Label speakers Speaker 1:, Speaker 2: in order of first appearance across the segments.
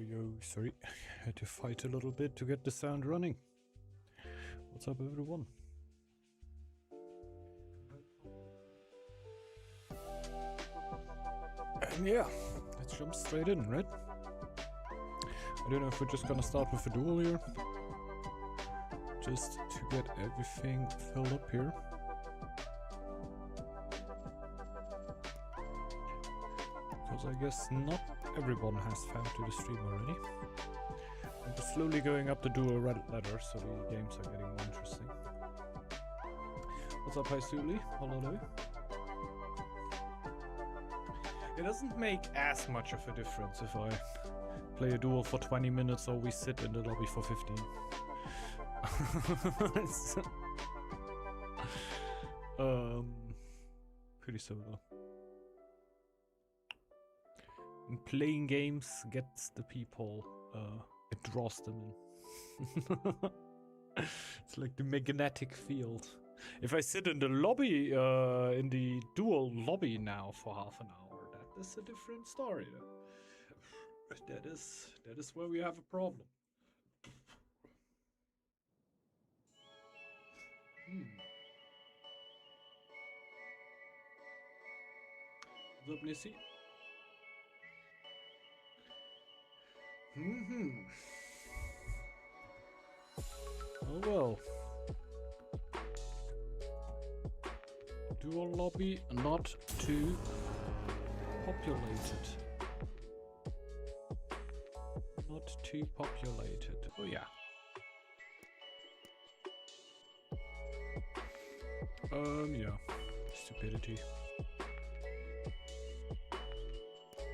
Speaker 1: Yo, sorry, had to fight a little bit to get the sound running. What's up, everyone? And yeah, let's jump straight in, right? I don't know if we're just gonna start with a duel here, just to get everything filled up here. Because I guess not everyone has found to the stream already. We're slowly going up the dual ladder, so the games are getting more interesting. What's up, Haisuli? Hello. It doesn't make as much of a difference if I play a duel for 20 minutes or we sit in the lobby for 15. Pretty similar. And playing games gets the people, it draws them in. It's like the magnetic field. If I sit in the lobby, in the dual lobby now for half an hour, that is a different story. That is where we have a problem. What's up, Nissy? Oh well. Dual lobby not too populated. Not too populated. Oh yeah. Yeah. Stupidity.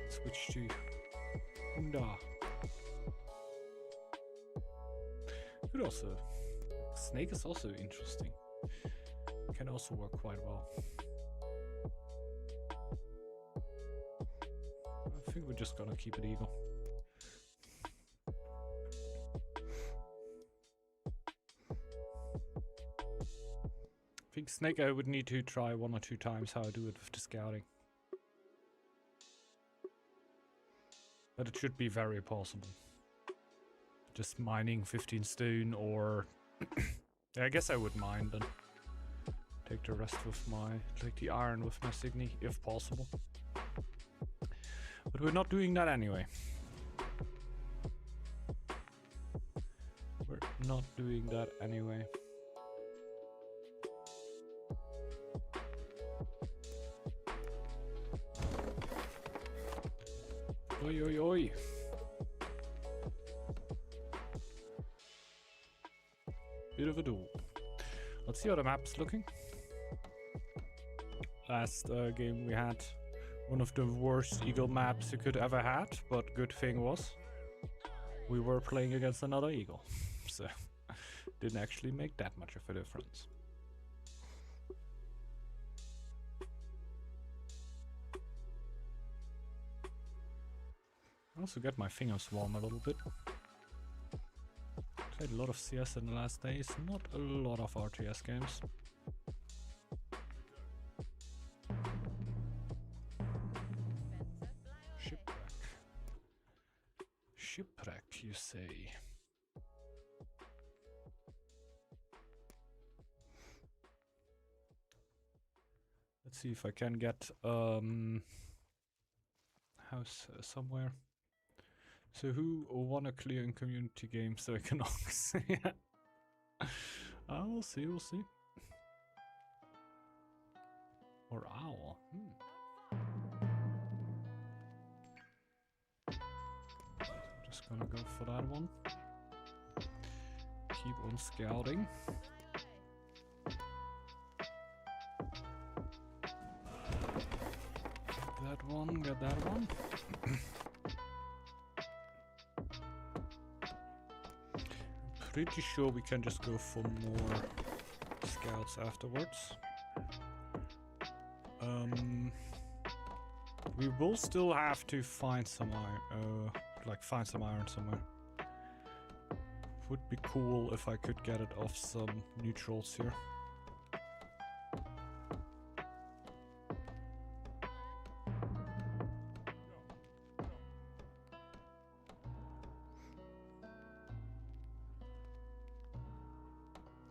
Speaker 1: Switch to Honda. Could also. Snake is also interesting. Can also work quite well. I think we're just gonna keep it Eagle. I think Snake I would need to try 1 or 2 times how I do it with the scouting. But it should be very possible. Just mining 15 stone or... yeah, I guess I would mine then. Take the rest with my... take the iron with my Signy, if possible. But we're not doing that anyway. We're not doing that anyway. Oi, oi, oi. Bit of a duel. Let's see how the map's looking. Last game we had one of the worst eagle maps you could ever had, but good thing was we were playing against another eagle, so didn't actually make that much of a difference. I also get my fingers warm a little bit. Played a lot of CS in the last days, not a lot of RTS games. Shipwreck. Shipwreck, you say? Let's see if I can get house somewhere. So who won a clear in community games economics? Yeah. We'll see, we'll see. Or owl. Gonna go for that one. Keep on scouting. Get that one, get that one. Pretty sure we can just go for more scouts afterwards. We will still have to find some iron, find some iron somewhere. Would be cool if I could get it off some neutrals here.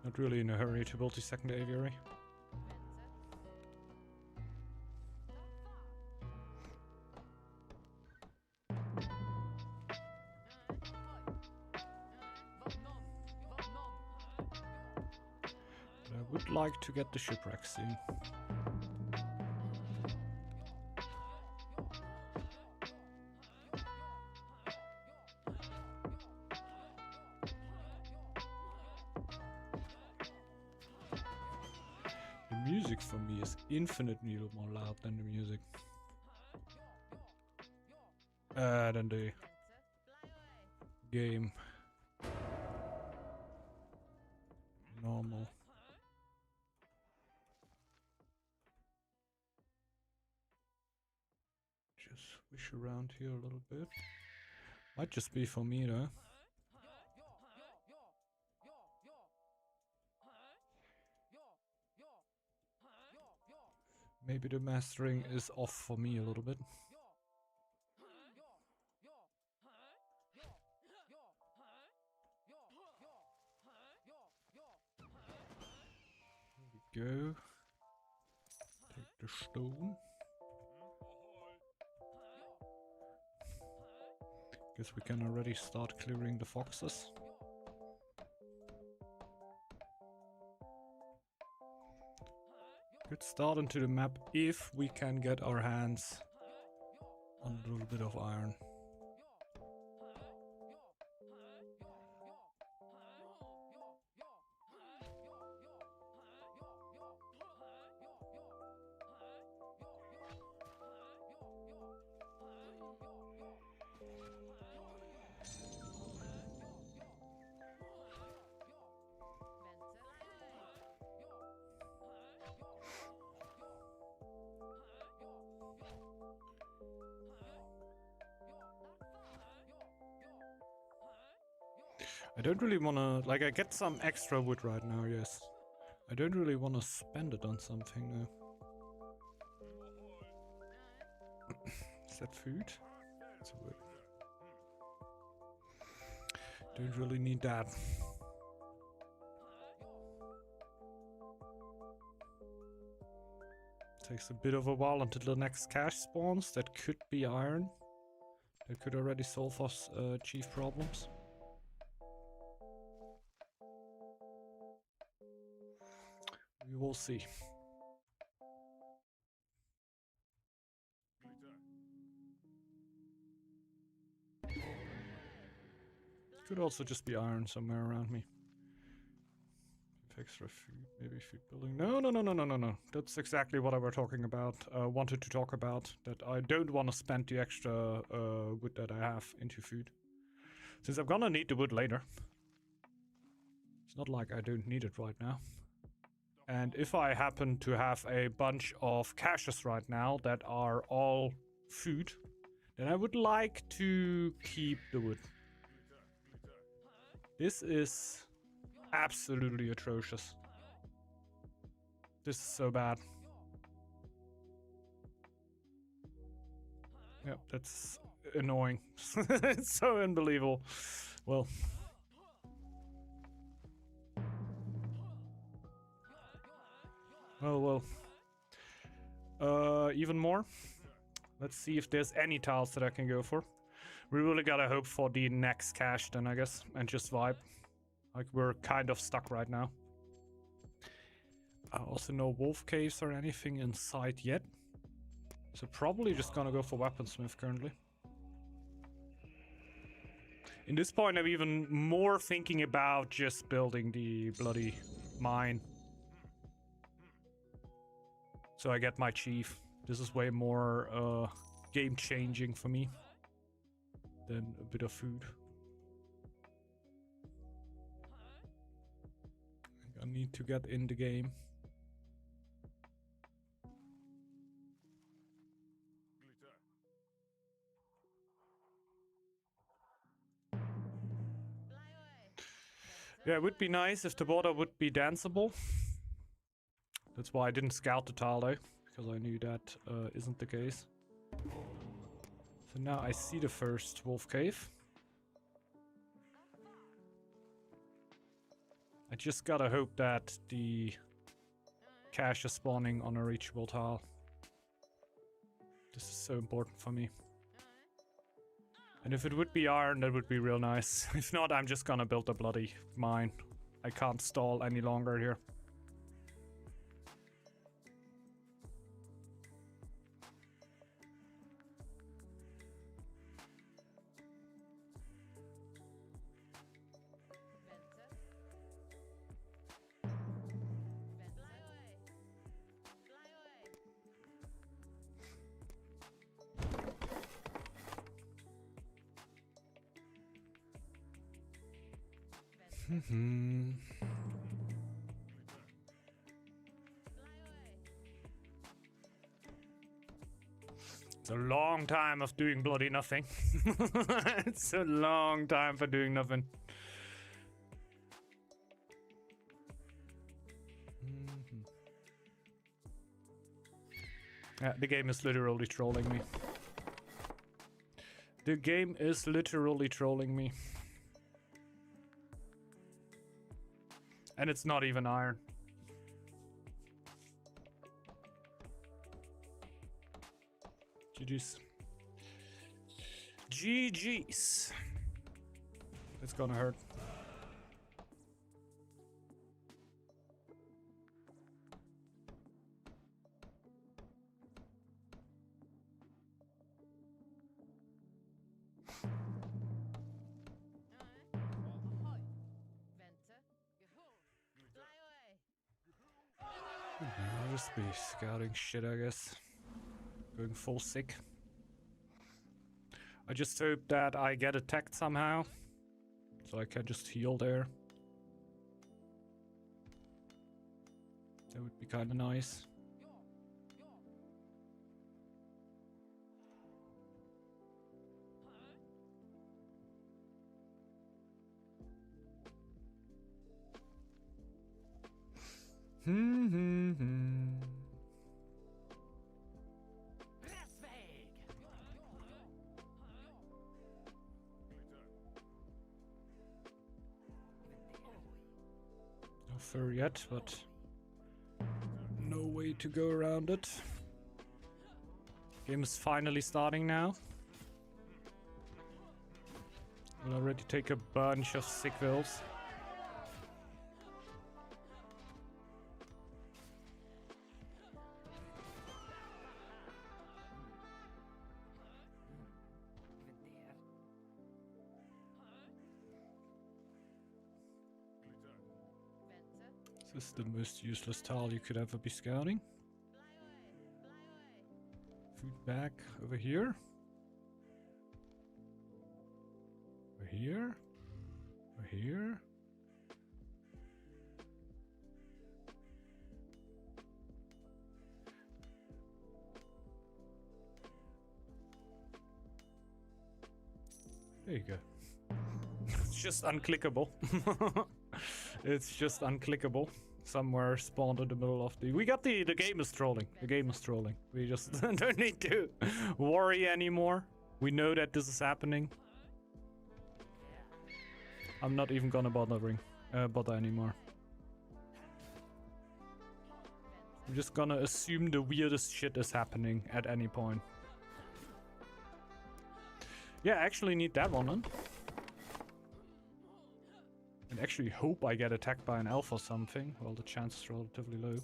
Speaker 1: Not really in a hurry to build the second aviary. Would like to get the shipwreck soon. The music for me is infinitely more loud than the music. Than the game. Normal. Swish around here a little bit. Might just be for me though. Maybe the mastering is off for me a little bit. There we go. Take the stone. Guess we can already start clearing the foxes. Good start into the map if we can get our hands on a little bit of iron. I don't really wanna, like, I get some extra wood right now, yes. I don't really wanna spend it on something though. Is that food? It's wood. Don't really need that. Takes a bit of a while until the next cache spawns. That could be iron. That could already solve us chief problems. We will see. Could also just be iron somewhere around me. Extra food, maybe food building. No. That's exactly what I were talking about. Wanted to talk about that. I don't want to spend the extra wood that I have into food, since I'm gonna need the wood later. It's not like I don't need it right now. And if I happen to have a bunch of caches right now that are all food, then I would like to keep the wood. This is absolutely atrocious. This is so bad. Yep, that's annoying. It's so unbelievable. Well. Oh well. Even more. Let's see if there's any tiles that I can go for. We really gotta hope for the next cache then, I guess, and just vibe. Like, we're kind of stuck right now. Also no wolf caves or anything in sight yet. So probably just gonna go for weaponsmith currently. In this point, I'm even more thinking about just building the bloody mine. So I get my chief. This is way more game-changing for me than a bit of food. I need to get in the game. Yeah, it would be nice if the border would be danceable. That's why I didn't scout the tile though, because I knew that isn't the case. So now I see the first wolf cave. I just gotta hope that the cache is spawning on a reachable tile. This is so important for me. And if it would be iron, that would be real nice. If not, I'm just gonna build a bloody mine. I can't stall any longer here. It's a long time of doing bloody nothing. It's a long time for doing nothing. Yeah, the game is literally trolling me. The game is literally trolling me. And it's not even iron. GG's. GG's. It's gonna hurt. I'll just be scouting shit, I guess. Going full sick. I just hope that I get attacked somehow, so I can just heal there. That would be kind of nice. No fur yet, but no way to go around it. Game is finally starting now. We'll already take a bunch of sick wills. This is the most useless tile you could ever be scouting. Food back over here. Over here. Over here. There you go. It's just unclickable. It's just unclickable. Somewhere spawned in the middle of the... We got the game is trolling. The game is trolling. We just don't need to worry anymore. We know that this is happening. I'm not even gonna bother anymore. I'm just gonna assume the weirdest shit is happening at any point. Yeah, I actually need that one on. And actually hope I get attacked by an elf or something. Well, the chance is relatively low.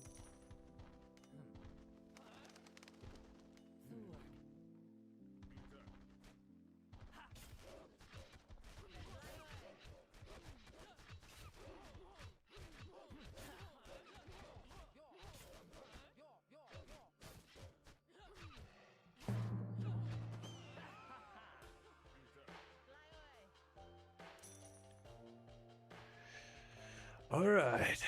Speaker 1: Alright.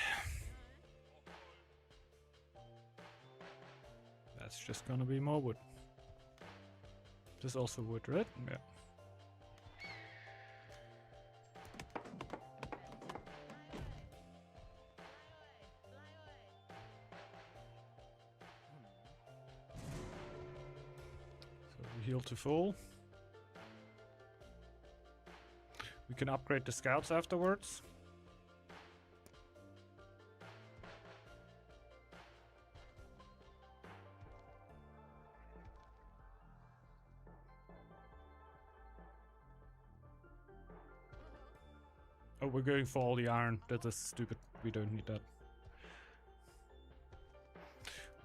Speaker 1: That's just gonna be more wood. This is also wood, right? Yeah. So we heal to full. We can upgrade the scouts afterwards. Oh, we're going for all the iron. That is stupid. We don't need that.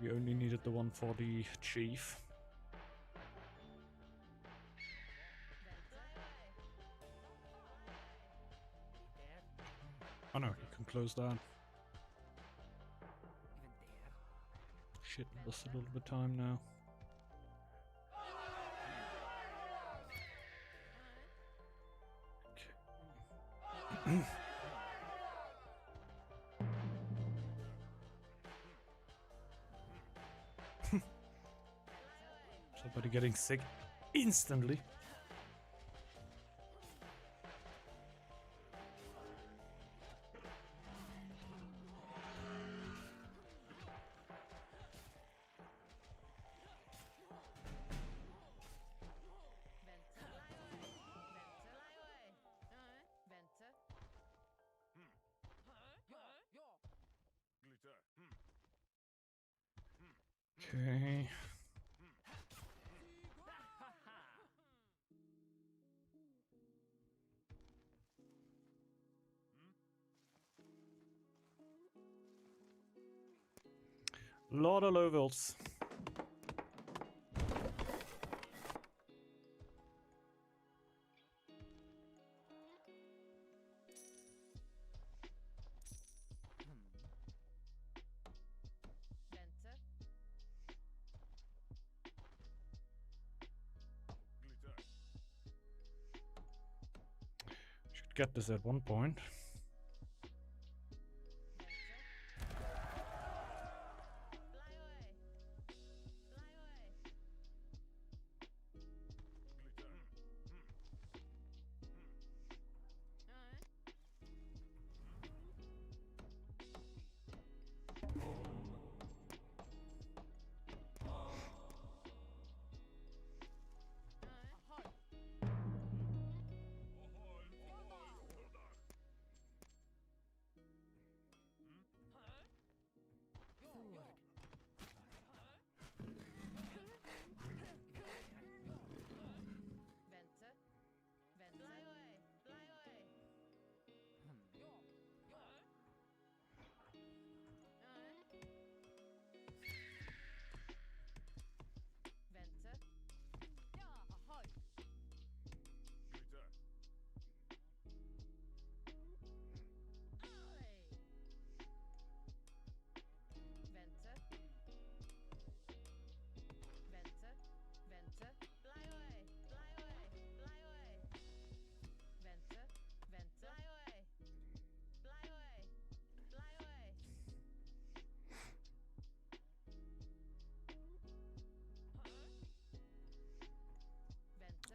Speaker 1: We only needed the one for the chief. Oh no, you can close that. Shit, lost a little bit of time now. Okay. Somebody getting sick instantly. Okay. Lot of levels. Should get this at one point.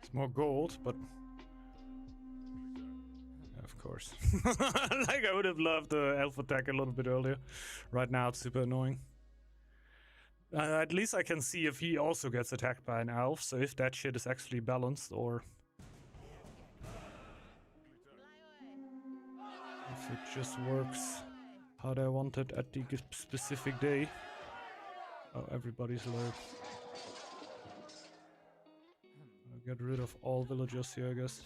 Speaker 1: It's more gold, but of course. Like, I would have loved the elf attack a little bit earlier. Right now it's super annoying. At least I can see if he also gets attacked by an elf, so if that shit is actually balanced, or if it just works how they want it at the specific day. Oh, everybody's low. I'll get rid of all villagers here, I guess.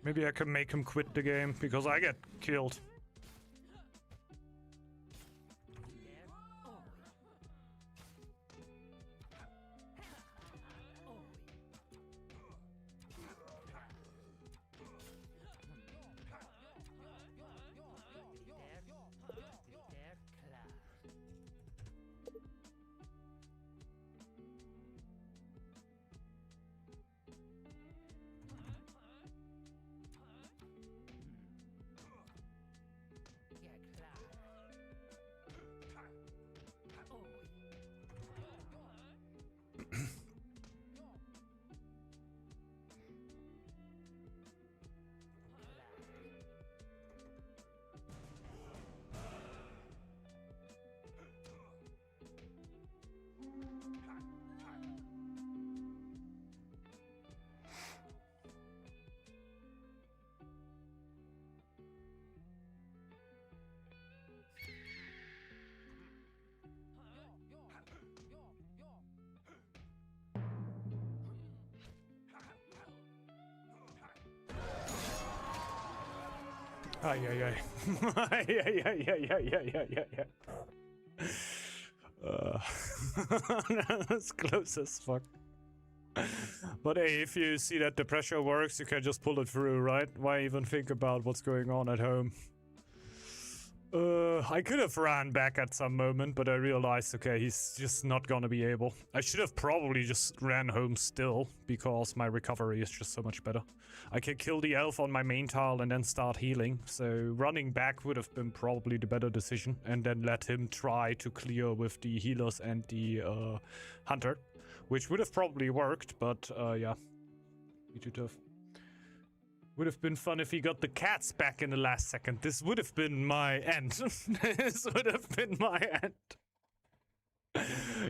Speaker 1: Maybe I can make him quit the game, because I get killed. Ay, ay, ay. Ay, ay, ay, ay, ay, ay, ay, ay. That's close as fuck. But hey, if you see that the pressure works, you can just pull it through, right? Why even think about what's going on at home? I could have ran back at some moment, but I realized, okay, he's just not gonna be able. I should have probably just ran home still, because my recovery is just so much better. I can kill the elf on my main tile and then start healing, so running back would have been probably the better decision, and then let him try to clear with the healers and the hunter, which would have probably worked, but yeah, be too tough. Would have been fun if he got the cats back in the last second. This would have been my end. This would have been my end.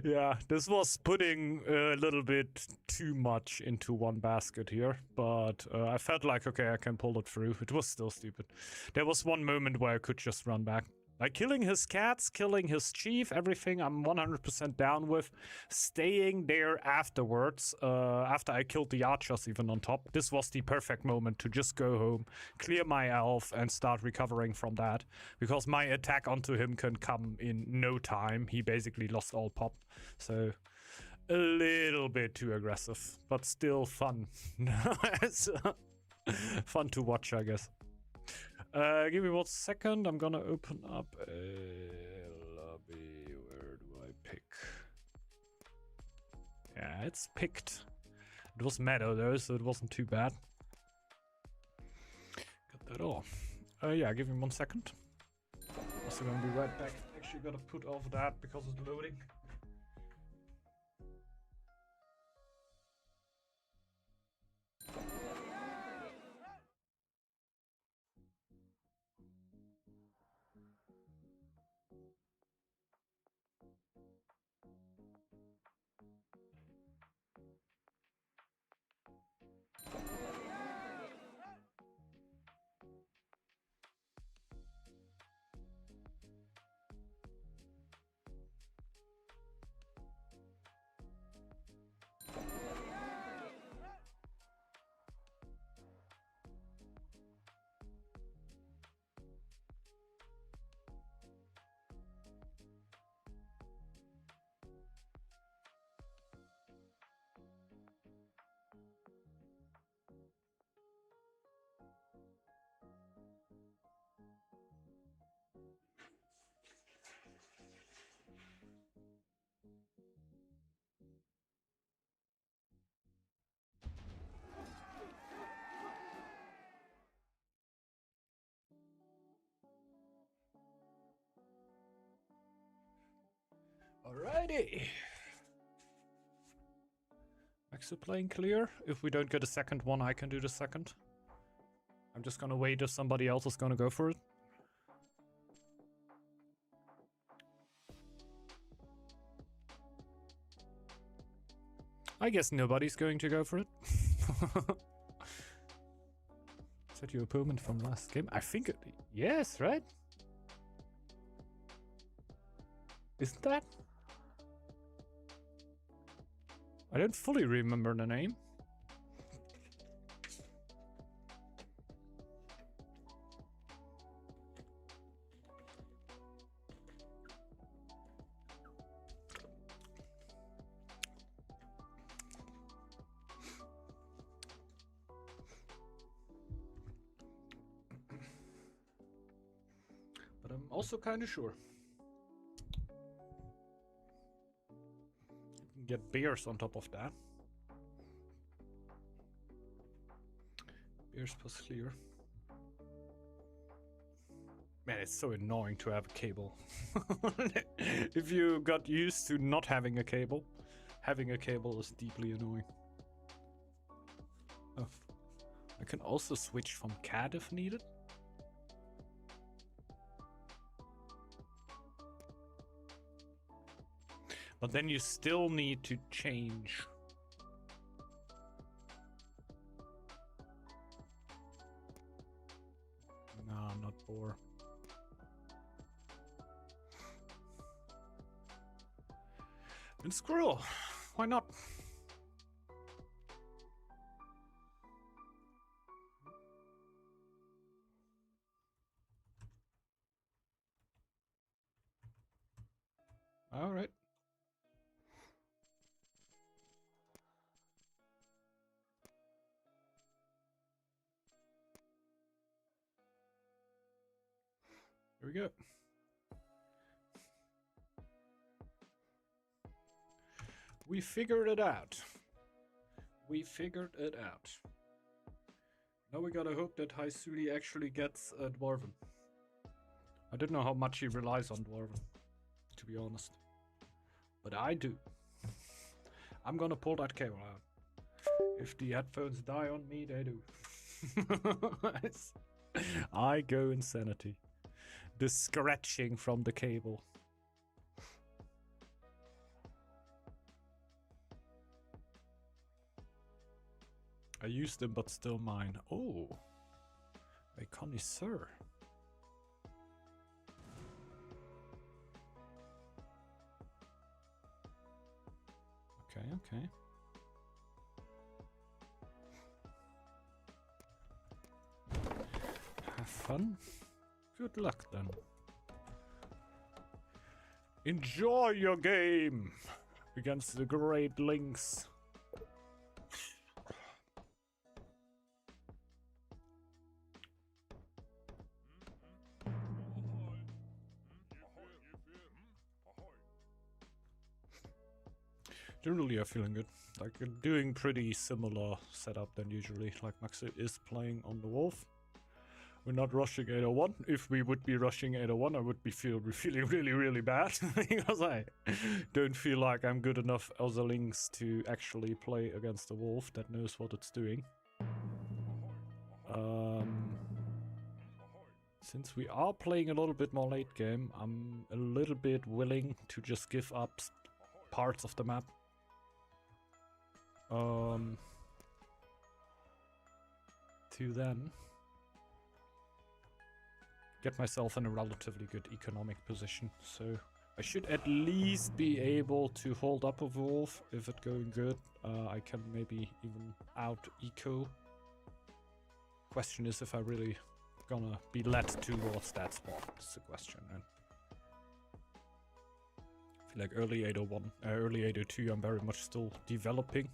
Speaker 1: Yeah, this was putting a little bit too much into one basket here, but I felt like, okay, I can pull it through. It was still stupid. There was one moment where I could just run back. Like killing his cats, killing his chief, everything I'm 100% down with. Staying there afterwards, after I killed the archers even on top. This was the perfect moment to just go home, clear my elf and start recovering from that. Because my attack onto him can come in no time. He basically lost all pop. So a little bit too aggressive, but still fun. It's fun to watch, I guess. Give me 1 second. I'm gonna open up a lobby. Where do I pick? Yeah, it's picked. It was meadow though, so it wasn't too bad. Got that all. Yeah, give me 1 second. Also gonna be right back. Actually gotta put off that because it's loading. Alrighty. Back to playing clear. If we don't get a second one, I can do the second. I'm just gonna wait if somebody else is gonna go for it. I guess nobody's going to go for it. Is that your opponent from last game? I think it... Yes, right? Isn't that? I don't fully remember the name. But I'm also kind of sure. Get bears on top of that. Bears plus clear. Man, it's so annoying to have a cable. If you got used to not having a cable, having a cable is deeply annoying. Oh, I can also switch from cat if needed. But then you still need to change. No, I'm not bored. And squirrel, why not? Alright. Here we go. We figured it out. We figured it out. Now we gotta hope that Haisuli actually gets a Dwarven. I don't know how much he relies on Dwarven, to be honest. But I do. I'm gonna pull that cable out. If the headphones die on me, they do. I go insanity. The scratching from the cable. I used them, but still mine. Oh, a connoisseur. Okay, okay. Have fun. Good luck then. Enjoy your game against the Great Lynx. Generally, I'm feeling good. Like, doing pretty similar setup than usually. Like, Maxi is playing on the Wolf. We're not rushing 801. If we would be rushing 801, I would be feeling really, really bad. Because I don't feel like I'm good enough as a Lynx to actually play against a Wolf that knows what it's doing. Since we are playing a little bit more late game, I'm a little bit willing to just give up parts of the map. To then get myself in a relatively good economic position. So I should at least be able to hold up a Wolf. If it's going good, I can maybe even out eco. Question is if I really gonna be led towards that spot. That's the question. And I feel like early 801, early 802, I'm very much still developing.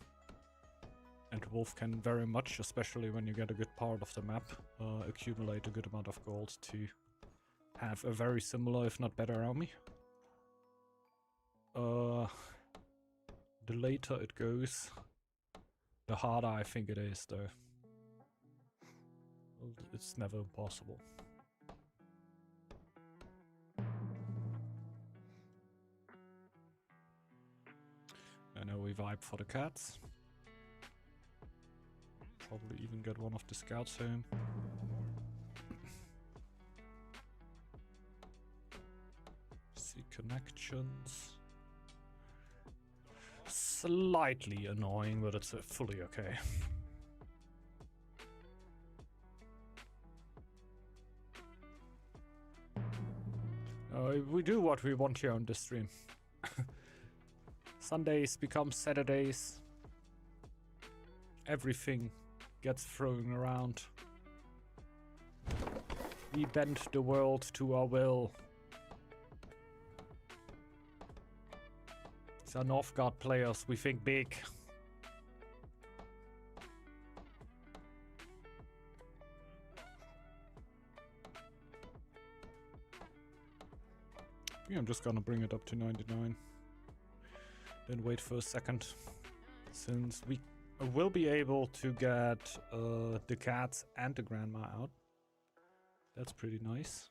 Speaker 1: And Wolf can very much, especially when you get a good part of the map, accumulate a good amount of gold to have a very similar, if not better, army. The later it goes, the harder I think it is, though. Well, it's never impossible. I know we vibe for the cats. Probably even get one of the scouts home. See connections. Slightly annoying, but it's fully okay. We do what we want here on this stream. Sundays become Saturdays. Everything gets thrown around. We bend the world to our will. These are Northgard players, we think big. Yeah, I'm just gonna bring it up to 99. Then wait for a second. Since we will be able to get the cats and the grandma out. That's pretty nice.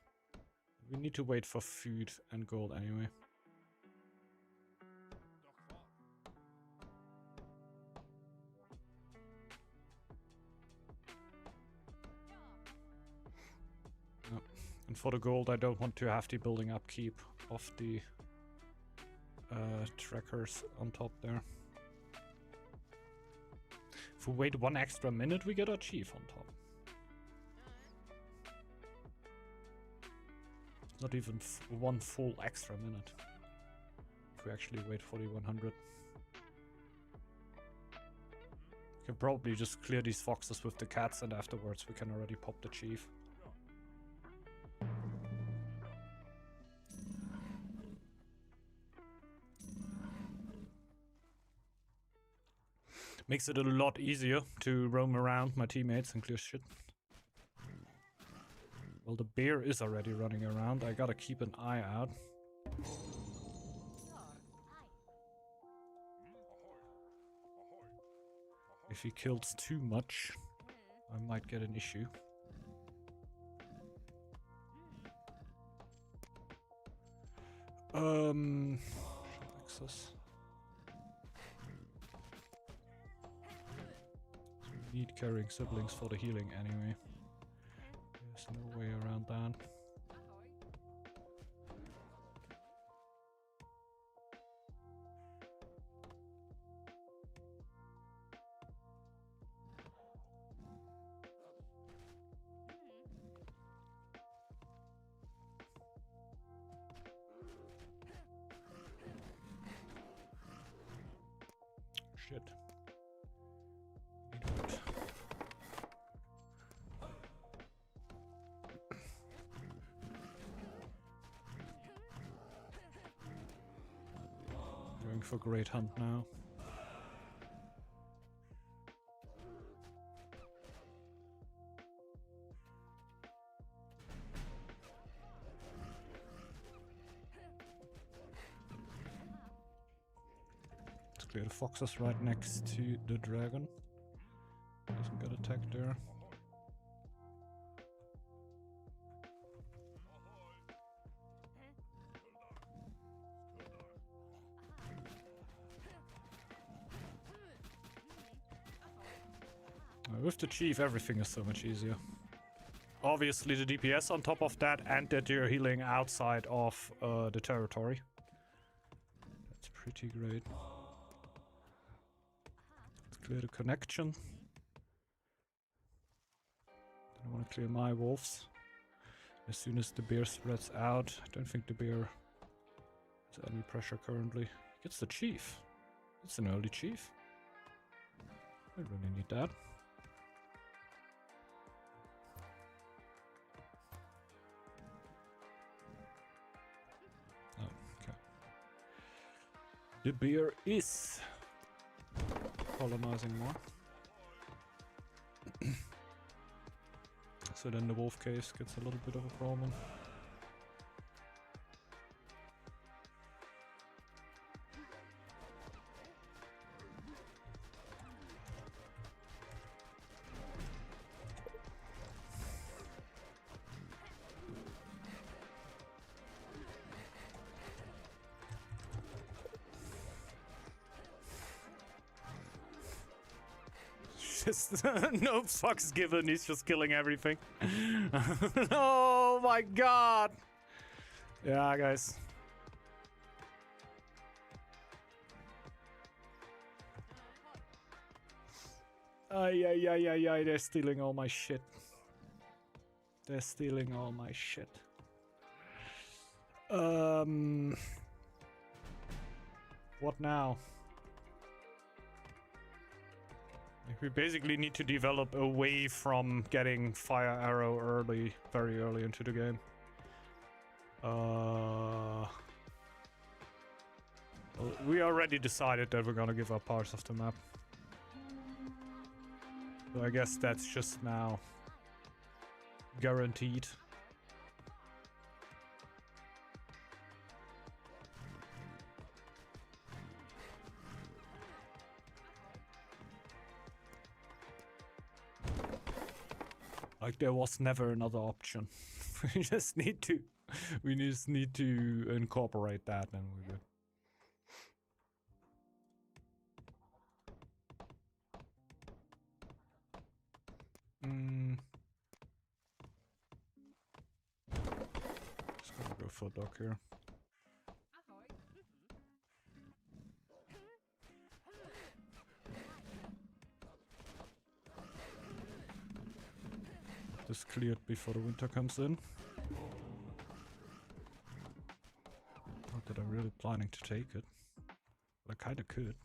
Speaker 1: We need to wait for food and gold anyway. No. And for the gold, I don't want to have the building upkeep of the trackers on top there. If we wait 1 extra minute, we get our chief on top. Not even 1 full extra minute. If we actually wait 4100. We can probably just clear these foxes with the cats and afterwards we can already pop the chief. Makes it a lot easier to roam around my teammates and clear shit. Well, the bear is already running around. I gotta keep an eye out. If he kills too much, I might get an issue. Access. We need carrying siblings for the healing anyway. There's no way around that. Shit. Need wood. Going for Great Hunt now. Clear the foxes right next to the dragon. Doesn't get attacked there. With the chief, everything is so much easier. Obviously the DPS on top of that, and that you're healing outside of the territory. That's pretty great. Clear the connection. I want to clear my wolves. As soon as the bear spreads out, I don't think the bear has any pressure currently. Gets the chief. It's an early chief. I really need that. Oh, okay. The bear is colonizing more. So then the wolf case gets a little bit of a problem. Just no fucks given, he's just killing everything. Oh my god! Yeah, guys. Ay, they're stealing all my shit. They're stealing all my shit. What now? We basically need to develop away from getting fire arrow early, very early into the game. Well, we already decided that we're gonna give up parts of the map. So I guess that's just now guaranteed. Like there was never another option. we just need to incorporate that and we're good. Just gonna go for dock here. This cleared before the winter comes in. Not that I'm really planning to take it, but I kinda could.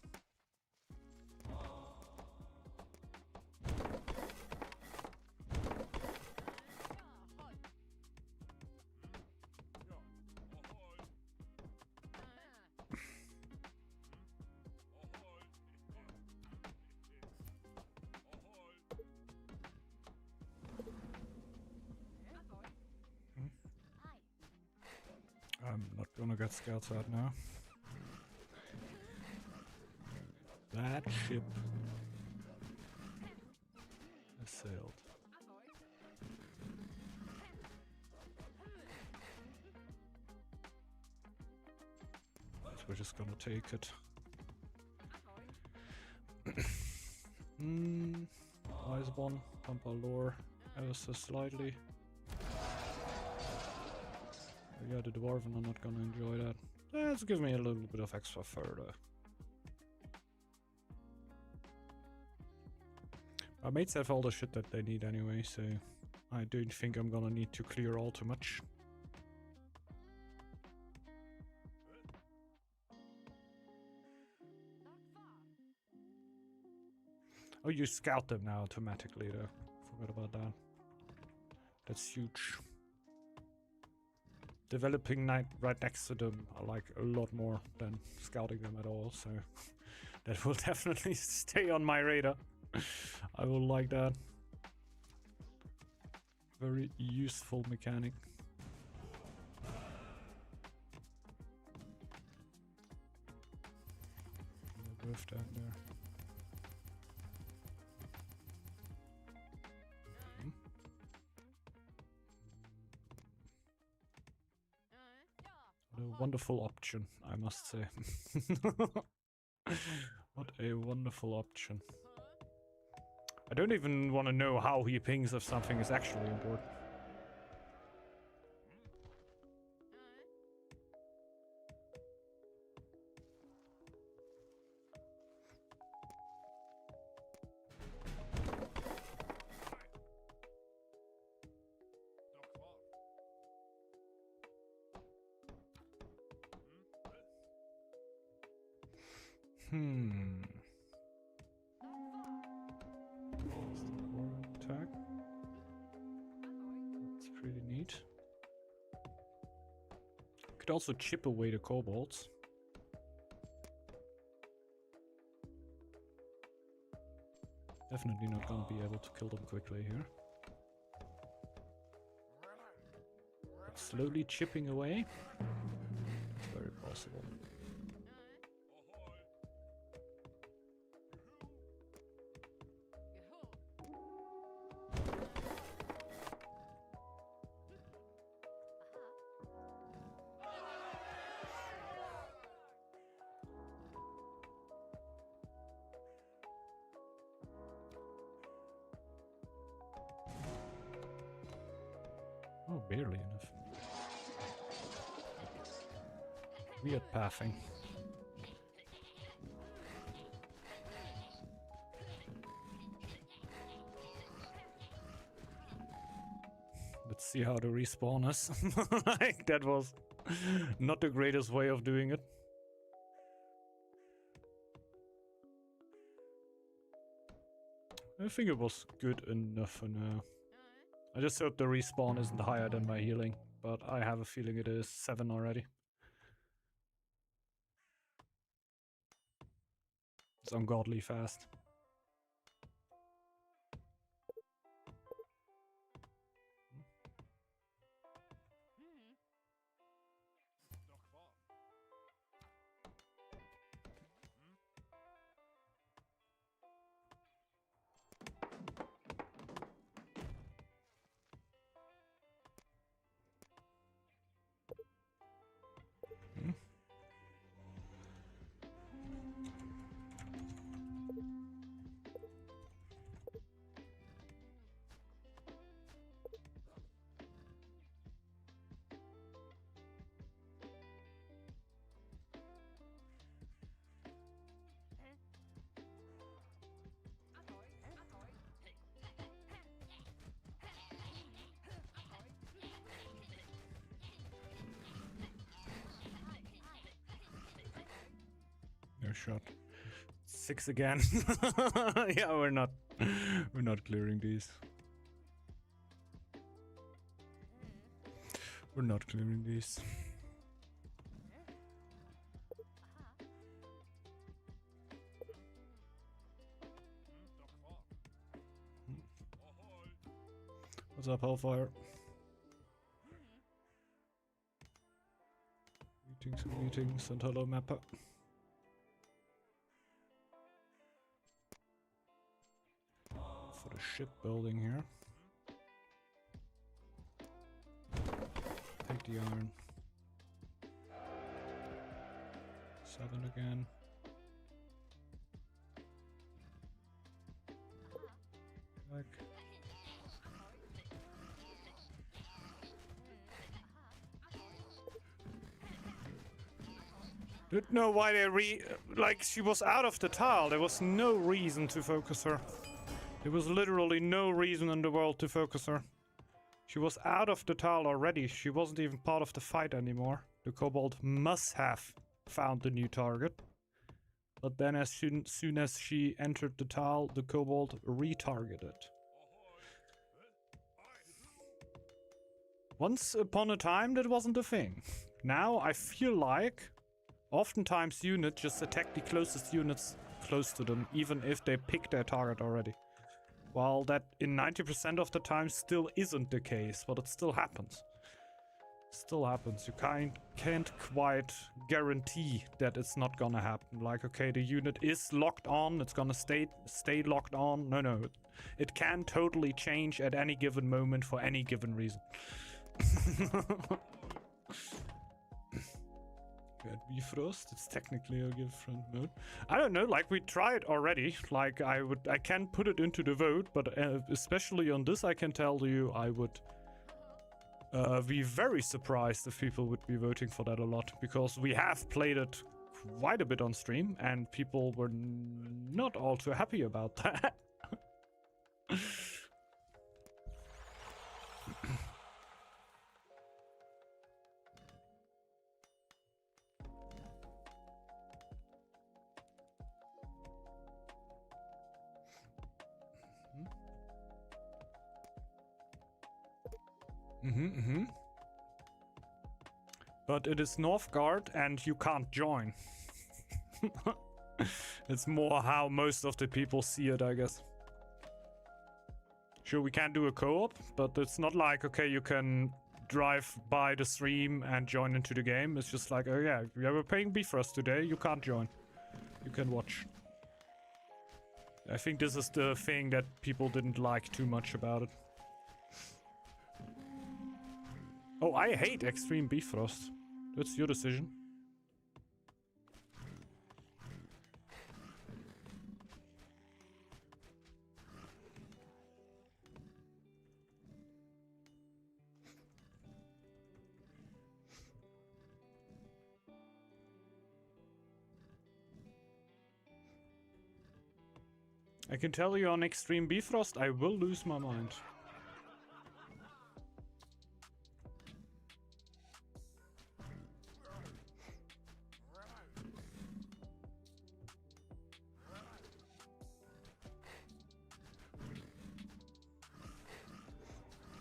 Speaker 1: gonna get scouts out now. That ship has sailed. So we're just gonna take it. Wise one, pump our lore ever so slightly. Yeah, the dwarven are not gonna enjoy that. Let's give me a little bit of extra further. Our mates have all the shit that they need anyway, so I don't think I'm gonna need to clear all too much. Oh, you scout them now automatically though. Forgot about that. That's huge. Developing right next to them I like a lot more than scouting them at all, so that will definitely stay on my radar. I will like that. Very useful mechanic. Both down there. What a wonderful option, I must say. What a wonderful option. I don't even want to know how he pings if something is actually important. Attack. That's pretty neat. Could also chip away the kobolds. Definitely not gonna be able to kill them quickly here. But slowly chipping away. It's very possible. Oh, barely enough. Weird pathing. Let's see how the respawn is. Like, that was not the greatest way of doing it. I think it was good enough for now. I just hope the respawn isn't higher than my healing, but I have a feeling it is 7 already. It's ungodly fast. No shot. 6 again. Yeah, we're not clearing these. We're not clearing these. What's up, Hellfire? Greetings and hello mapper. For the shipbuilding here. Take the iron. 7 again. Like. Didn't know why they like she was out of the tile. There was no reason to focus her. There was literally no reason in the world to focus her. She was out of the tile already. She wasn't even part of the fight anymore. The kobold must have found the new target. But then as soon as she entered the tile, the kobold retargeted. Once upon a time, that wasn't a thing. Now I feel like oftentimes units just attack the closest units close to them, even if they pick their target already. While that in 90% of the time still isn't the case, but it still happens. Still happens. You can't quite guarantee that it's not gonna happen. Like, okay, the unit is locked on, it's gonna stay locked on. No. It can totally change at any given moment for any given reason. Bifrost, it's technically a different mode. I don't know, like we tried already. Like I can put it into the vote, but especially on this I can tell you I would be very surprised if people would be voting for that a lot, because we have played it quite a bit on stream and people were not all too happy about that. But it is Northgard and you can't join. It's more how most of the people see it, I guess. Sure, we can do a co-op, but it's not like, okay, you can drive by the stream and join into the game. It's just like, oh yeah, we are playing Bifrost today, you can't join. You can watch. I think this is the thing that people didn't like too much about it. Oh, I hate Extreme Bifrost. That's your decision. I can tell you on Extreme Bifrost, I will lose my mind.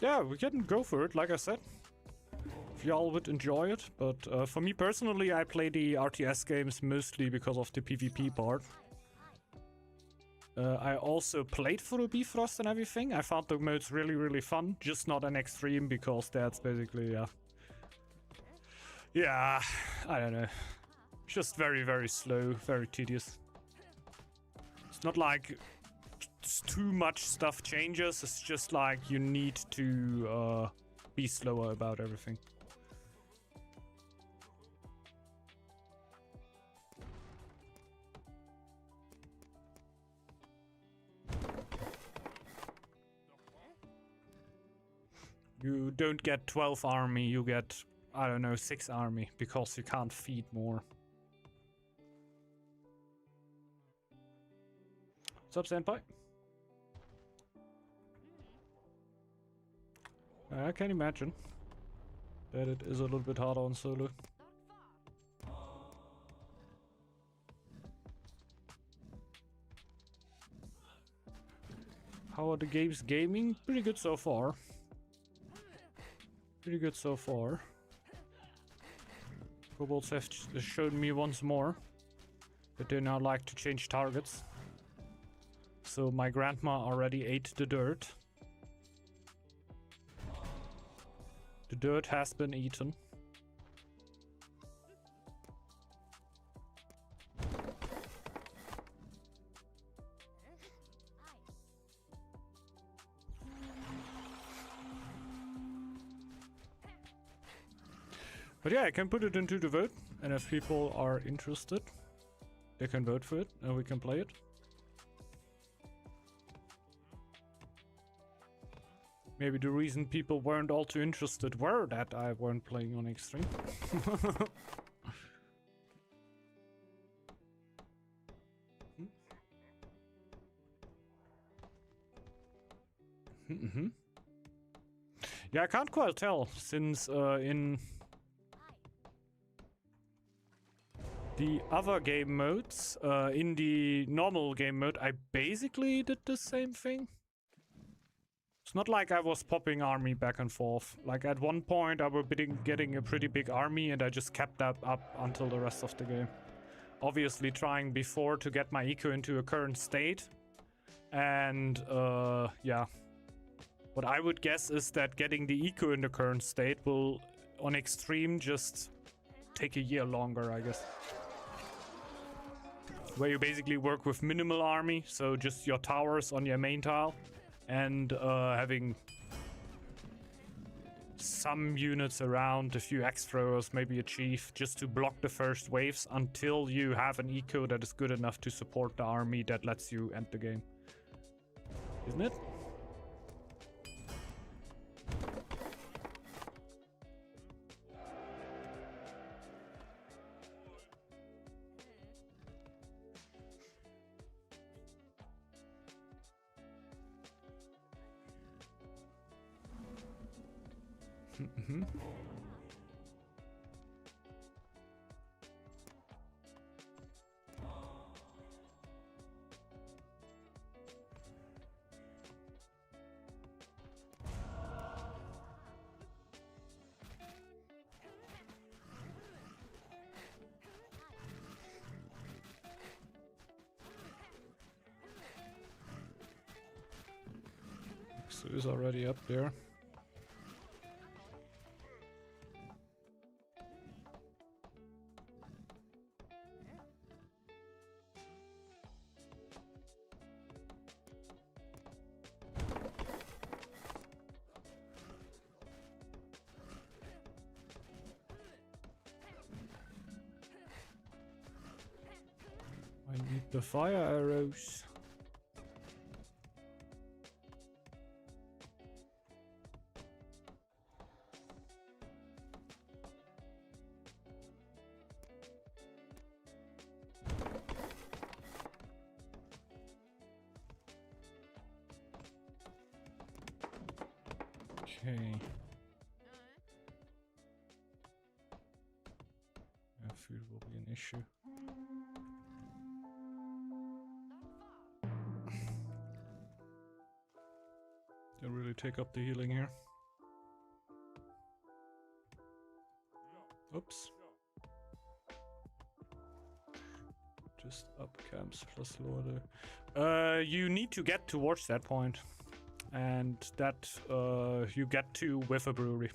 Speaker 1: Yeah, we can go for it, like I said. If y'all would enjoy it, but for me personally, I play the RTS games mostly because of the PvP part. I also played through Bifrost and everything. I found the modes really, really fun, just not an extreme because that's basically, yeah, I don't know. Just very, very slow, very tedious. It's not like too much stuff changes, it's just like you need to be slower about everything. You don't get 12 army, you get, I don't know, 6 army, because you can't feed more. What's up, Senpai? I can imagine that it is a little bit harder on solo. How are the games gaming? Pretty good so far. Pretty good so far. Kobolds have shown me once more that they now like to change targets. So my grandma already ate the dirt. The dirt has been eaten. But yeah, I can put it into the vote, and if people are interested, they can vote for it, and we can play it. Maybe the reason people weren't all too interested were that I weren't playing on Extreme. Yeah, I can't quite tell, since in the other game modes, in the normal game mode, I basically did the same thing. It's not like I was popping army back and forth. Like at one point I was getting a pretty big army and I just kept that up until the rest of the game. Obviously trying before to get my eco into a current state. And yeah. What I would guess is that getting the eco in the current state will, on Extreme, just take a year longer, I guess. Where you basically work with minimal army, so just your towers on your main tile. And having some units around, a few X-throwers, maybe a chief, just to block the first waves until you have an eco that is good enough to support the army that lets you end the game. Isn't it? So it's already up there. I need the fire arrows. Okay. Yeah, food will be an issue. Don't really take up the healing here. Oops. Just up camps plus lower the... you need to get towards that point. And that you get to with a brewery.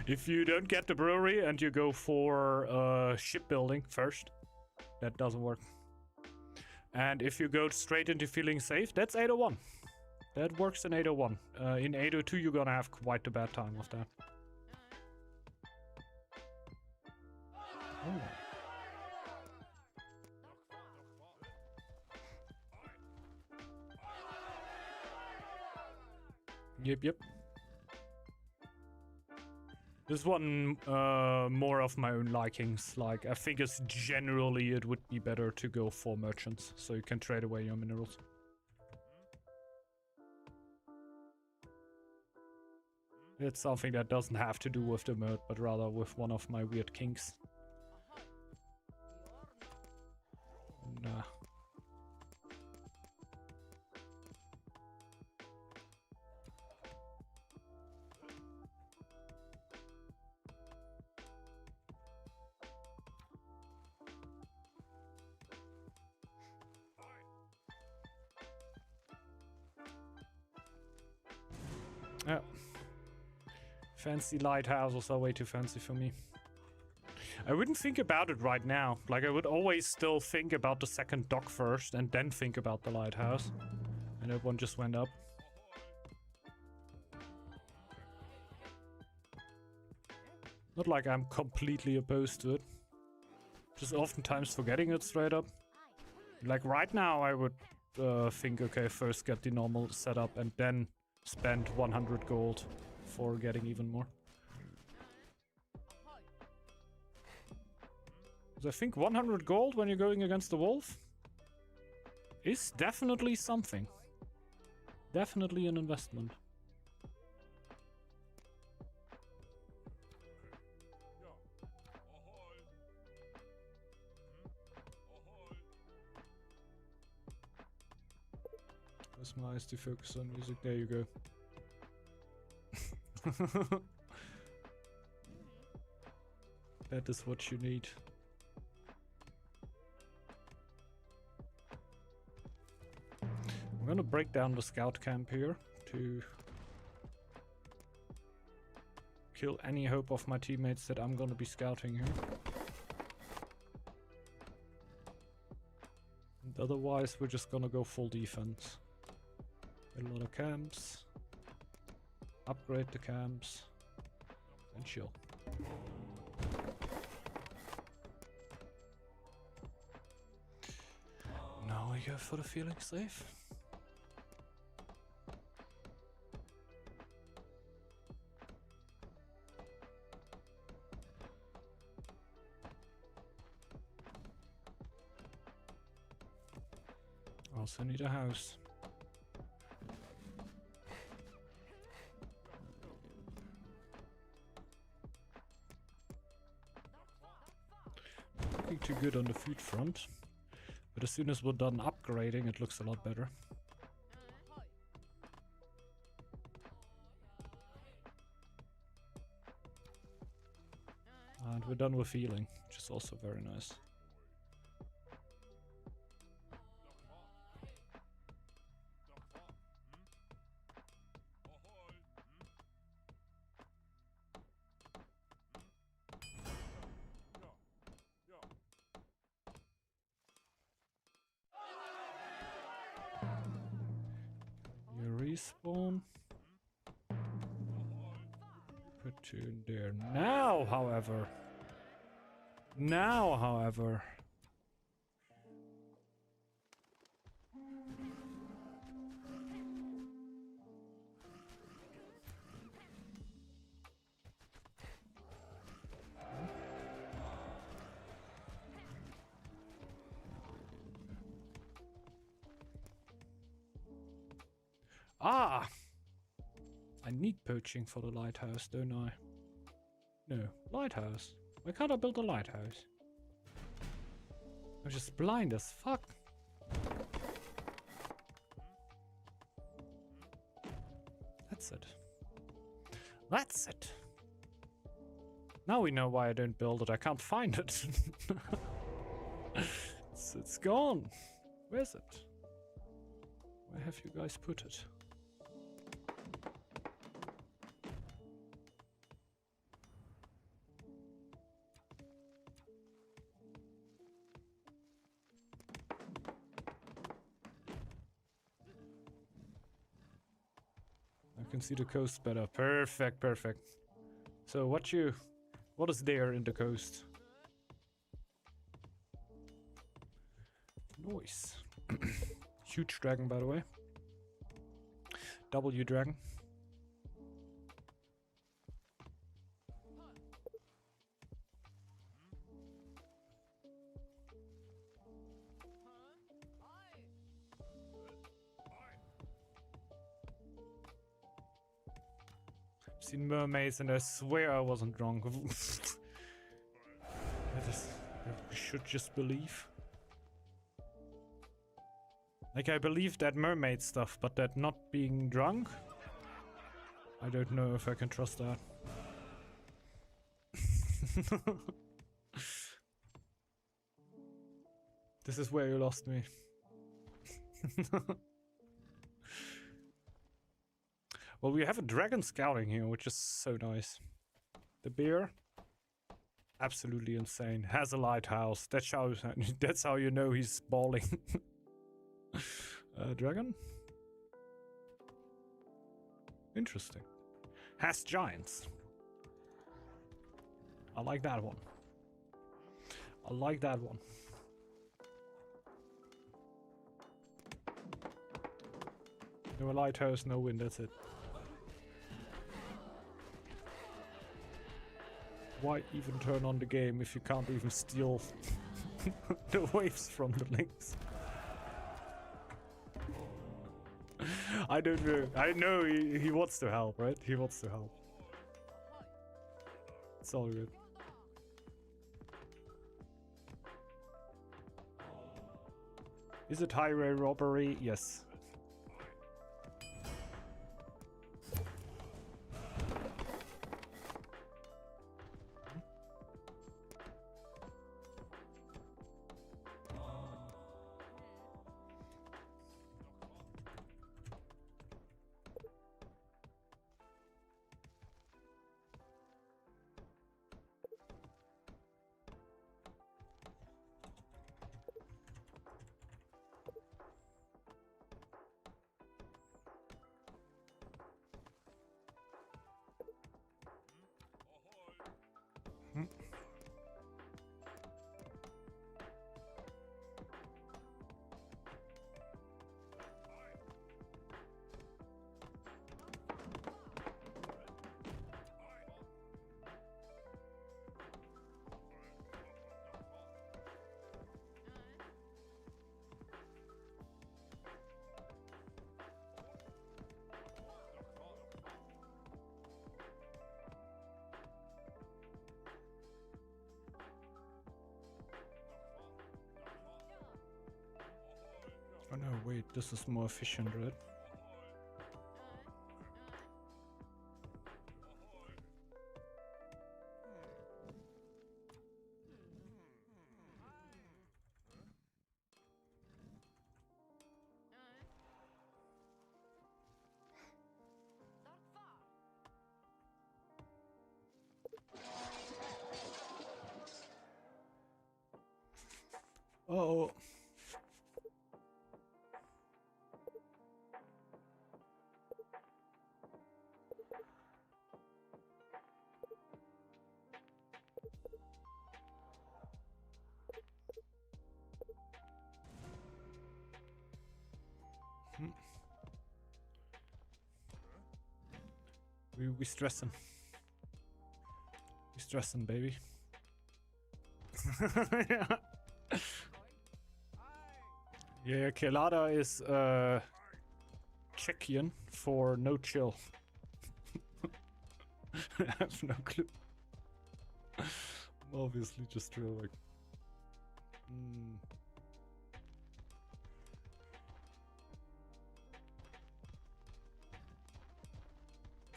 Speaker 1: If you don't get the brewery and you go for shipbuilding first, that doesn't work. And if you go straight into feeling safe, that's 801. That works in 801. In 802, you're gonna have quite a bad time with that. Oh. Yep. This one more of my own likings. Like, I think it's generally it would be better to go for merchants, so you can trade away your minerals. It's something that doesn't have to do with the mode, but rather with one of my weird kinks. Nah. Yeah. Fancy lighthouses are way too fancy for me. I wouldn't think about it right now. Like, I would always still think about the second dock first and then think about the lighthouse. And that one just went up. Not like I'm completely opposed to it. Just oftentimes forgetting it straight up. Like right now I would think, okay, first get the normal setup and then spend 100 gold for getting even more. Because I think 100 gold when you're going against the wolf is definitely something. Definitely an investment. That's my eyes to focus on music. There you go. That is what you need. I'm gonna break down the scout camp here to kill any hope of my teammates that I'm gonna be scouting here. And otherwise, we're just gonna go full defense. Get a lot of camps. Upgrade the camps. And chill. Now we go for the feeling safe. Also need a house. Looking too good on the food front, but as soon as we're done upgrading, it looks a lot better. And we're done with healing, which is also very nice. Respawn. Put two in there. Now, however. Ah! I need poaching for the lighthouse, don't I? No, lighthouse. Why can't I build a lighthouse? I'm just blind as fuck. That's it. That's it. Now we know why I don't build it. I can't find it. It's gone. Where's it? Where have you guys put it? I can see the coast better. Perfect, perfect. So what is there in the coast? Nice. Huge dragon, by the way. W dragon. Seen mermaids and I swear I wasn't wrong. I should just believe. Like, I believe that mermaid stuff, but that not being drunk? I don't know if I can trust that. This is where you lost me. Well, we have a dragon scouting here, which is so nice. The bear, absolutely insane. Has a lighthouse. That's how you know he's balling. Dragon? Interesting. Has giants. I like that one. I like that one. No lighthouse, no wind, that's it. Why even turn on the game if you can't even steal the waves from the links? I don't know. I know he wants to help, right? He wants to help. It's all good. Is it highway robbery? Yes. Oh no, wait, this is more efficient, right? Oh. We stressing. We stressing, baby. Yeah. Yeah, Kelada is Czechian for no chill. I have no clue. I'm obviously just like.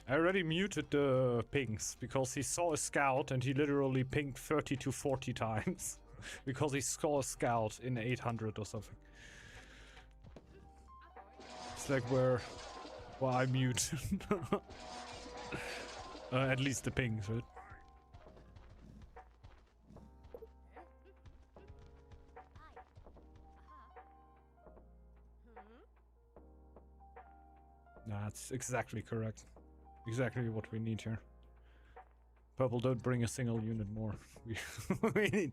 Speaker 1: I already muted the pings because he saw a scout and he literally pinged 30 to 40 times because he saw a scout in 800 or something. It's like where I mute. At least the pings, right? Nah, that's exactly correct. Exactly what we need here. Purple, don't bring a single unit more. We need,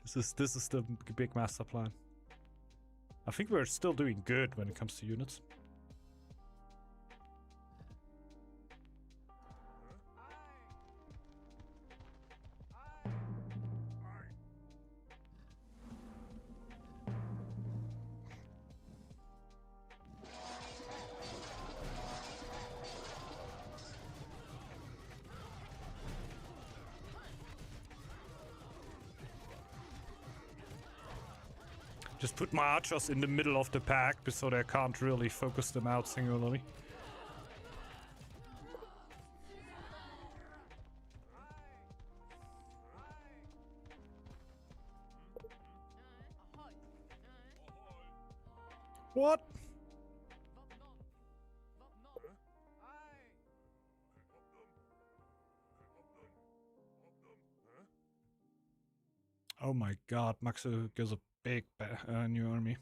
Speaker 1: this is the big master plan. I think we're still doing good when it comes to units. Just put my archers in the middle of the pack so they can't really focus them out singularly. What? Oh my god, Maxo gives a big new army.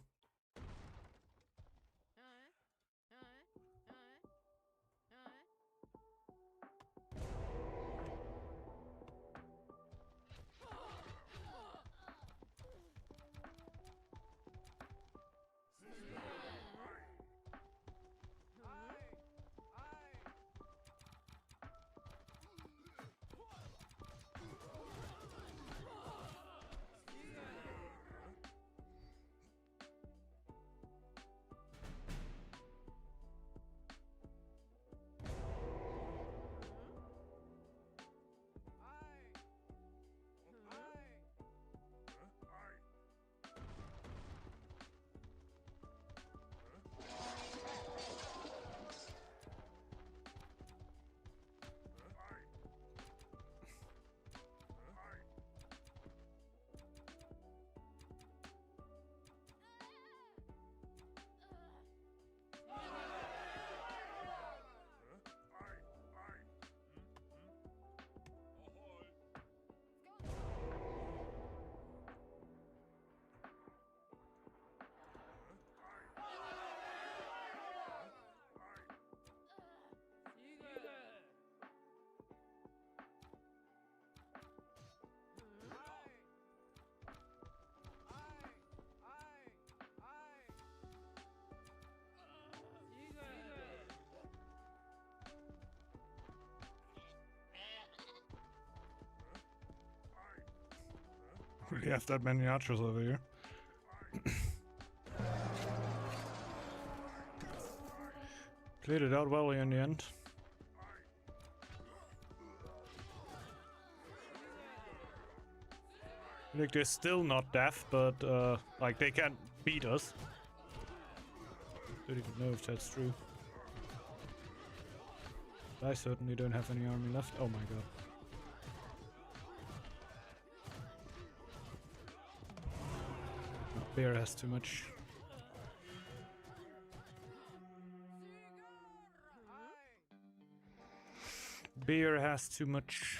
Speaker 1: really have that many archers over here. Cleared it out well in the end. Like, they're still not deaf, but like, they can't beat us. Don't even know if that's true. I certainly don't have any army left. Oh my god. No, bear has too much. Bear has too much.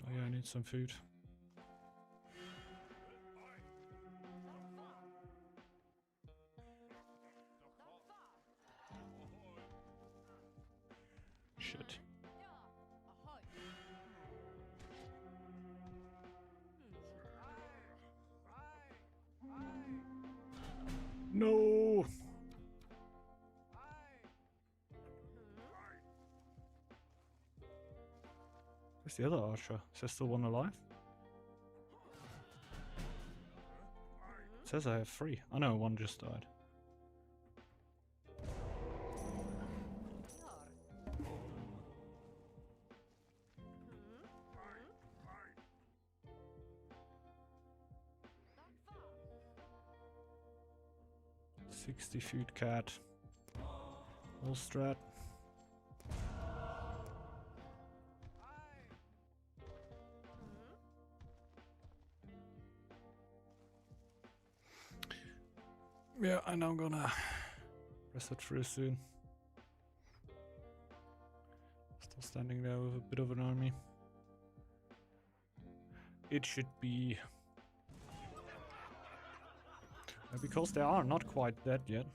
Speaker 1: Oh yeah, I need some food. Shit. No! Where's the other archer? Is there still one alive? It says I have 3. I know one just died. $60 cat. All strat. Yeah, I know I'm gonna press it through soon. Still standing there with a bit of an army. It should be... because they are not quite dead yet.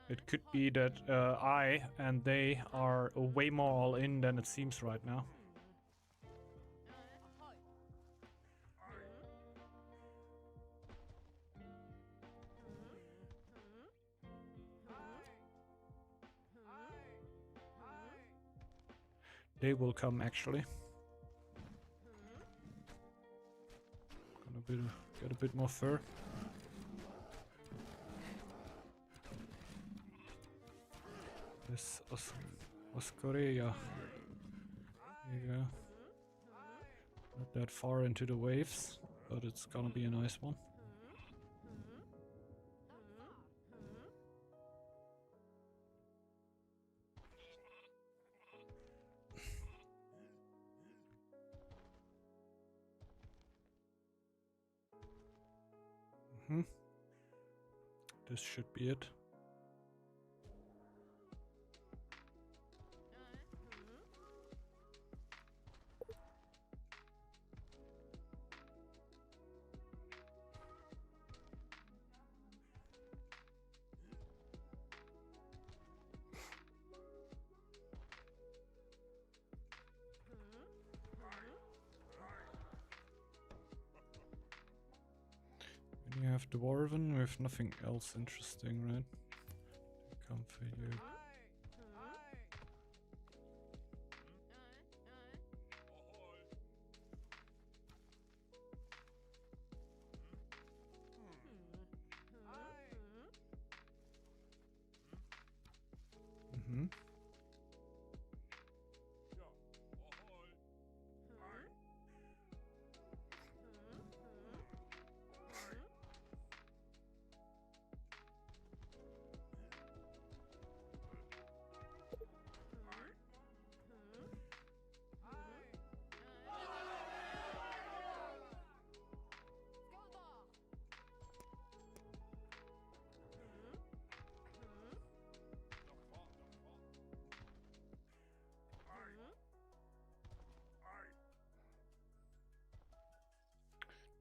Speaker 1: It could be that I and they are way more all in than it seems right now. They will come actually. Gonna get a bit more fur. This Korea. There you go. Not that far into the waves, but it's gonna be a nice one. This should be it. You have Dwarven with nothing else interesting, right? Come for you.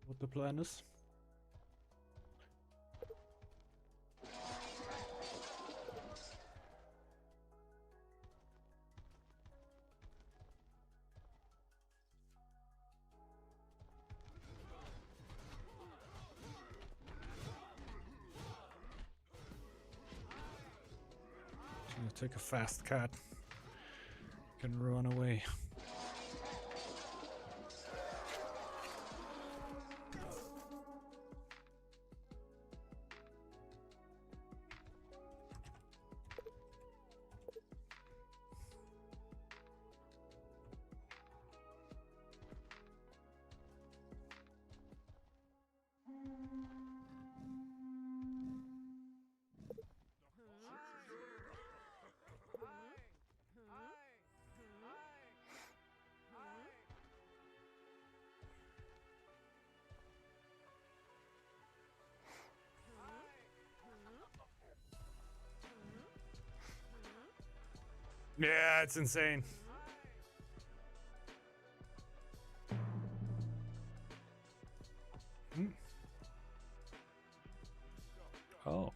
Speaker 1: What the plan is? Take a fast cat. Can run away. Yeah, it's insane. Oh.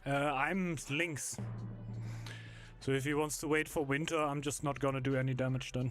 Speaker 1: I'm Lynx. So if he wants to wait for winter, I'm just not gonna do any damage then.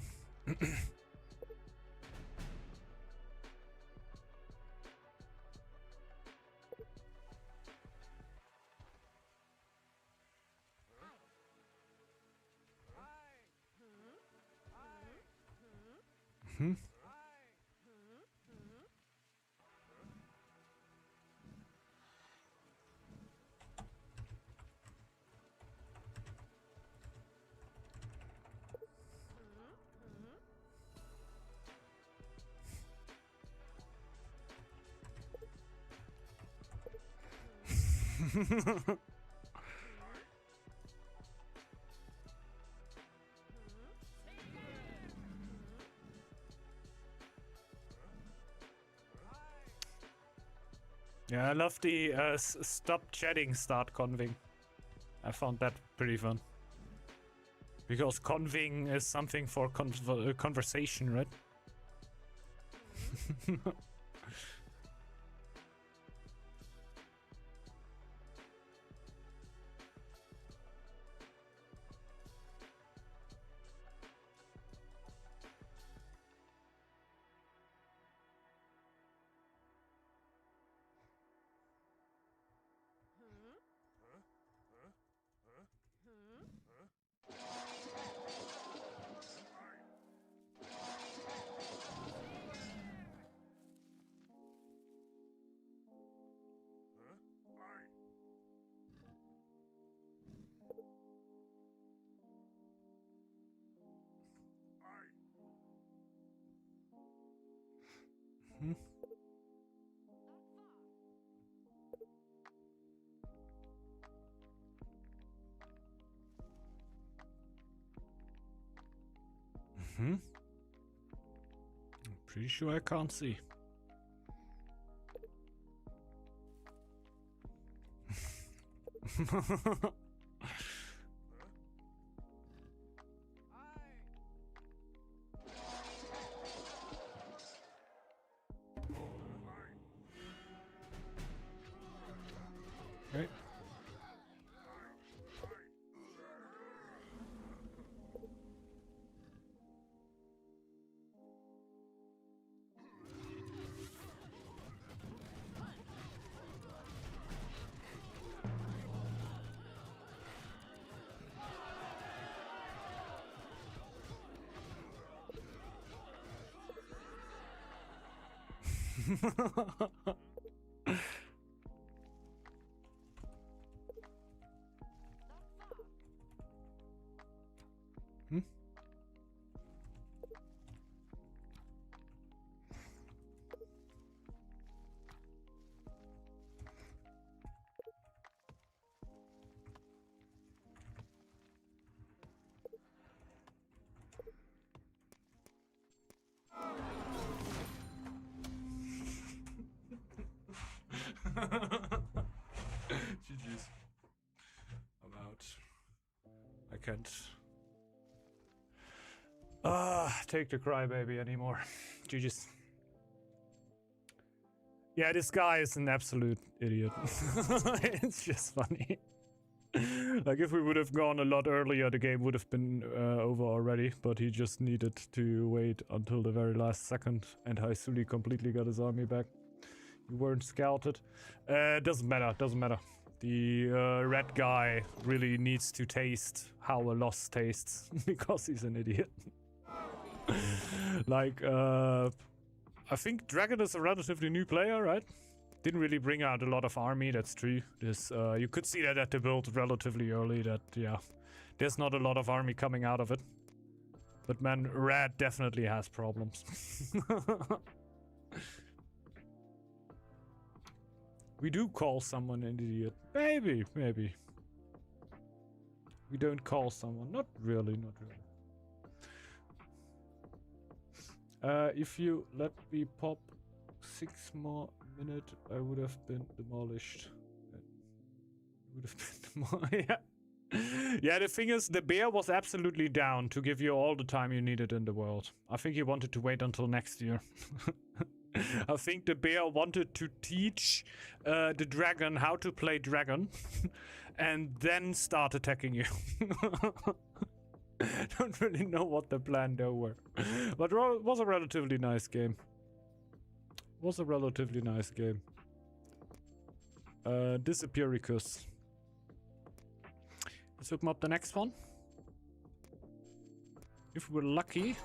Speaker 1: Yeah, I love the stop chatting, start conving. I found that pretty fun. Because conving is something for conversation, right? I'm pretty sure I can't see. Right. can't take the crybaby anymore. GG's. Yeah, this guy is an absolute idiot. It's just funny. Like, if we would have gone a lot earlier, the game would have been over already, but he just needed to wait until the very last second, and Haisuli completely got his army back. You weren't scouted. Doesn't matter, doesn't matter. The red guy really needs to taste how a loss tastes, because he's an idiot. Like, I think Dragon is a relatively new player, right? Didn't really bring out a lot of army, that's true. This, you could see that at the build relatively early, that, yeah, there's not a lot of army coming out of it. But man, Red definitely has problems. We do call someone an idiot. Maybe, maybe. We don't call someone. Not really, not really. If you let me pop 6 more minutes, I would have been demolished. Would have been demolished. Yeah. Yeah, the thing is, the bear was absolutely down to give you all the time you needed in the world. I think he wanted to wait until next year. I think the bear wanted to teach the dragon how to play dragon and then start attacking you. Don't really know what the plan though were. But it was a relatively nice game. Was a relatively nice game. Disappearicus. Let's open up the next one. If we're lucky,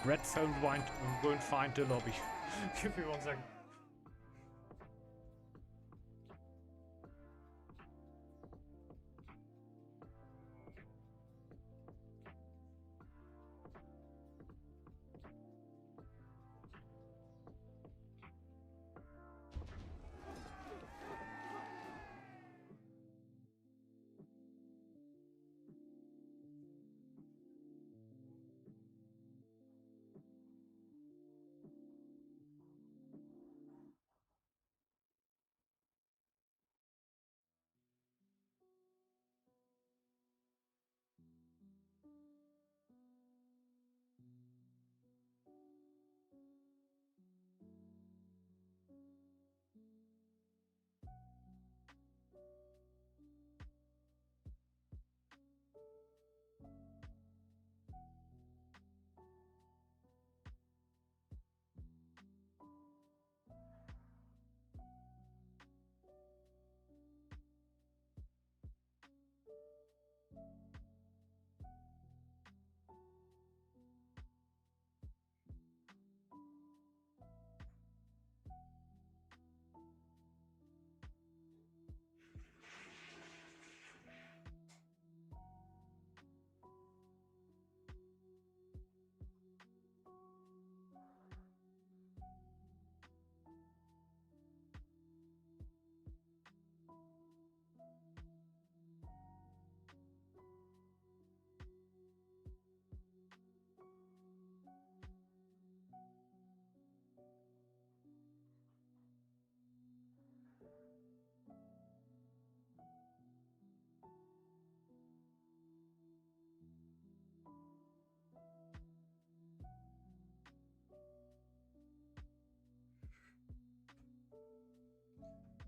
Speaker 1: Red phone won't find the lobby. Give me 1 second.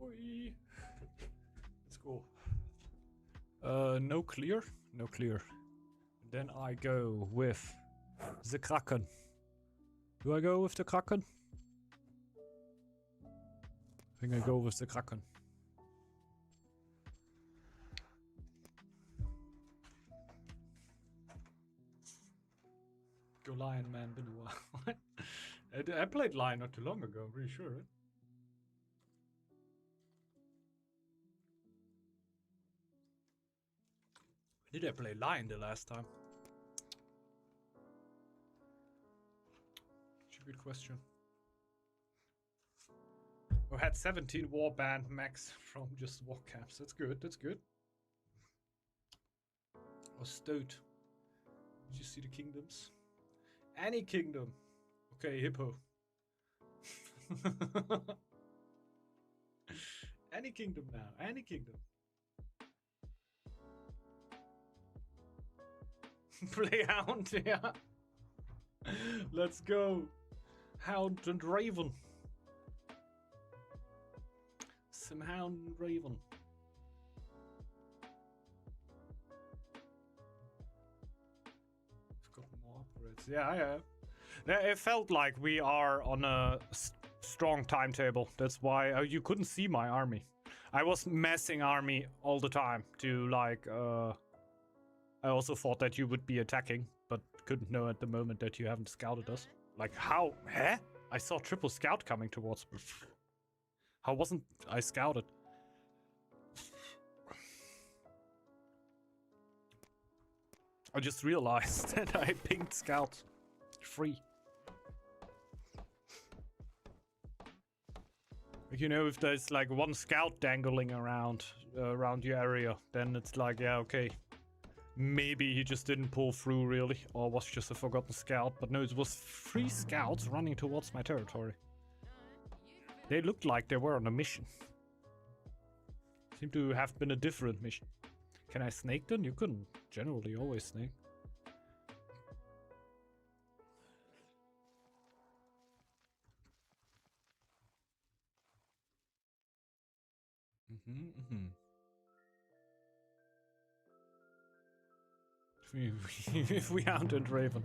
Speaker 1: Oi. Let's go. No clear. No clear. Then I go with the Kraken. Do I go with the Kraken? I think I go with the Kraken. Go Lion, man, been a while. I played Lion not too long ago, I'm pretty sure, right? Did I play Lion the last time? It's a good question. I had 17 warband max from just war camps. That's good, that's good. Or Stoat. Did you see the kingdoms? Any kingdom. Okay, Hippo. Any kingdom now, any kingdom. Play Hound, yeah. Let's go. Hound and Raven. Some Hound and Raven. I've got more upgrades. Yeah. It felt like we are on a strong timetable. That's why you couldn't see my army. I was massing army all the time to like I also thought that you would be attacking, but couldn't know at the moment that you haven't scouted us. Like how? Huh? I saw triple scout coming towards me. How wasn't I scouted? I just realized that I pinged scout free. You know, if there's like one scout dangling around your area, then it's like, yeah, okay. Maybe he just didn't pull through really, or was just a forgotten scout. But no, it was 3 scouts running towards my territory. They looked like they were on a mission. Seemed to have been a different mission. Can I snake them? You couldn't generally always snake. If we Hound and Raven.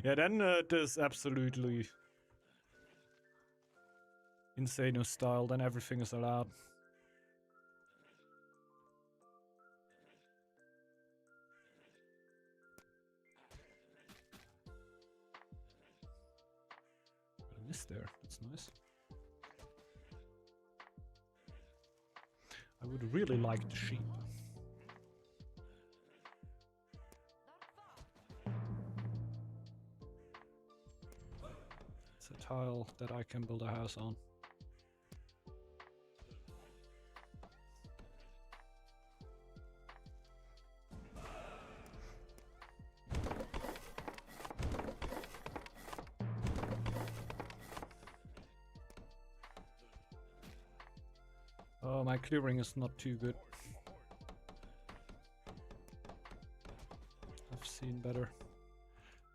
Speaker 1: Yeah, then it is absolutely insane style, then everything is allowed. Got a mist there, that's nice. I would really like the sheep. It's a tile that I can build a house on. Oh, my clearing is not too good. I've seen better.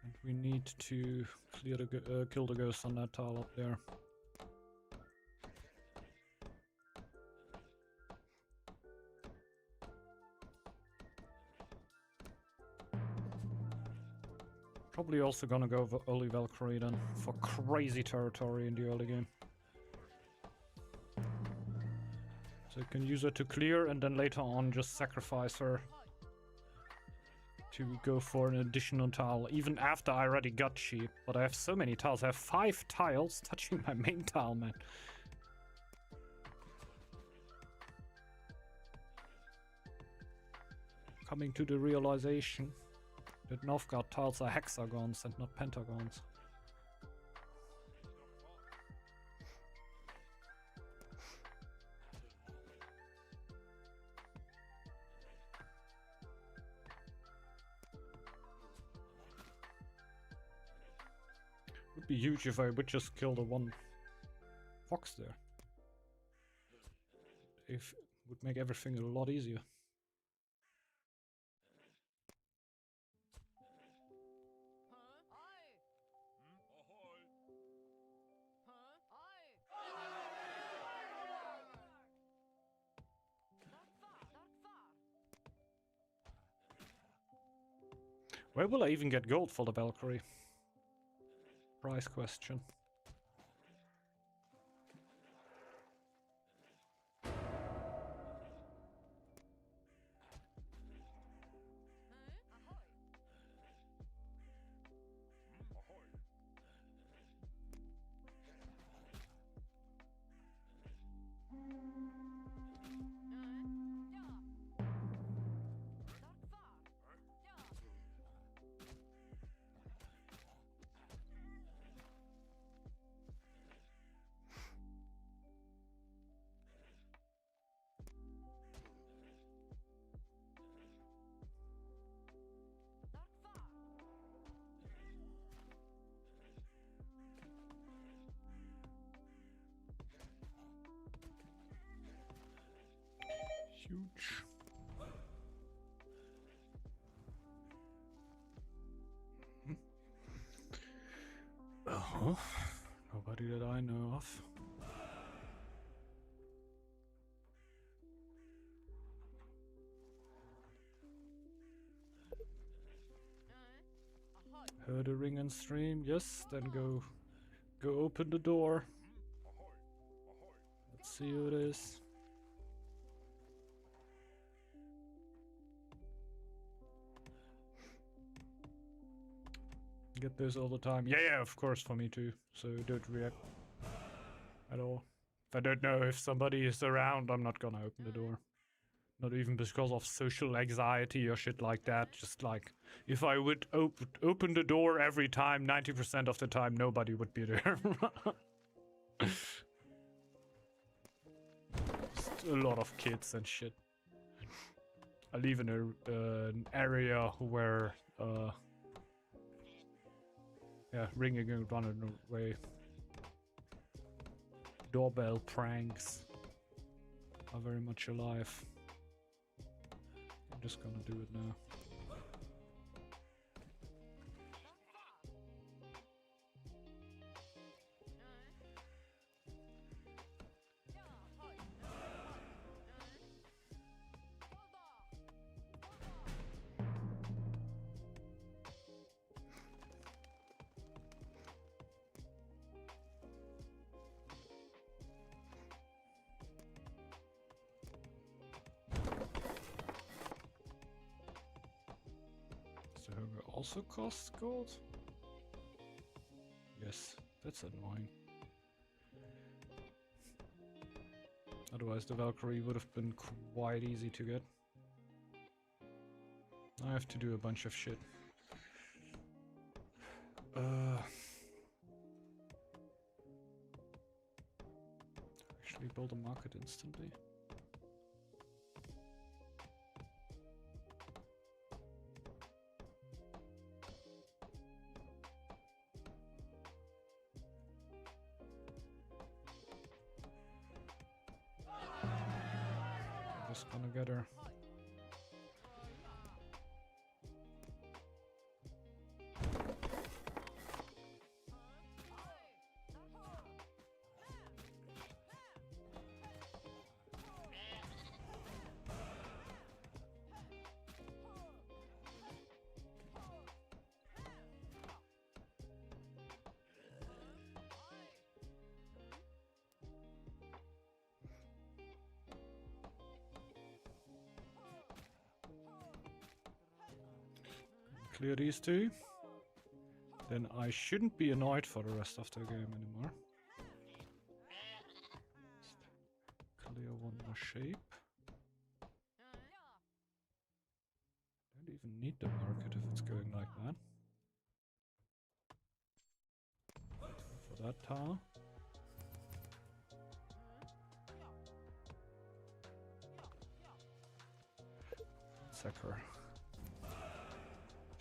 Speaker 1: And we need to clear the kill the ghost on that tile up there. Probably also gonna go for early Valkyrie then, for crazy territory in the early game. So you can use her to clear and then later on just sacrifice her to go for an additional tile, even after I already got sheep. But I have so many tiles. I have 5 tiles touching my main tile, man. Coming to the realization that Northgard tiles are hexagons and not pentagons. Would be huge if I would just kill the one fox there. It would make everything a lot easier. Where will I even get gold for the Valkyrie? Price question. Huge. Nobody that I know of. Heard a ring and stream. Yes, then go open the door. Let's see who it is. Get this all the time. Yeah, of course, for me too. So don't react at all. If I don't know if somebody is around, I'm not gonna open the door. Not even because of social anxiety or shit like that. Just like, if I would open the door every time, 90% of the time, nobody would be there. Just a lot of kids and shit. I live in an area where, yeah, ringing and running away. Doorbell pranks are very much alive. I'm just gonna do it now. Also costs gold? Yes, that's annoying. Otherwise the Valkyrie would have been quite easy to get. I have to do a bunch of shit. Actually build a market instantly. Just gonna get her. Clear these two. Then I shouldn't be annoyed for the rest of the game anymore. Clear one more shape. Don't even need the market if it's going like that. For that tile. Sacker.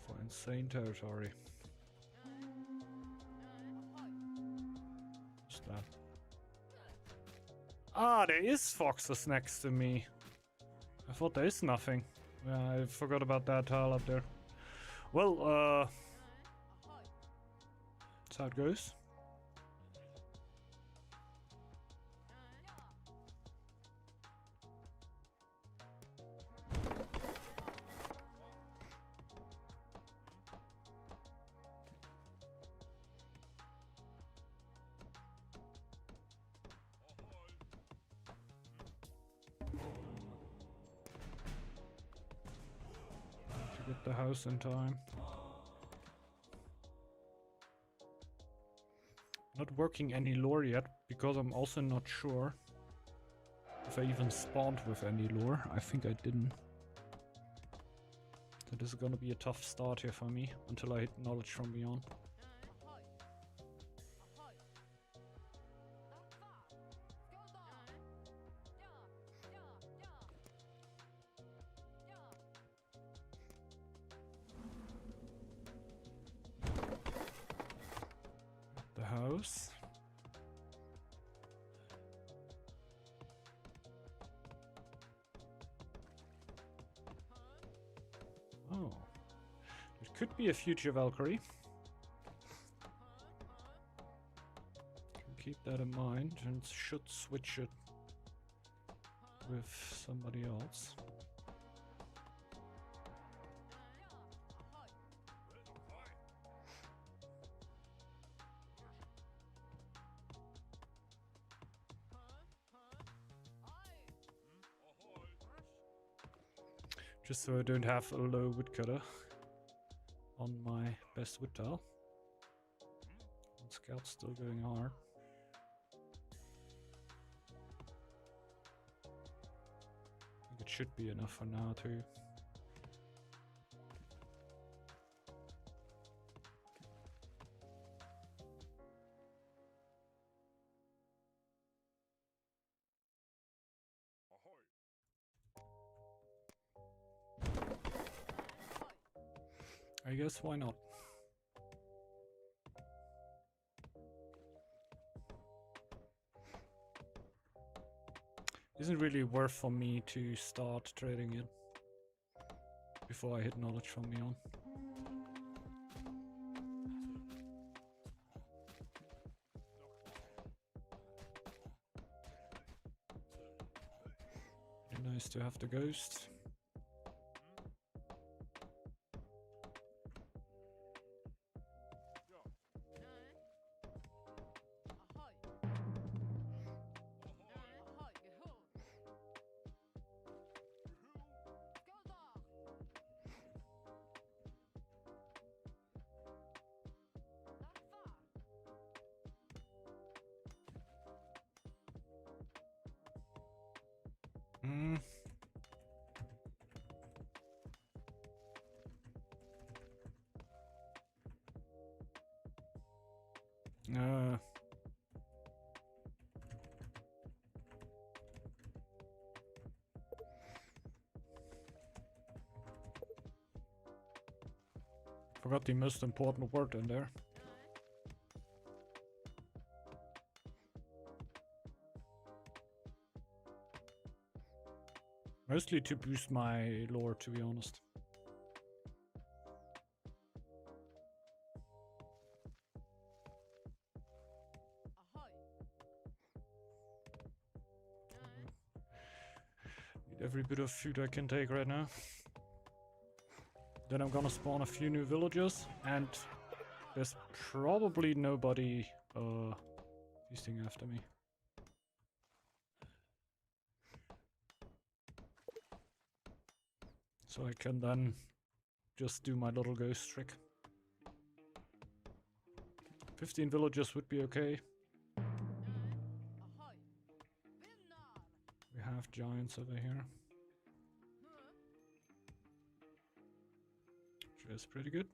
Speaker 1: For insane territory. What's that? Ah, there is foxes next to me. I thought there is nothing. Yeah, I forgot about that tile up there. Well, that's how it goes. Get the house in time. Not working any lore yet because I'm also not sure if I even spawned with any lore. I think I didn't. So this is gonna be a tough start here for me until I hit knowledge from beyond. House. Oh. It could be a future Valkyrie. keep that in mind and should switch it with somebody else. Just so I don't have a low woodcutter on my best wood tile. Scout's still going hard. I think it should be enough for now too. I guess why not? Isn't really worth for me to start trading it before I hit knowledge from me on. Nice to have the ghost. Forgot the most important word in there. Mostly to boost my lore, to be honest. Need every bit of food I can take right now. Then I'm gonna spawn a few new villagers, and there's probably nobody feasting after me. So I can then just do my little ghost trick. 15 villagers would be okay. We have giants over here. Which is pretty good.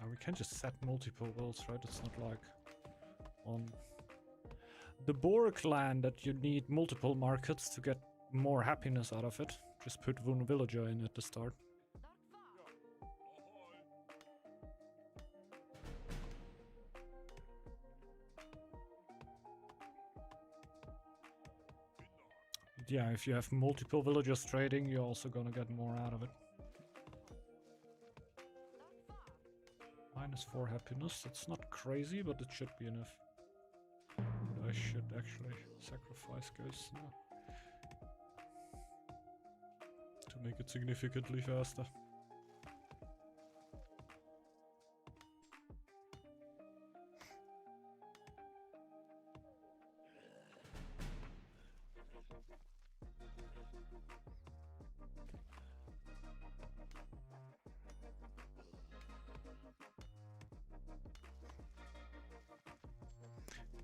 Speaker 1: We can just set multiple wills, right? It's not like on the Boar clan that you need multiple markets to get more happiness out of it. Just put one villager in at the start. Yeah, if you have multiple villagers trading, you're also gonna get more out of it. -4 happiness, that's not crazy, but it should be enough. I should actually sacrifice ghosts now to make it significantly faster.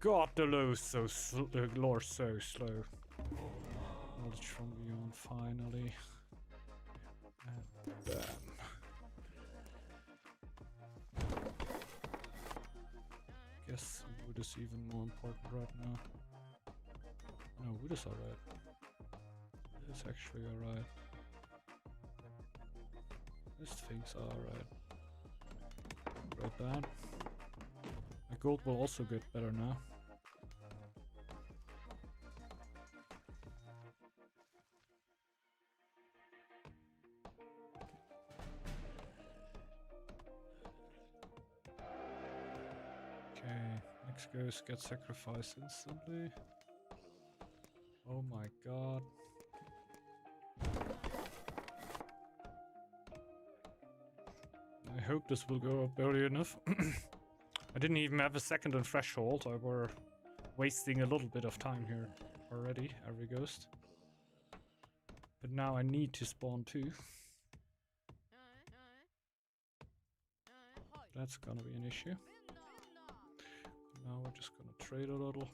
Speaker 1: God, the lore's so slow. Knowledge from beyond, finally. And bam. Guess wood is even more important right now. No, wood is alright. Wood is actually alright. These things are alright. Right down. My gold will also get better now. next ghost gets sacrificed instantly. Oh my god. I hope this will go up early enough. I didn't even have a second on threshold. I were wasting a little bit of time here already, every ghost. But now I need to spawn 2. That's gonna be an issue. Now we're just gonna trade a little.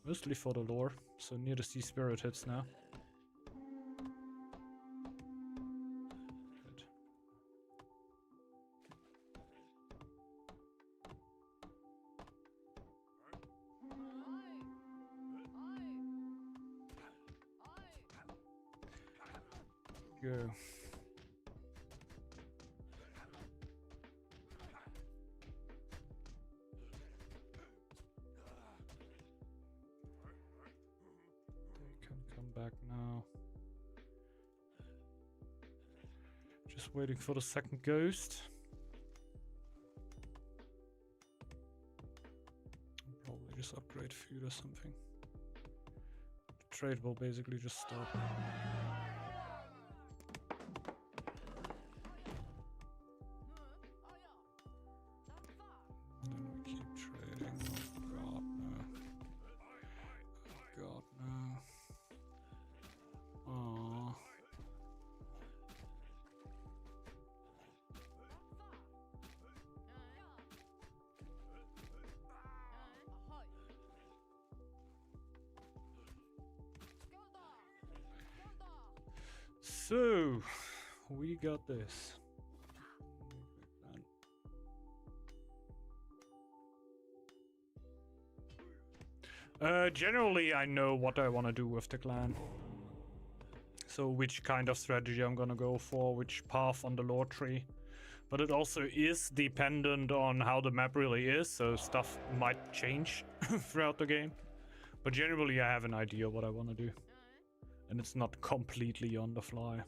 Speaker 1: Mostly for the lore, so near the sea spirit hits now. Good. Go. Back now. Just waiting for the second ghost. I'll probably just upgrade food or something. The trade will basically just stop. Then we keep trading. Oh god, no. Oh god, no. Aww. So, we got this. Generally I know what I want to do with the clan. So which kind of strategy I'm gonna go for, which path on the lore tree. But it also is dependent on how the map really is, so stuff might change throughout the game. But generally I have an idea what I want to do. And it's not completely on the fly.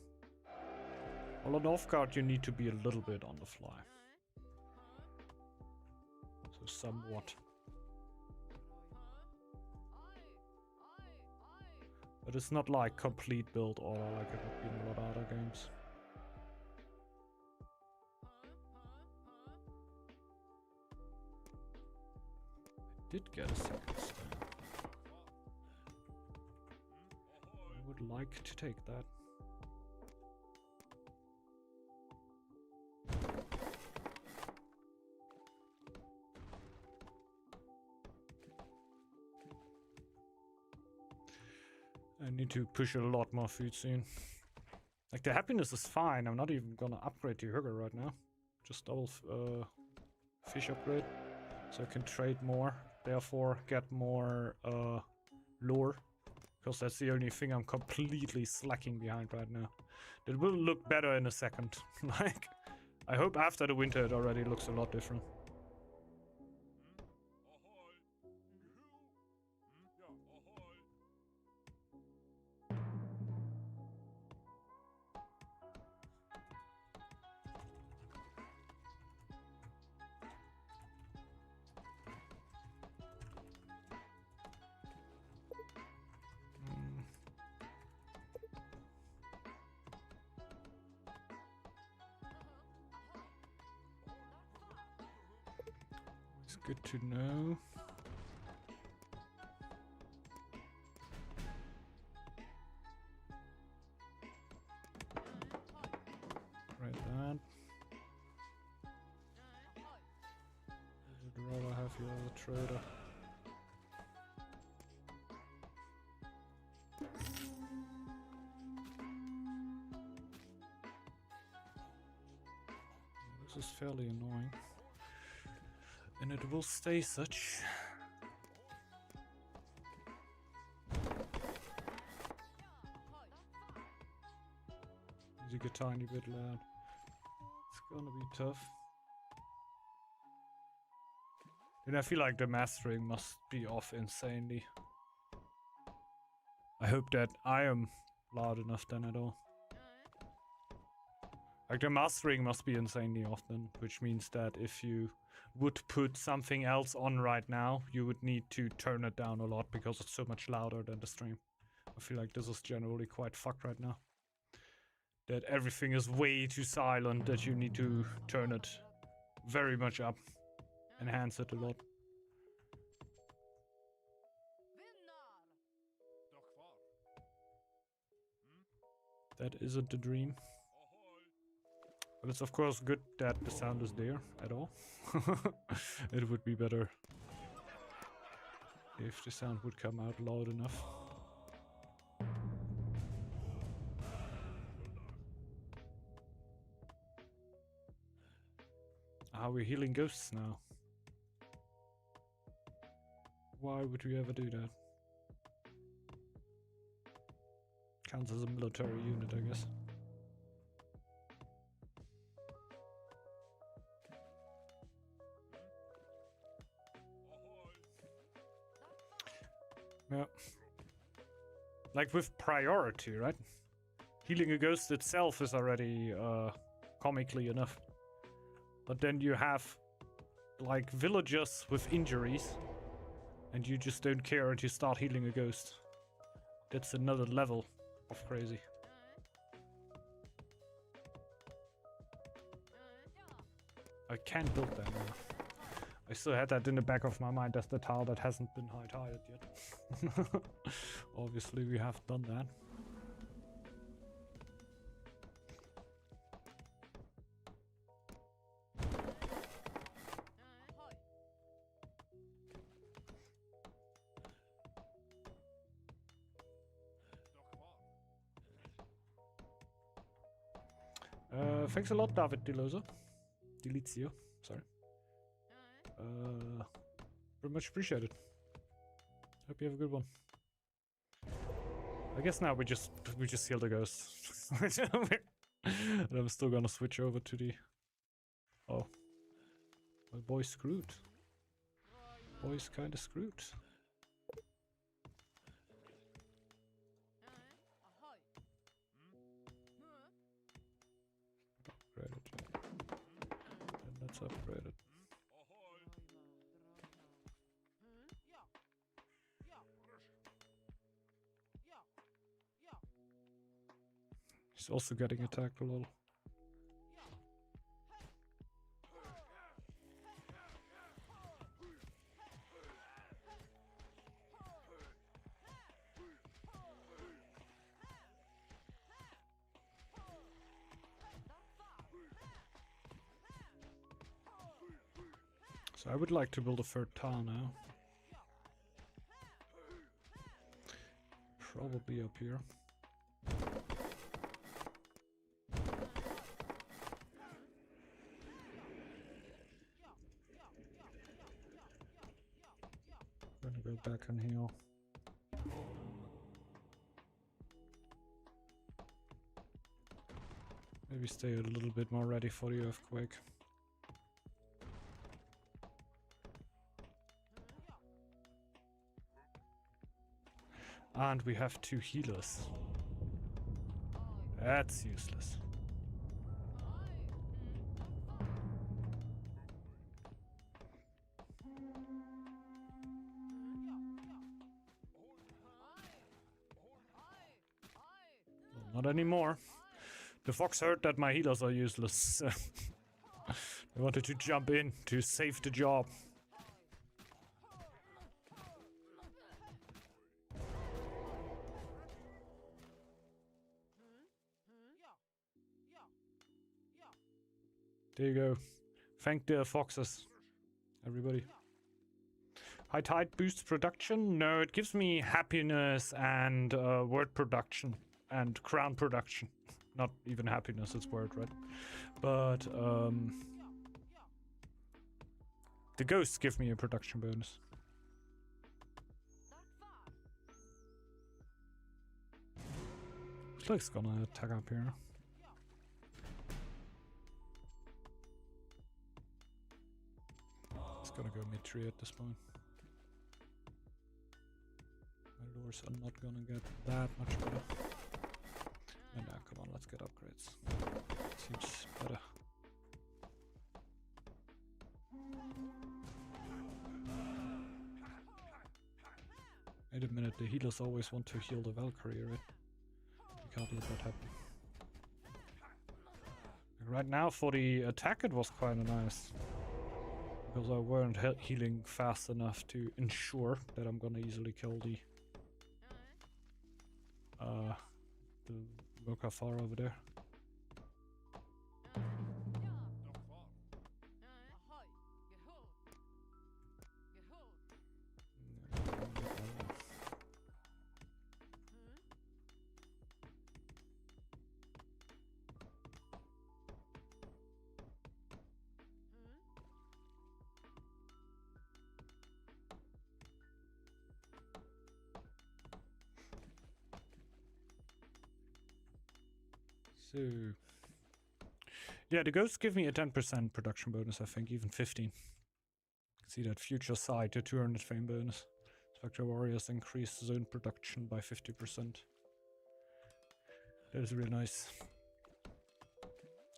Speaker 1: Well, on Northgard you need to be a little bit on the fly. So somewhat. But it's not like complete build order like it would be in a lot of other games. I did get a second stand. I would like to take that. I need to push a lot more food soon. Like, the happiness is fine. I'm not even gonna upgrade the Hugger right now. Just double fish upgrade. So I can trade more. Therefore, get more lore. Because that's the only thing I'm completely slacking behind right now. It will look better in a second. Like, I hope after the winter it already looks a lot different. It's good to know. Right, that. I'd rather have you as a trader. This is fairly annoying. And it will stay such. Music a tiny bit loud. It's gonna be tough. And I feel like the mastering must be off insanely. I hope that I am loud enough then at all. Like, the mastering must be insanely off then, which means that if you would put something else on right now, you would need to turn it down a lot because it's so much louder than the stream. I feel like this is generally quite fucked right now. That everything is way too silent that you need to turn it very much up. Enhance it a lot. That isn't the dream. But it's of course good that the sound is there at all. It would be better if the sound would come out loud enough. Ah, we're healing ghosts now. Why would we ever do that? Counts as a military unit, I guess. Yeah. Like with priority, right? Healing a ghost itself is already comically enough. But then you have like villagers with injuries and you just don't care and you start healing a ghost. That's another level of crazy. I can't build that now. I still had that in the back of my mind as the tile that hasn't been high-tiled yet. Obviously we have done that. Thanks a lot, David Delozo. Delizio, sorry. Very much appreciated. Hope you have a good one. I guess now we just heal the ghosts. And I'm still gonna switch over to the... Oh. My boy's screwed. Boy's kinda screwed. Upgrade it. And let's upgrade it. He's also getting attacked a little. So I would like to build a third tile now. Probably up here. Gonna go back and heal. Maybe stay a little bit more ready for the earthquake. And we have 2 healers. That's useless. Well, not anymore. The fox heard that my healers are useless. They wanted to jump in to save the job. There you go. Thank the foxes, everybody. High tide boosts production? No, it gives me happiness and word production and crown production. Not even happiness, it's word, right? But the ghosts give me a production bonus. Looks like it's gonna attack up here. It's gonna go mid-tree at this point. My lures are not gonna get that much better. And now, come on, let's get upgrades. Seems better. Wait a minute, the healers always want to heal the Valkyrie, right? We can't let that happen. Right now, for the attack, it was quite nice. Because I weren't healing fast enough to ensure that I'm gonna easily kill the Mokafar over there. So, yeah, the ghosts give me a 10% production bonus, I think, even 15. See that future sight, the 200 fame bonus. Spectre Warriors increase zone production by 50%. That is really nice.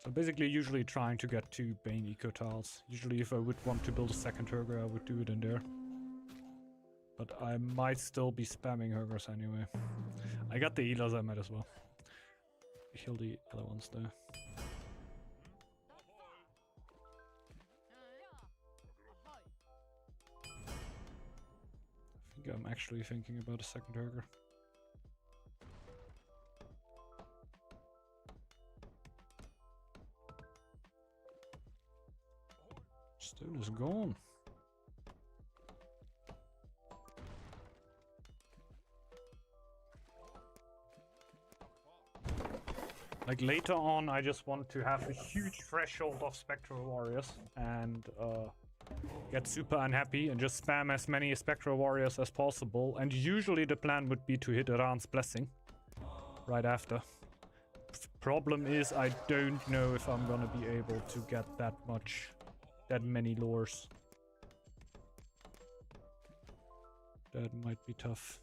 Speaker 1: So basically, usually trying to get 2 Bane Eco tiles. Usually if I would want to build a second Hurger, I would do it in there. But I might still be spamming Hurgers anyway. I got the healers, I might as well heal the other ones there. I think I'm actually thinking about a second Hurger. Stone is gone. Like later on, I just want to have a huge threshold of Spectral Warriors and get super unhappy and just spam as many Spectral Warriors as possible. And usually the plan would be to hit Iran's Blessing right after. Problem is, I don't know if I'm gonna be able to get that many lures. That might be tough.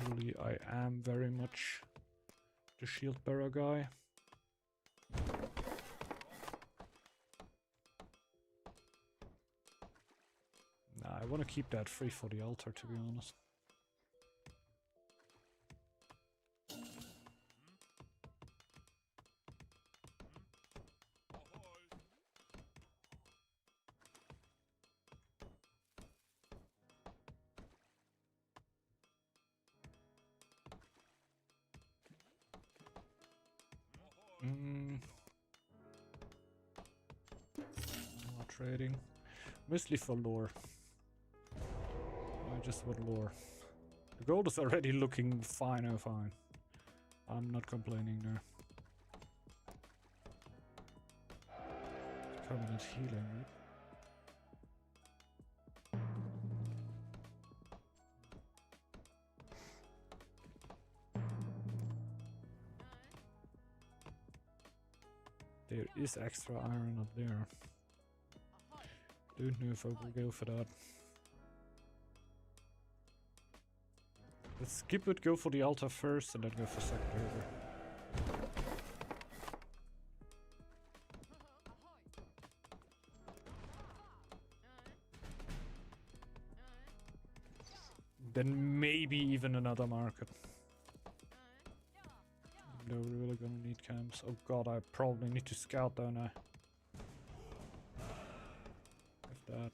Speaker 1: Usually I am very much the shield bearer guy. Nah, I want to keep that free for the altar, to be honest. Not trading. Mostly for lore. I just want lore. The gold is already looking fine, oh fine. I'm not complaining there. Permanent healing, right? There is extra iron up there. Don't know if I will go for that. Let's skip it, go for the altar first, and then go for second Hurger. Then maybe even another market. No, we're really gonna need camps. Oh god, I probably need to scout, don't I? If that.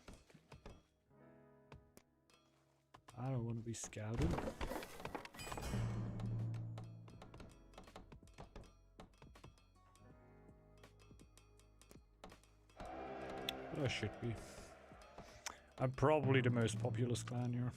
Speaker 1: I don't want to be scouted. But I should be. I'm probably the most populous clan here.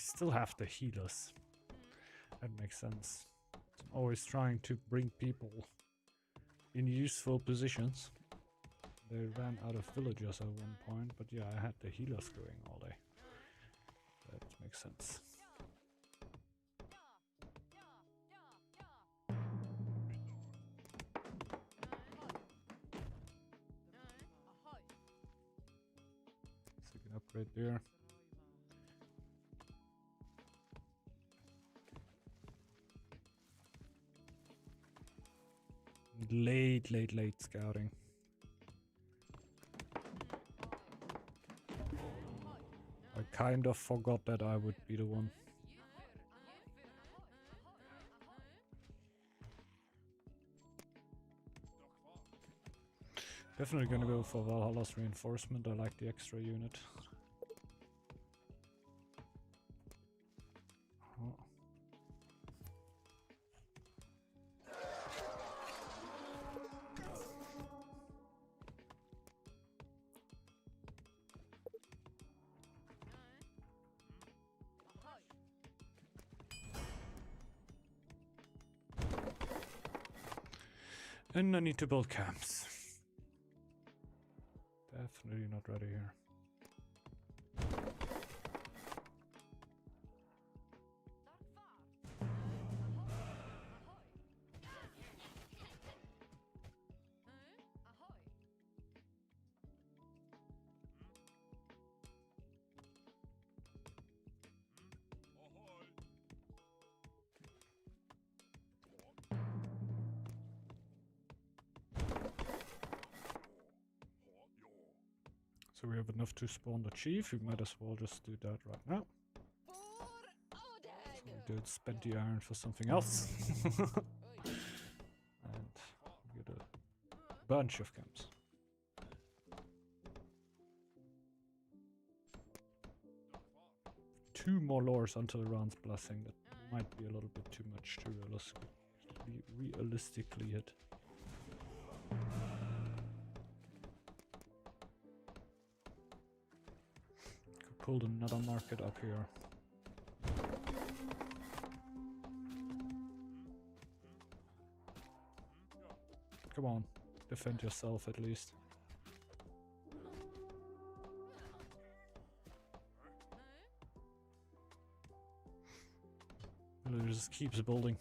Speaker 1: still have the healers. That makes sense. I'm always trying to bring people in useful positions. They ran out of villagers at one point, but yeah, I had the healers going all day. That makes sense. Second upgrade there. Late scouting. I kind of forgot that I would be the one. Definitely gonna go for Valhalla's reinforcement. I like the extra unit. Oh. And I need to build camps. Definitely not ready here. So we have enough to spawn the chief. We might as well just do that right now. So we don't spend the iron for something else. And we get a bunch of camps. Two more lores until Iran's blessing. That might be a little bit too much to realistically hit. Pulled another market up here. Come on, defend yourself at least. It just keeps building.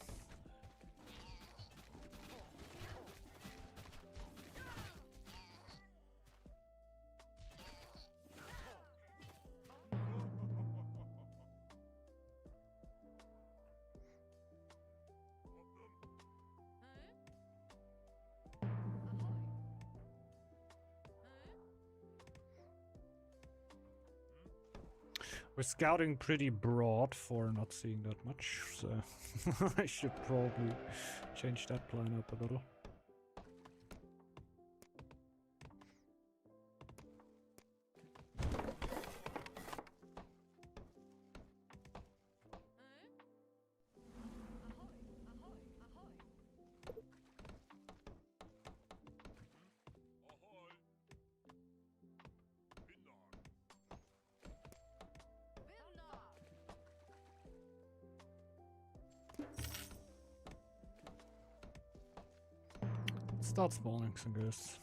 Speaker 1: We're scouting pretty broad for not seeing that much, so I should probably change that plan up a little. Start spawning some ghosts.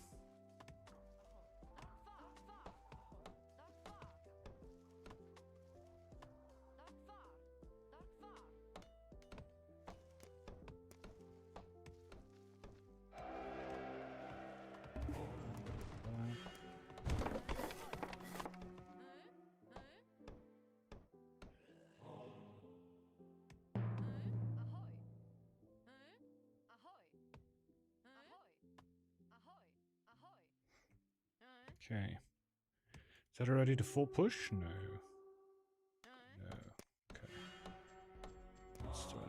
Speaker 1: Okay. Is that already the full push? No. No. Okay. Let's do it.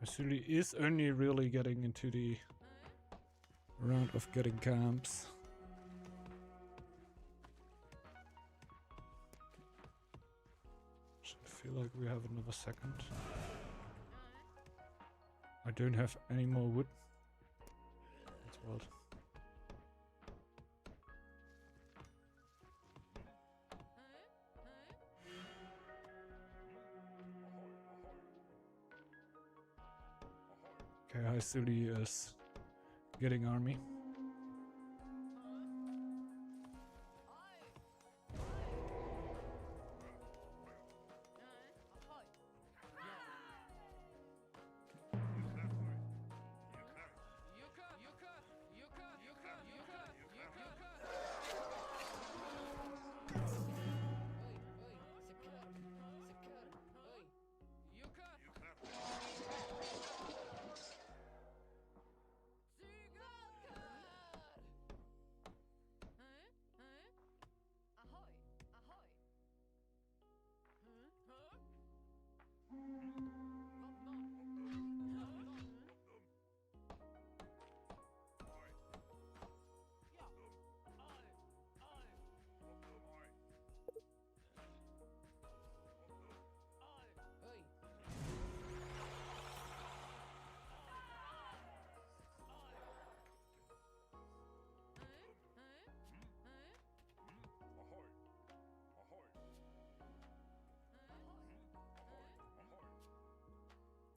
Speaker 1: Vasily is only really getting into the round of getting camps. I feel like we have another second. I don't have any more wood. That's wild. Okay, Vasily is getting army.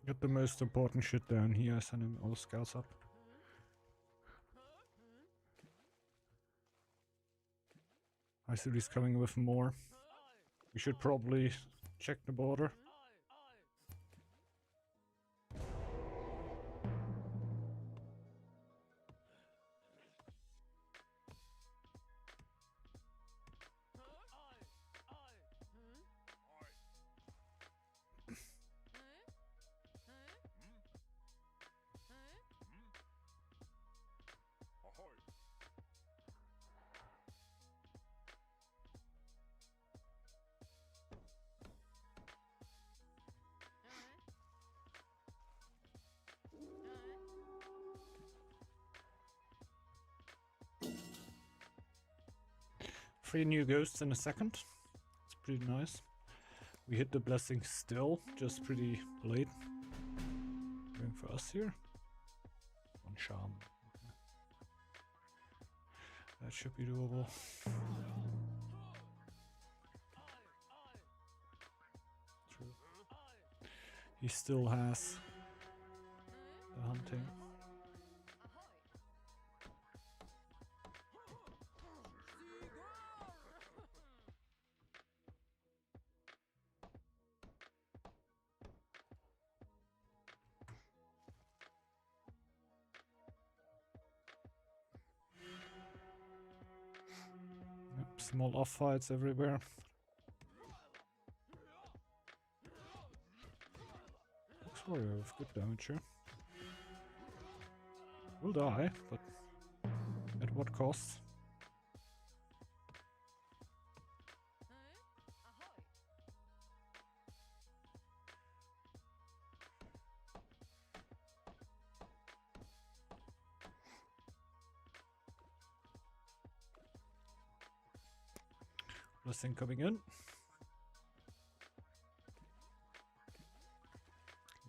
Speaker 1: Get the most important shit down here, sending all scouts up. Vasily's coming with more. We should probably check the border. Three new ghosts in a second. It's pretty nice. We hit the blessing still, just pretty late. Going for us here. One charm. That should be doable. True. He still has the hunting. Small off fights everywhere. Looks warrior with good damage here. Will die, but at what cost? Blessing coming in. You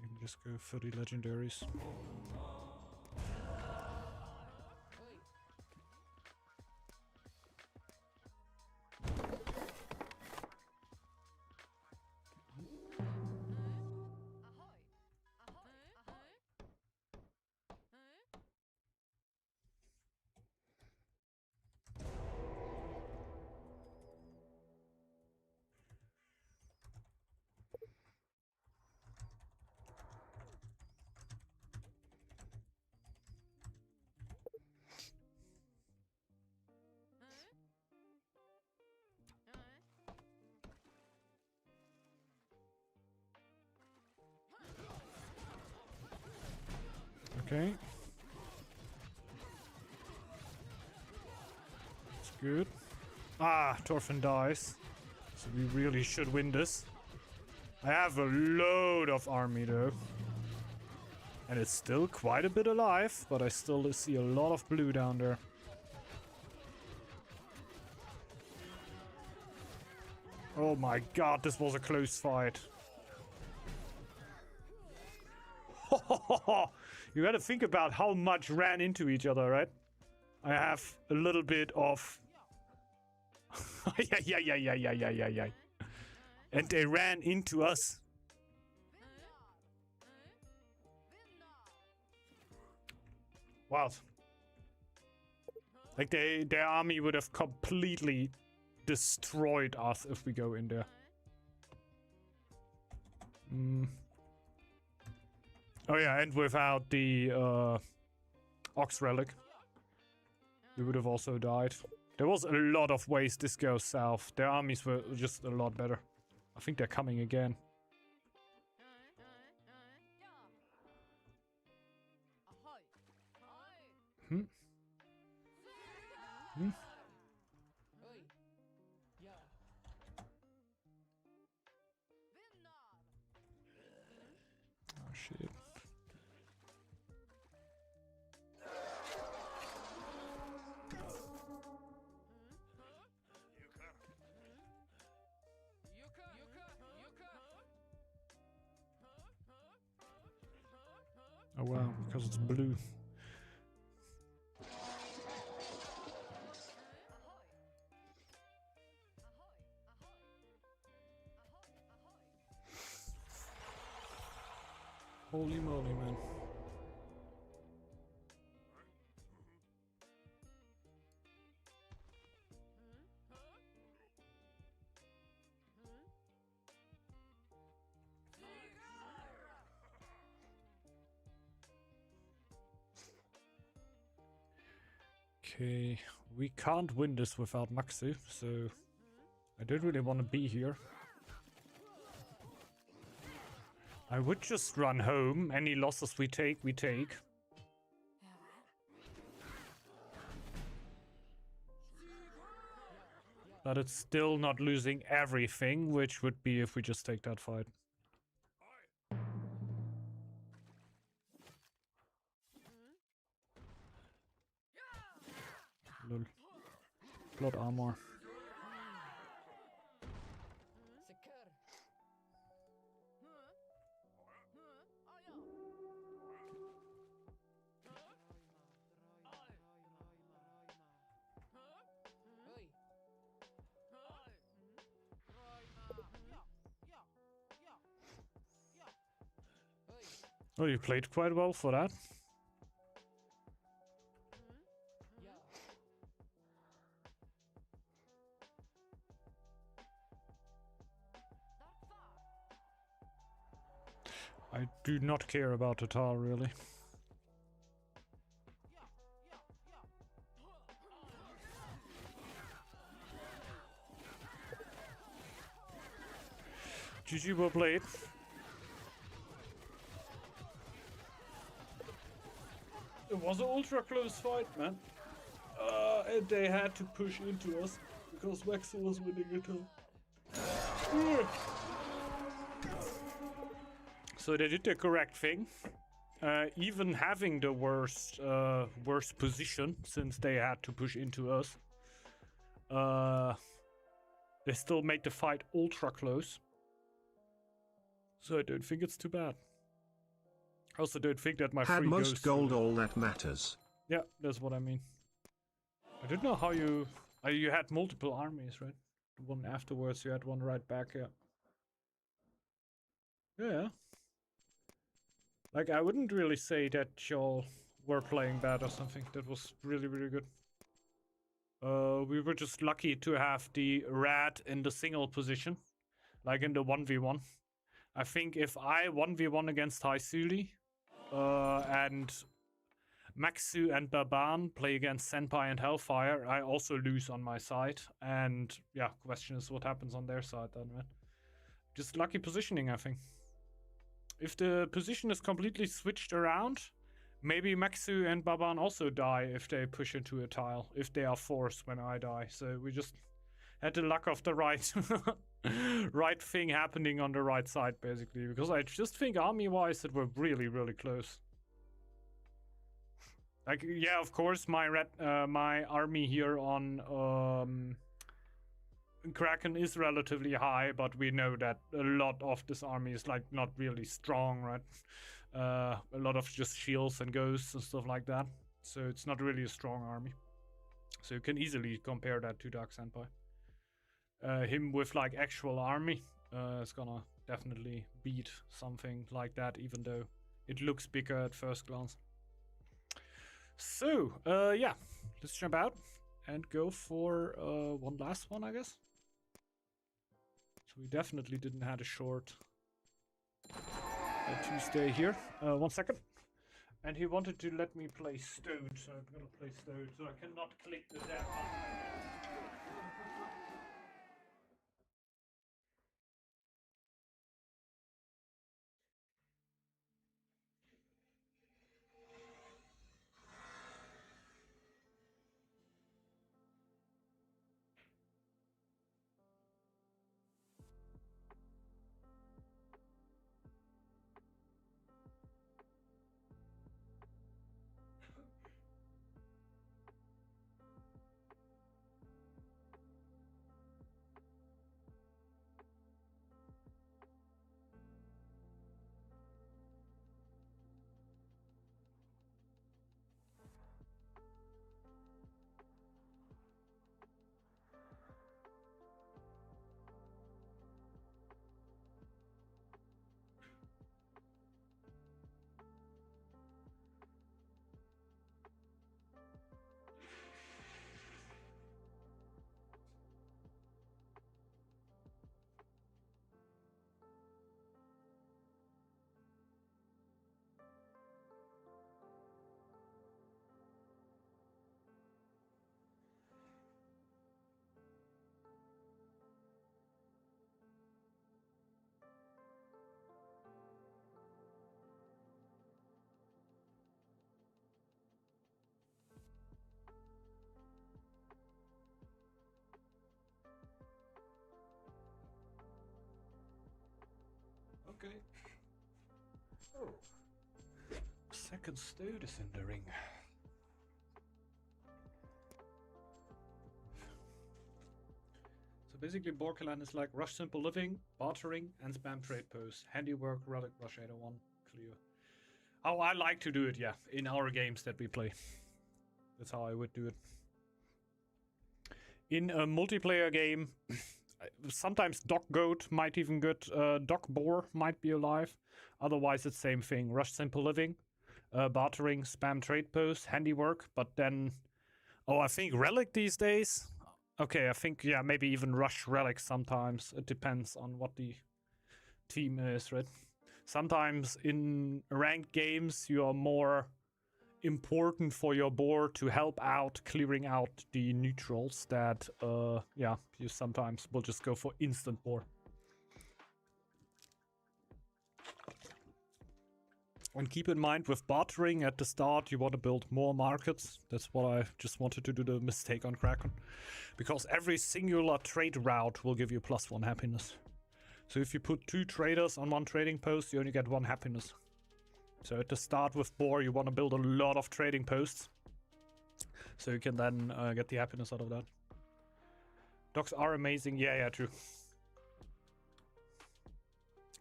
Speaker 1: can just go for the legendaries. Okay. It's good. Ah, Torfin dies. So we really should win this. I have a load of army though. And it's still quite a bit alive, but I still see a lot of blue down there. Oh my god, this was a close fight. You gotta think about how much ran into each other, right? I have a little bit of... yeah. And they ran into us. Wow. Like their army would have completely destroyed us if we go in there. Oh yeah, and without the Ox Relic, we would have also died. There was a lot of ways this goes south. Their armies were just a lot better. I think they're coming again. Oh shit. Oh wow, because it's blue. Holy moly, man. Okay, we can't win this without Maxi, so I don't really want to be here. I would just run home. Any losses we take, we take. But it's still not losing everything, which would be if we just take that fight. Lol. Blood armor. Oh, you played quite well for that. I do not care about Tatar, really. GG, well played. It was an ultra close fight, man. And they had to push into us because Maxi was winning it all. So they did the correct thing. Even having the worst position, since they had to push into us, they still made the fight ultra close. So I don't think it's too bad. I also don't think that my
Speaker 2: had
Speaker 1: free
Speaker 2: most gold all that matters.
Speaker 1: Yeah, that's what I mean. I don't know how you had multiple armies, right? The one afterwards, you had one right back, yeah. Yeah. Like, I wouldn't really say that y'all were playing bad or something. That was really, really good. We were just lucky to have the rat in the single position, like in the 1v1. I think if I 1v1 against Haisuli, and Maxu and Baban play against Senpai and Hellfire, I also lose on my side. And yeah, question is what happens on their side then, man. Just lucky positioning, I think. If the position is completely switched around, maybe Maxu and Baban also die if they push into a tile, if they are forced when I die. So we just had the luck of the right right thing happening on the right side, basically. Because I just think army-wise it were really, really close. Like, yeah, of course, my army here on Kraken is relatively high, but we know that a lot of this army is like not really strong, right? A lot of just shields and ghosts and stuff like that. So it's not really a strong army. So you can easily compare that to Dark Senpai. Him with like actual army is gonna definitely beat something like that, even though it looks bigger at first glance. So, yeah, let's jump out and go for one last one, I guess. So we definitely didn't have a short Tuesday here. 1 second. And he wanted to let me play Stone, so I'm gonna play Stone, so I cannot click the damn button. Okay. Oh. Second Stone is in the ring. So basically Borderland is like rush simple living, bartering, and spam trade posts. Handiwork, relic, rush 801, clear. How I like to do it, yeah, in our games that we play. That's how I would do it. In a multiplayer game, sometimes Doc Goat might even get Doc Boar might be alive. Otherwise, it's same thing. Rush simple living, bartering, spam trade posts, handiwork. But then, oh, I think relic these days. Okay, I think yeah, maybe even rush relic sometimes. It depends on what the team is, right? Sometimes in ranked games, you are more important for your board to help out clearing out the neutrals that yeah, you sometimes will just go for instant board. And keep in mind with bartering at the start you want to build more markets. That's what I just wanted to do the mistake on Kraken, because every singular trade route will give you +1 happiness. So if you put 2 traders on 1 trading post, you only get 1 happiness. So at the start with boar, you want to build a lot of trading posts, so you can then get the happiness out of that. Docs are amazing. Yeah, true.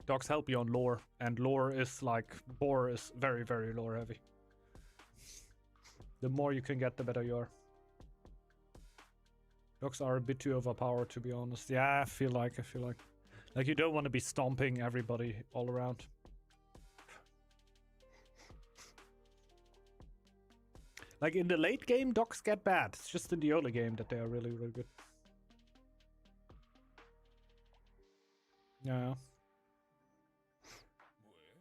Speaker 1: Docs help you on lore, and lore is like, boar is very, very lore heavy. The more you can get, the better you are. Docs are a bit too overpowered, to be honest. Yeah, I feel like. Like, you don't want to be stomping everybody all around. Like, in the late game, docs get bad. It's just in the early game that they are really, really good. Yeah.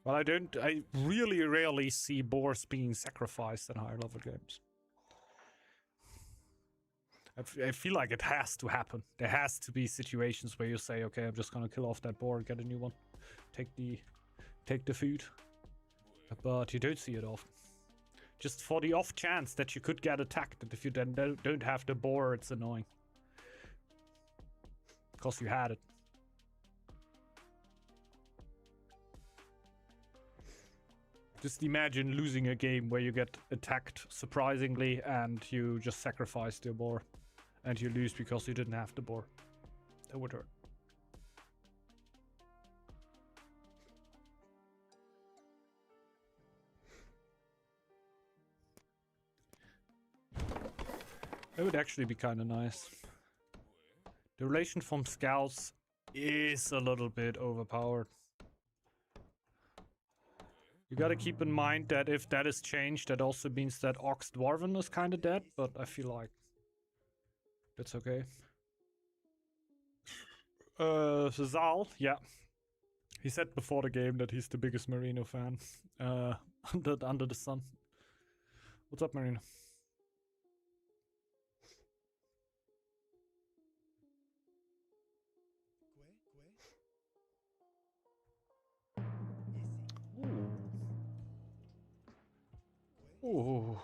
Speaker 1: Well, I really rarely see boars being sacrificed in higher level games. I feel like it has to happen. There has to be situations where you say, okay, I'm just gonna kill off that boar and get a new one. Take the food. But you don't see it often. Just for the off chance that you could get attacked, and if you then don't have the boar, it's annoying. Because you had it. Just imagine losing a game where you get attacked surprisingly and you just sacrificed your boar. And you lose because you didn't have the boar. That would hurt. That would actually be kind of nice. The relation from scouts is a little bit overpowered. You gotta keep in mind that if that is changed, that also means that Ox Dwarven is kind of dead, but I feel like that's okay. Zal, yeah. He said before the game that he's the biggest Marino fan under the sun. What's up, Marino? Ooh. Ooh.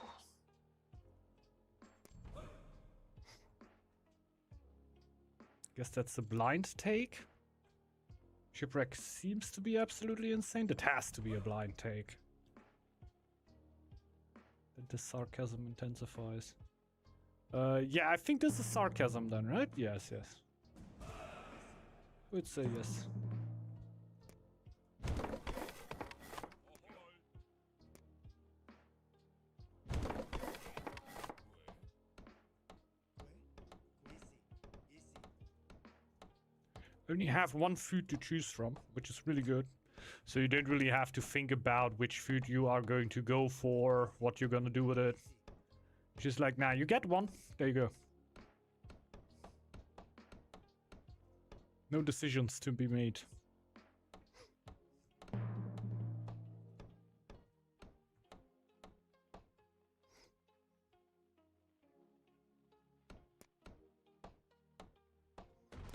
Speaker 1: Guess that's a blind take. Shipwreck seems to be absolutely insane. That has to be a blind take. The sarcasm intensifies. Yeah, I think this is sarcasm then, right? Yes, yes. I would say yes. Only have one food to choose from, which is really good. So you don't really have to think about which food you are going to go for, what you're gonna do with it. Just like, nah, you get one. There you go. No decisions to be made.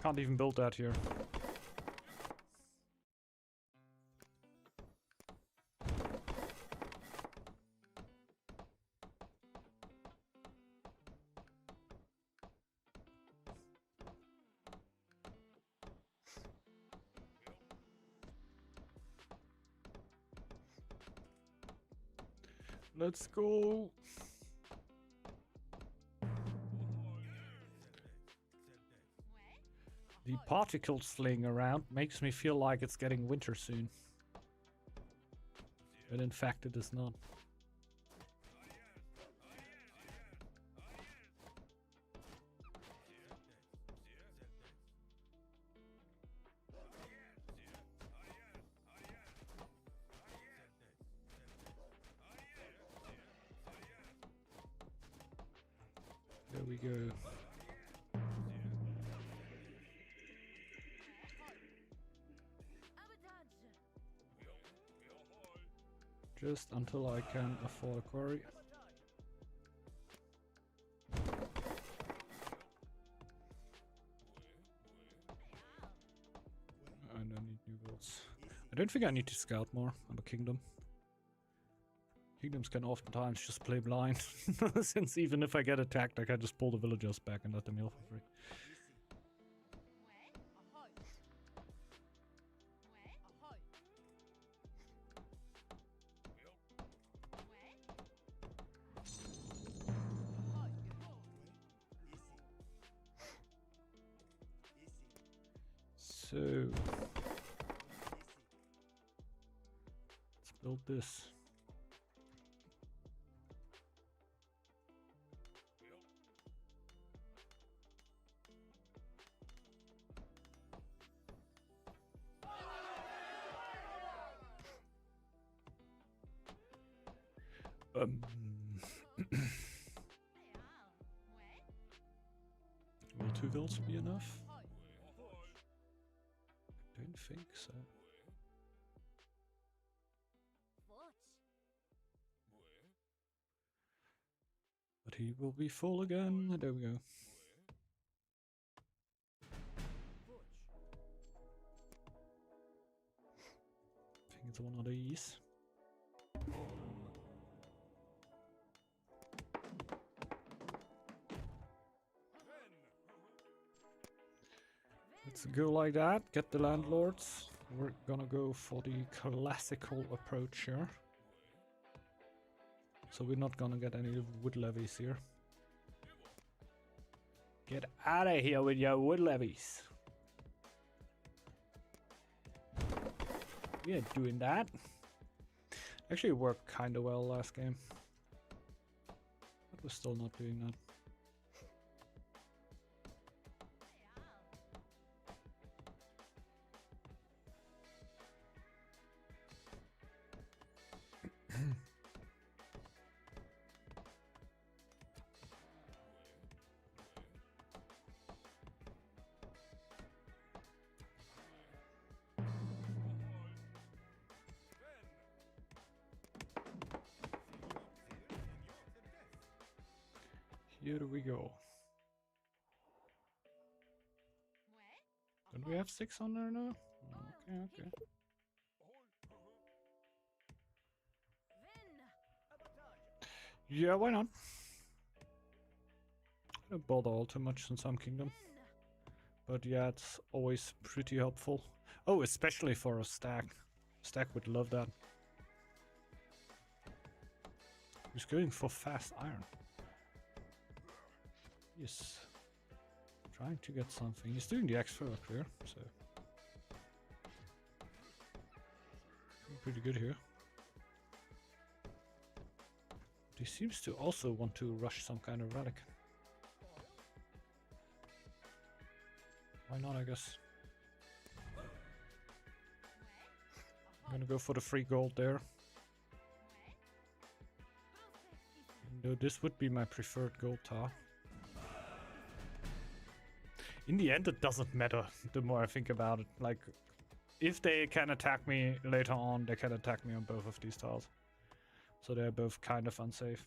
Speaker 1: Can't even build that here. Let's go. The particles flying around makes me feel like it's getting winter soon. But in fact it is not. There we go. Just until I can afford a quarry. I don't need new builds. I don't think I need to scout more on the kingdom. Kingdoms can oftentimes just play blind, since even if I get attacked, I can just pull the villagers back and let them heal for free. So let's build this. Will 2 builds be enough? I don't think so. But he will be full again. There we go. I think it's one of these. Let's go like that, get the landlords. We're gonna go for the classical approach here. So we're not gonna get any wood levies here. Get out of here with your wood levies. We ain't doing that. Actually worked kinda well last game. But we're still not doing that. Here we go. Don't we have 6 on there now? Okay. Yeah, why not? I don't bother all too much in some kingdom. But yeah, it's always pretty helpful. Oh, especially for a stack. Stack would love that. He's going for fast iron. He's trying to get something. He's doing the extra clear, so pretty good here. He seems to also want to rush some kind of relic. Why not, I guess. I'm gonna go for the free gold there. Though this would be my preferred gold tar. In the end, it doesn't matter the more I think about it. Like, if they can attack me later on, they can attack me on both of these tiles. So they're both kind of unsafe.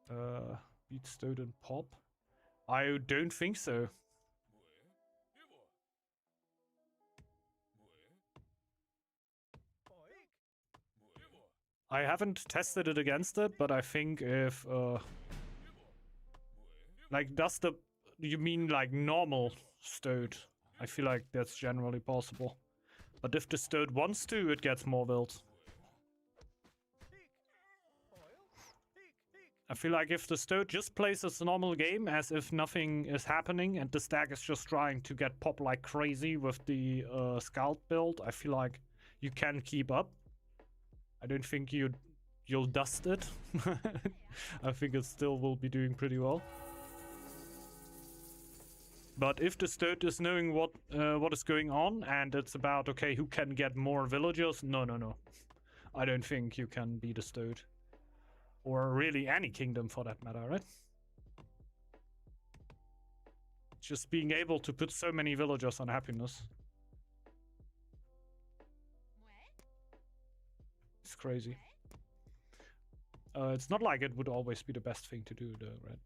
Speaker 1: Beat Stode and Pop? I don't think so. I haven't tested it against it, but I think if like, you mean like normal Stode? I feel like that's generally possible. But if the Stode wants to, it gets more wild. I feel like if the Stode just plays its normal game as if nothing is happening and the stack is just trying to get pop like crazy with the Scout build, I feel like you can keep up. I don't think you'll dust it. I think it still will be doing pretty well. But if the Stode is knowing what is going on and it's about, okay, who can get more villagers? No. I don't think you can beat a Stode. Or really any kingdom for that matter, right? Just being able to put so many villagers on happiness. It's crazy. It's not like it would always be the best thing to do though, right?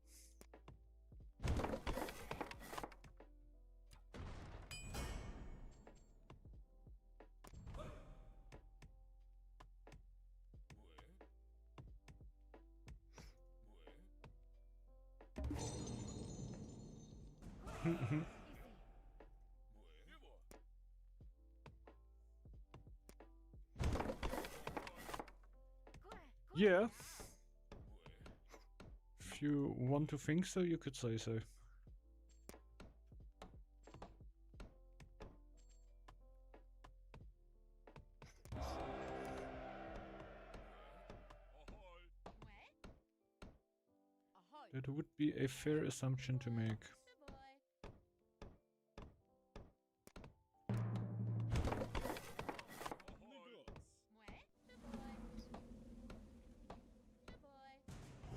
Speaker 1: Yeah. If you want to think so, you could say so. That would be a fair assumption to make.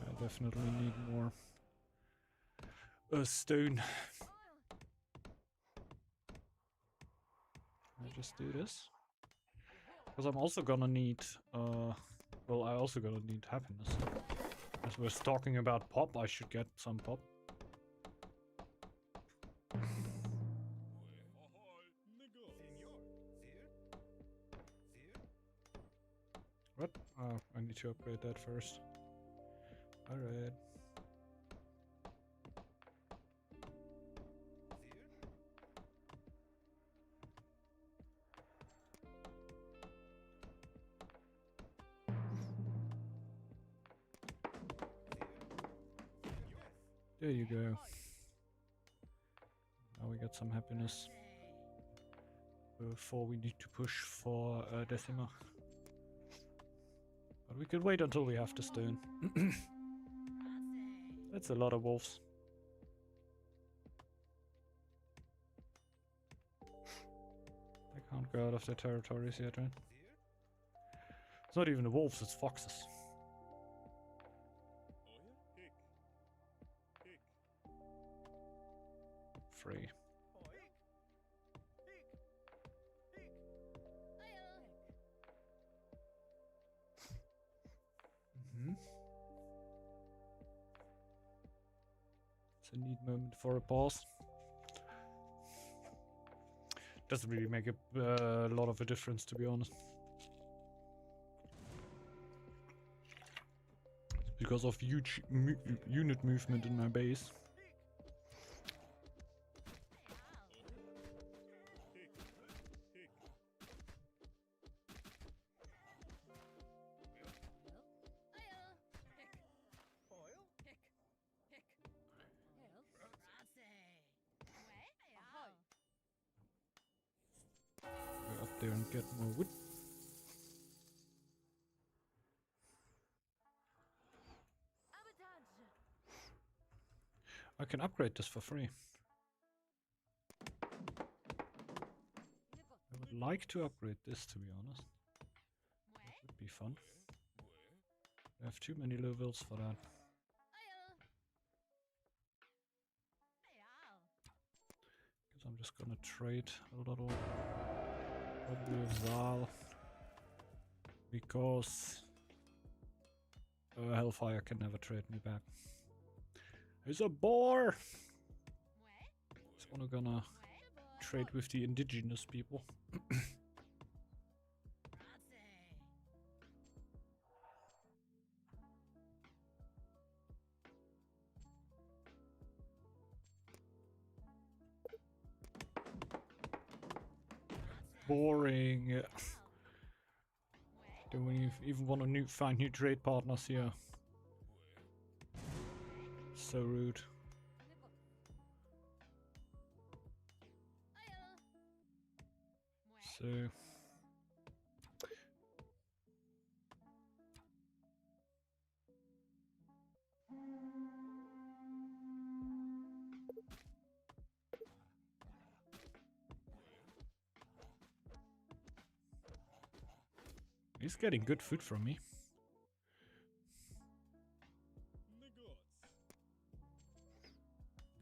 Speaker 1: I definitely need more stone. I just do this because I'm also gonna need well, I also gonna need happiness. As we're talking about pop, I should get some pop. What? Oh, I need to upgrade that first. Alright. There you go. Now we got some happiness. Before we need to push for Decima. But we could wait until we have the stone. That's a lot of wolves. They can't go out of their territories yet, right? It's not even the wolves, it's foxes. Free. It's a neat moment for a pause. Doesn't really make a lot of a difference, to be honest. Because of huge unit movement in my base. Go up there and get more wood. I can upgrade this for free. I would like to upgrade this, to be honest. That would be fun. I have too many levels for that. Guess I'm just gonna trade a little probably with Zal. Because Hellfire can never trade me back. There's a boar! It's only gonna trade with the indigenous people. Boring. Don't we even want to find new trade partners here? So rude. So he's getting good food from me.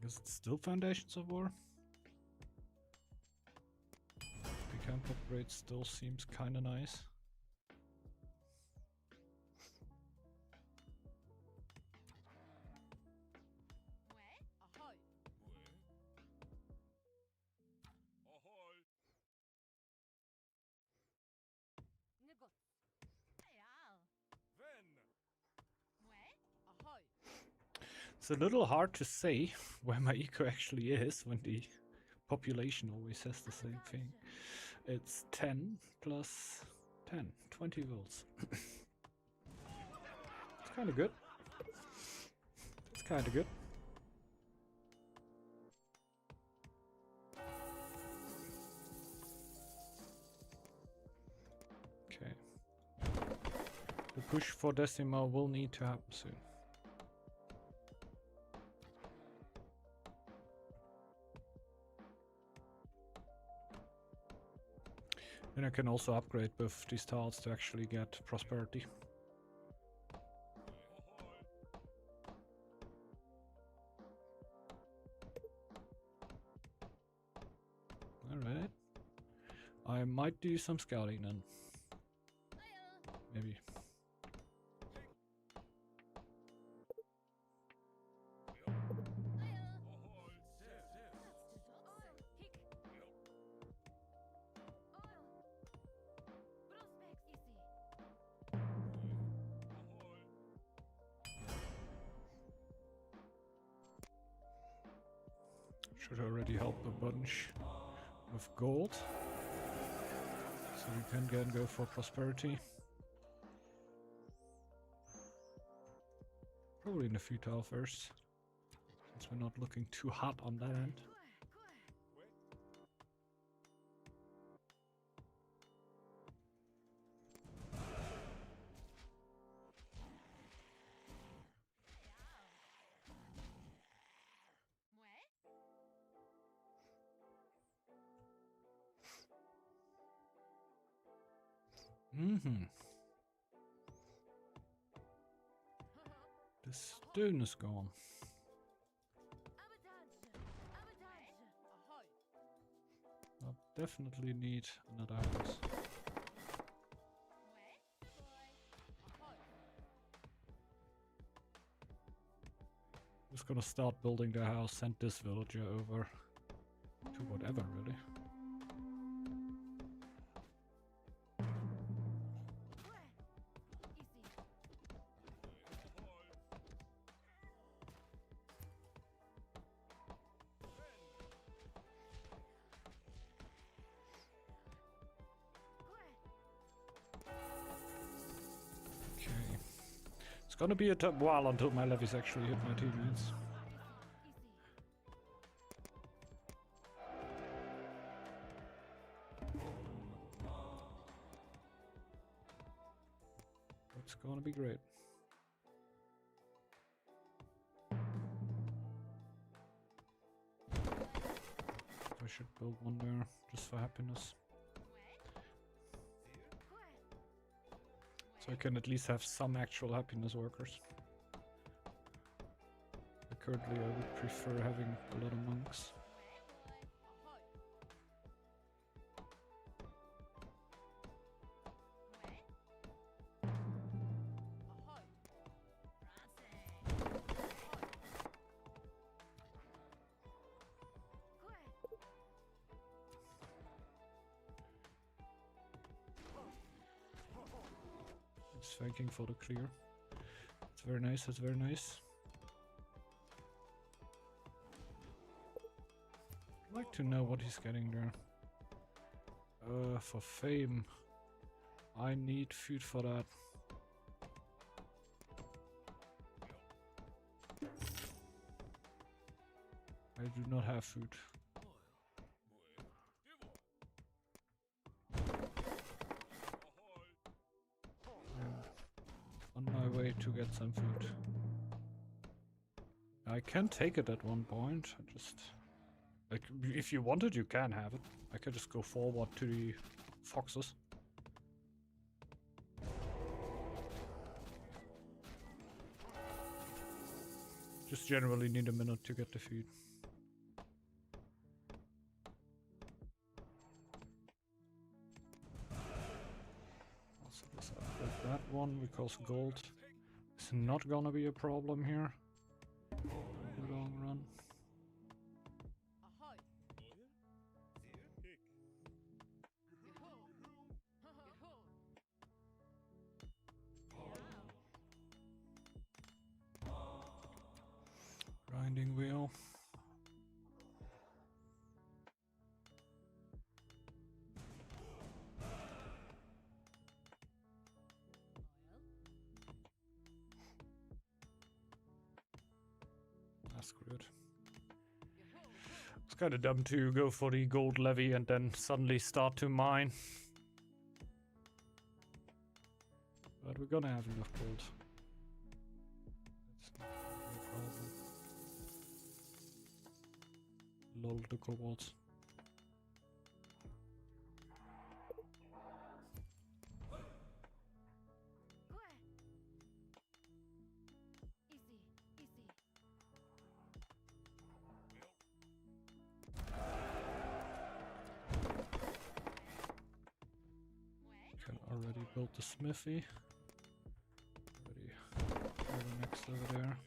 Speaker 1: Is it still Foundations of War? The camp upgrade still seems kinda nice. It's a little hard to say where my eco actually is when the population always says the same thing. It's 10 plus 10, 20 volts. It's kind of good. It's kind of good. Okay. The push for Decima will need to happen soon. And I can also upgrade both these tiles to actually get prosperity. Alright. I might do some scouting then. Maybe. Should already help a bunch with gold. So we can go for prosperity. Probably in the futile first. Since we're not looking too hot on that end. Mm-hmm. The stone is gone. I definitely need another house. Just gonna start building the house, send this villager over to whatever, really. It's gonna be a while until my levies actually hit my teammates. It's gonna be great. I should build one there just for happiness. So I can at least have some actual happiness workers. But currently I would prefer having a lot of monks. Just thanking for the clear. It's very nice, it's very nice. I'd like to know what he's getting there. For fame. I need food for that. I do not have food. On my way to get some food. I can take it at one point. I just... Like, if you wanted, you can have it. I could just go forward to the foxes. Just generally need a minute to get the food. Also just upgrade that one because gold is not gonna be a problem here in the long run. Grinding wheel. That's good. It's kind of dumb to go for the gold levy and then suddenly start to mine. But we're gonna have enough gold. That's not gonna be a problem. Lol, the kobolds. Can already build the smithy. Already the next over there.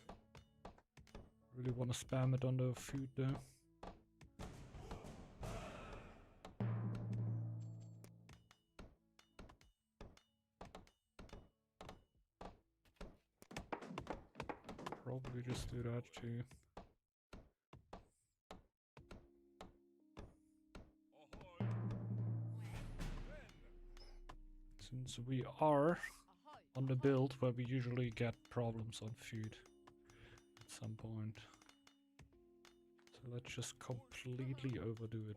Speaker 1: Really want to spam it on the food there. Probably just do that too. Since we are on the build where we usually get problems on food at some point. So let's just completely overdo it.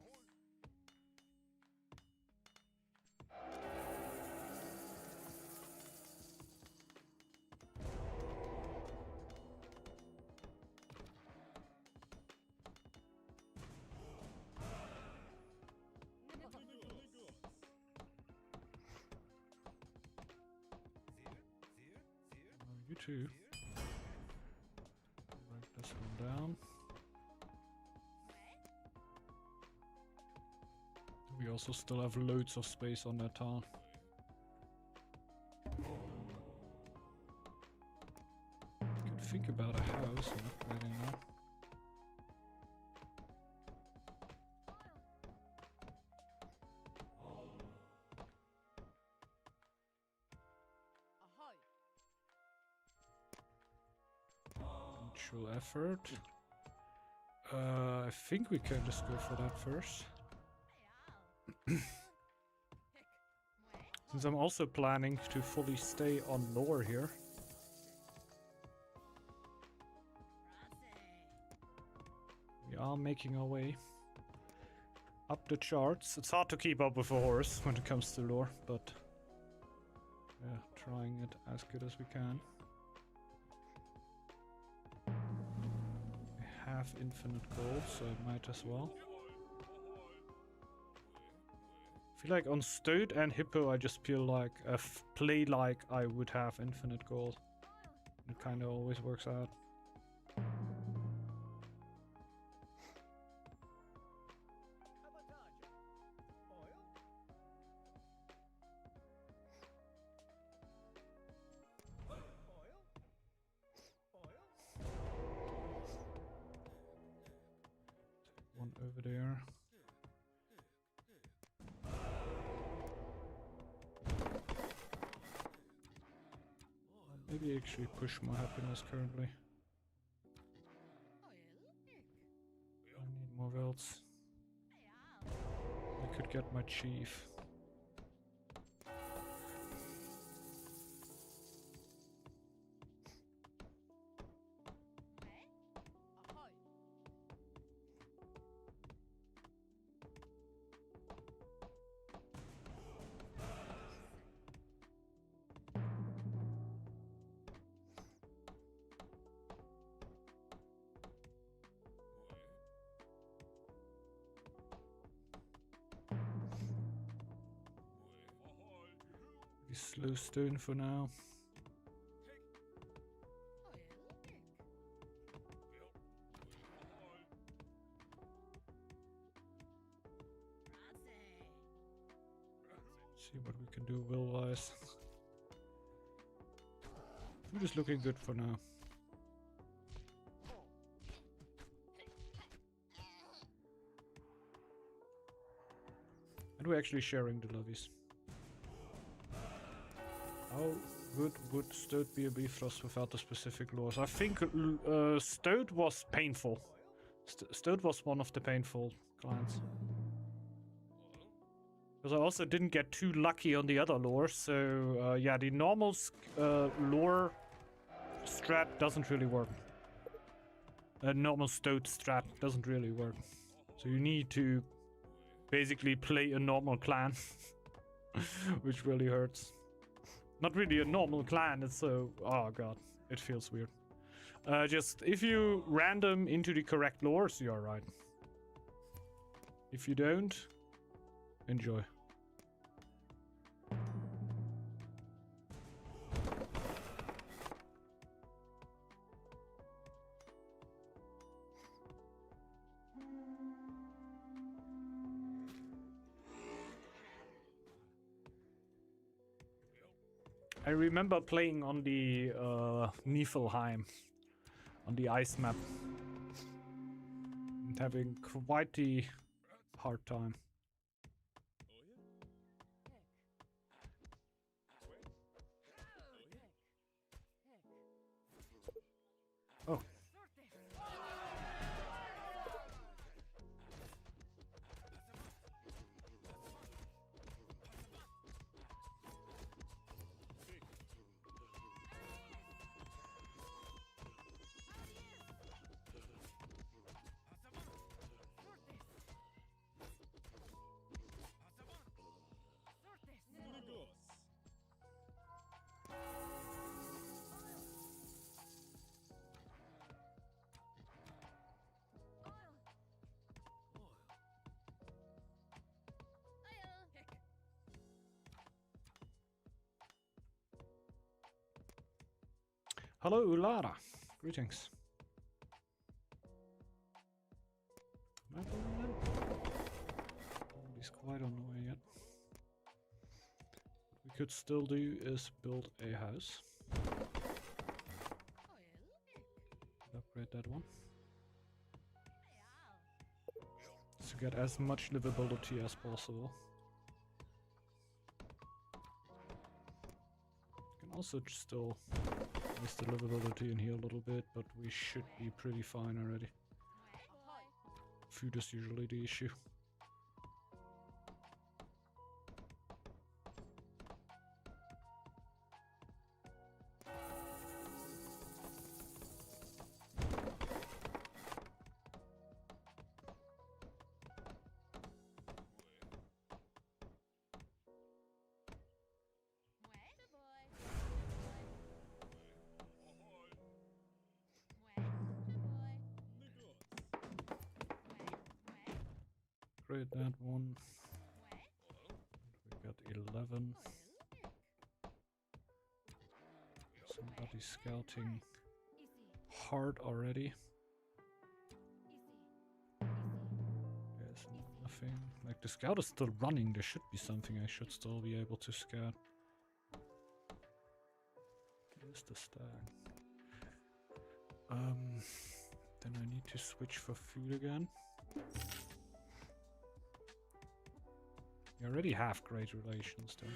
Speaker 1: You too. Break this one down. We also still have loads of space on that town. Could think about a house and upgrading that. Mutual effort. I think we can just go for that first. Since I'm also planning to fully stay on lore here. We are making our way up the charts. It's hard to keep up with a horse when it comes to lore, but yeah, trying it as good as we can. We have infinite gold, so I might as well. I feel like on Stoat and Hippo I just feel like play like I would have infinite gold. It kinda always works out. One over there. Maybe actually push more happiness currently. I need more welts. I could get my chief. Slow stone for now. See what we can do will wise. Food is looking good for now. And we're actually sharing the levies. How good would Stoat be a Bifrost without the specific laws? I think Stoat was painful. Stoat was one of the painful clients. Because I also didn't get too lucky on the other lore, so yeah, the normal lore strat doesn't really work. Normal Stoat strat doesn't really work. So you need to basically play a normal clan, which really hurts. Not really a normal clan, it's so... oh god, it feels weird. Just, if you random into the correct lores, you're right. If you don't, enjoy. I remember playing on the Niflheim, on the ice map, and having quite the hard time. Oh. Hello, Ulara. Greetings. He's quite on the way yet. What we could still do is build a house. Upgrade that one. To get as much livability as possible. You can also still raise the livability in here a little bit, but we should be pretty fine already. Food is usually the issue. Upgrade that one. We got 11. Somebody scouting hard already. There's nothing. Like, the scout is still running. There should be something I should still be able to scout. Where's the stag? Then I need to switch for food again. We already have great relations, don't we?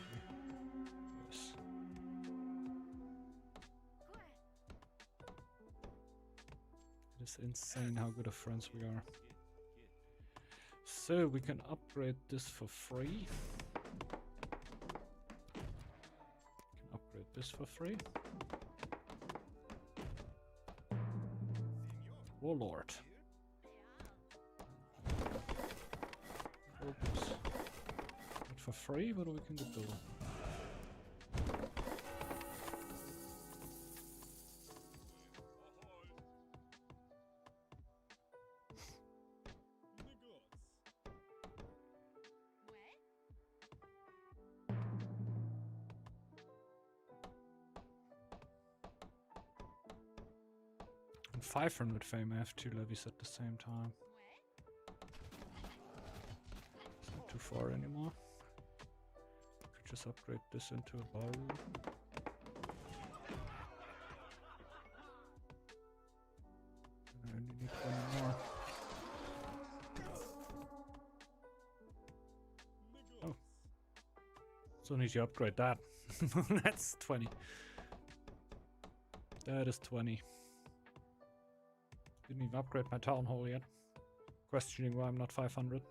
Speaker 1: Yes. It is insane how good of friends we are. So we can upgrade this for free. We can upgrade this for free. Warlord. Focus. Not for free, but we can get building. And 500 fame, I have 2 levies at the same time. It's not too far anymore. Could just upgrade this into a ballroom. I only need 1 more. Oh. Still need to upgrade that. That's 20. That is 20. Didn't even upgrade my town hall yet. Questioning why I'm not 500.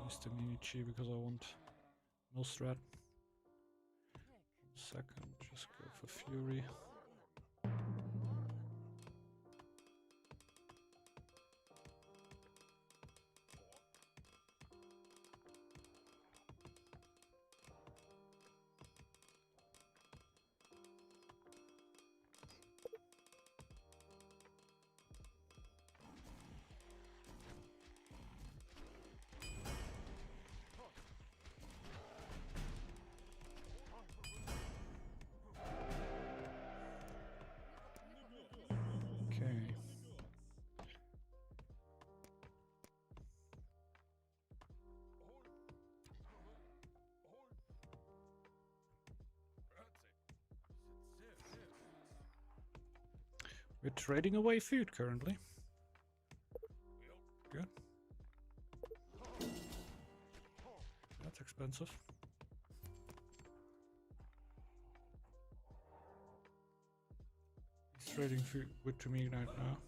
Speaker 1: Mr. Minichi because I want no strat. 1 second, just go for Fury. Okay. We're trading away food currently. Good. That's expensive. He's trading food to me right now.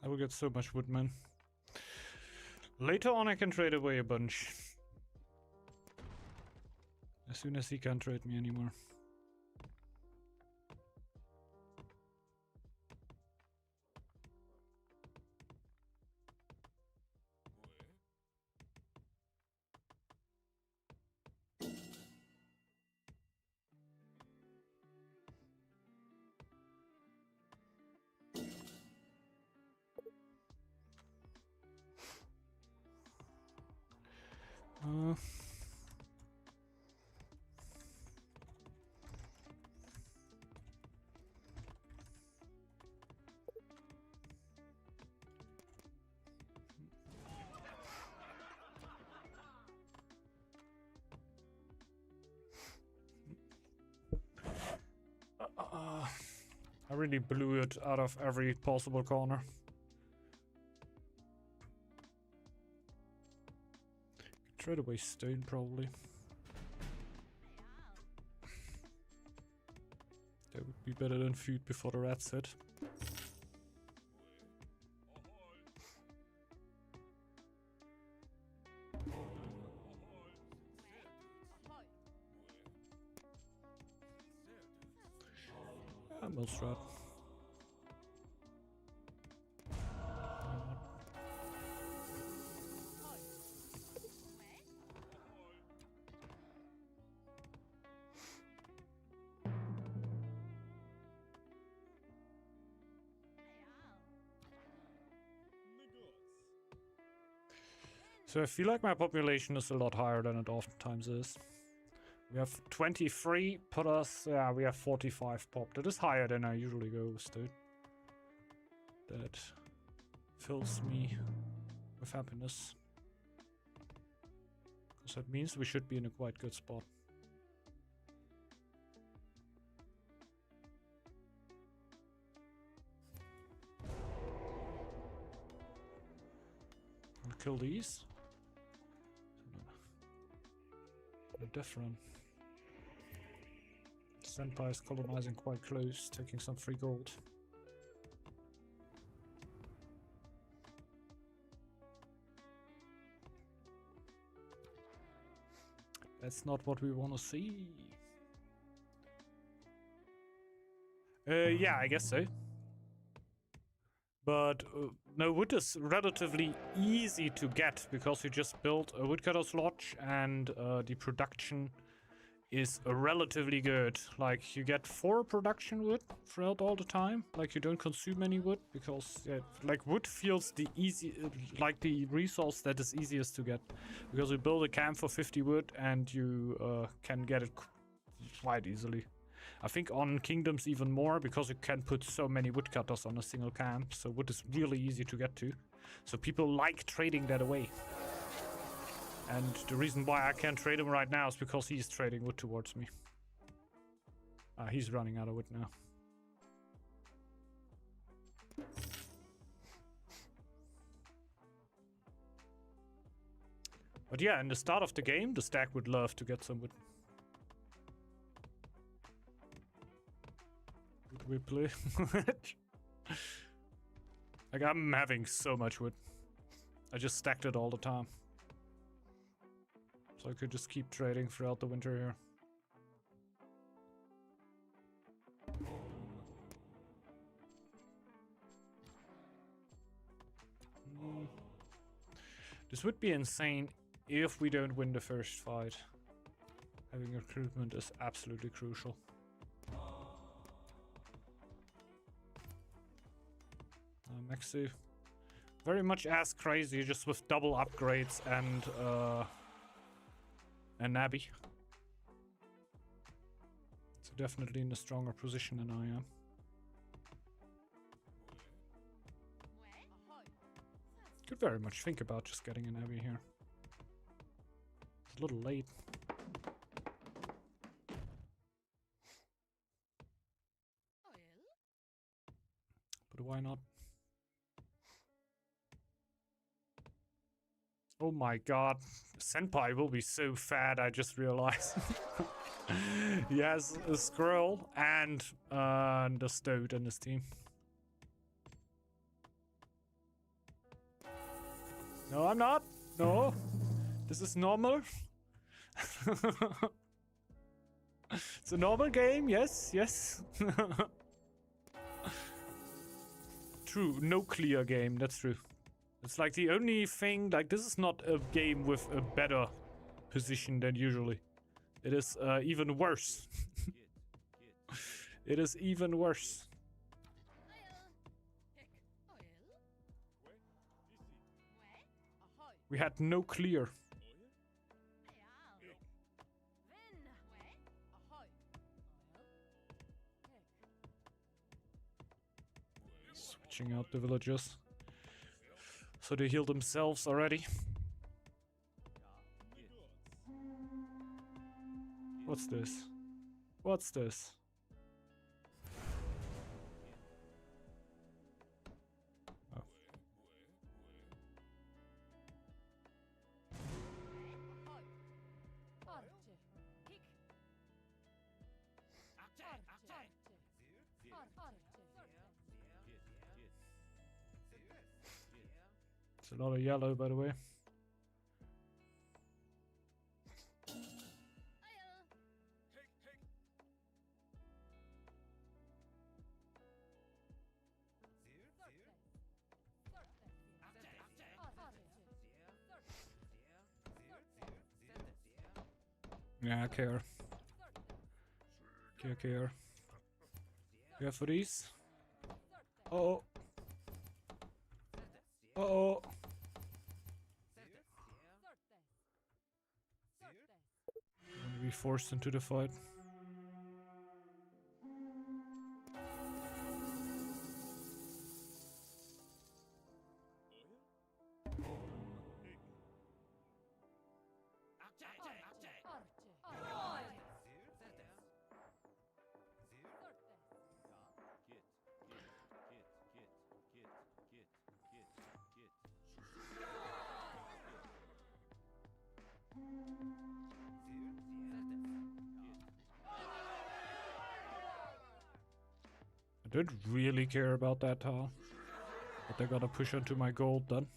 Speaker 1: I will get so much wood, man. Later on I can trade away a bunch. As soon as he can't trade me anymore. I really blew it out of every possible corner. Trade away stone, probably. That would be better than food before the rats hit. Most rat. So I feel like my population is a lot higher than it oftentimes is. We have 23 put us, yeah, we have 45 pop. That is higher than I usually go with, dude. That fills me with happiness. Because that means we should be in a quite good spot. I'll kill these. Different. Senpai is colonizing quite close, taking some free gold. That's not what we want to see. Yeah, I guess so. But no, wood is relatively easy to get because you just build a woodcutter's lodge and the production is relatively good. Like you get 4 production wood throughout all the time. Like you don't consume any wood because like wood feels the like the resource that is easiest to get because you build a camp for 50 wood and you can get it quite easily. I think on Kingdoms even more because you can put so many woodcutters on a single camp, so wood is really easy to get to. So people like trading that away. And the reason why I can't trade him right now is because he's trading wood towards me. He's running out of wood now. But yeah, in the start of the game, the stack would love to get some wood. We play. Like I'm having so much wood. I just stacked it all the time. So I could just keep trading throughout the winter here. This would be insane if we don't win the first fight. Having recruitment is absolutely crucial. Mexu. Very much as crazy, just with double upgrades and Nabi. So definitely in a stronger position than I am. Could very much think about just getting an Abbey here. It's a little late. But why not? Oh my god. Senpai will be so fat, I just realized. He has a squirrel and a stoat in his team. No, I'm not. No. This is normal. It's a normal game, yes, yes. True, no clear game, that's true. It's like the only thing, like this is not a game with a better position than usually. It is even worse. It is even worse. We had no clear. Switching out the villagers. So they heal themselves already. What's this? What's this? Oh. It's a lot of yellow, by the way. Yeah, I care. Care. Yeah, for these. Uh-oh. Uh-oh. Gonna be forced into the fight. I don't really care about that tile. But they're gonna push onto my gold then.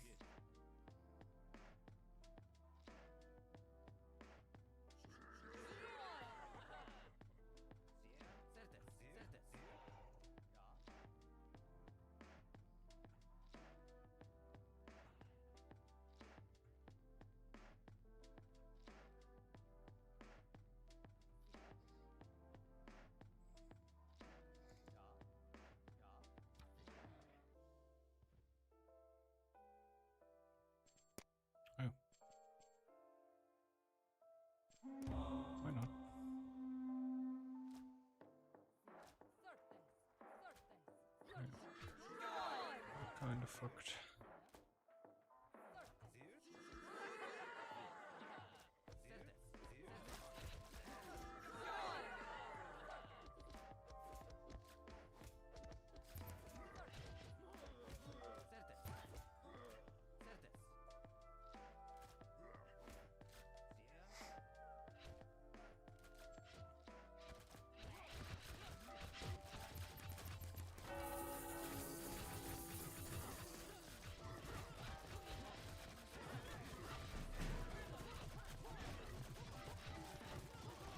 Speaker 1: Oh. Why not? Yeah. Kinda fucked.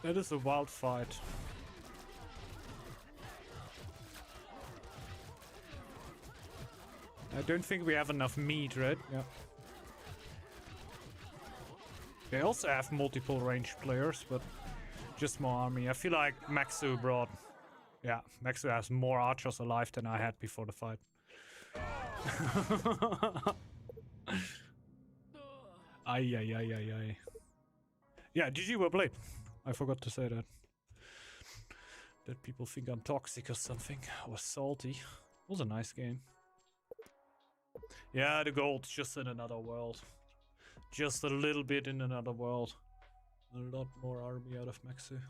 Speaker 1: That is a wild fight. I don't think we have enough meat, right? Yeah. They also have multiple ranged players, but just more army. I feel like Maxu brought... Yeah, Maxu has more archers alive than I had before the fight. Ay. Yeah, GG well played. I forgot to say that. That people think I'm toxic or something. Or salty. It was a nice game. Yeah, the gold's just in another world. Just a little bit in another world. A lot more army out of Maxu.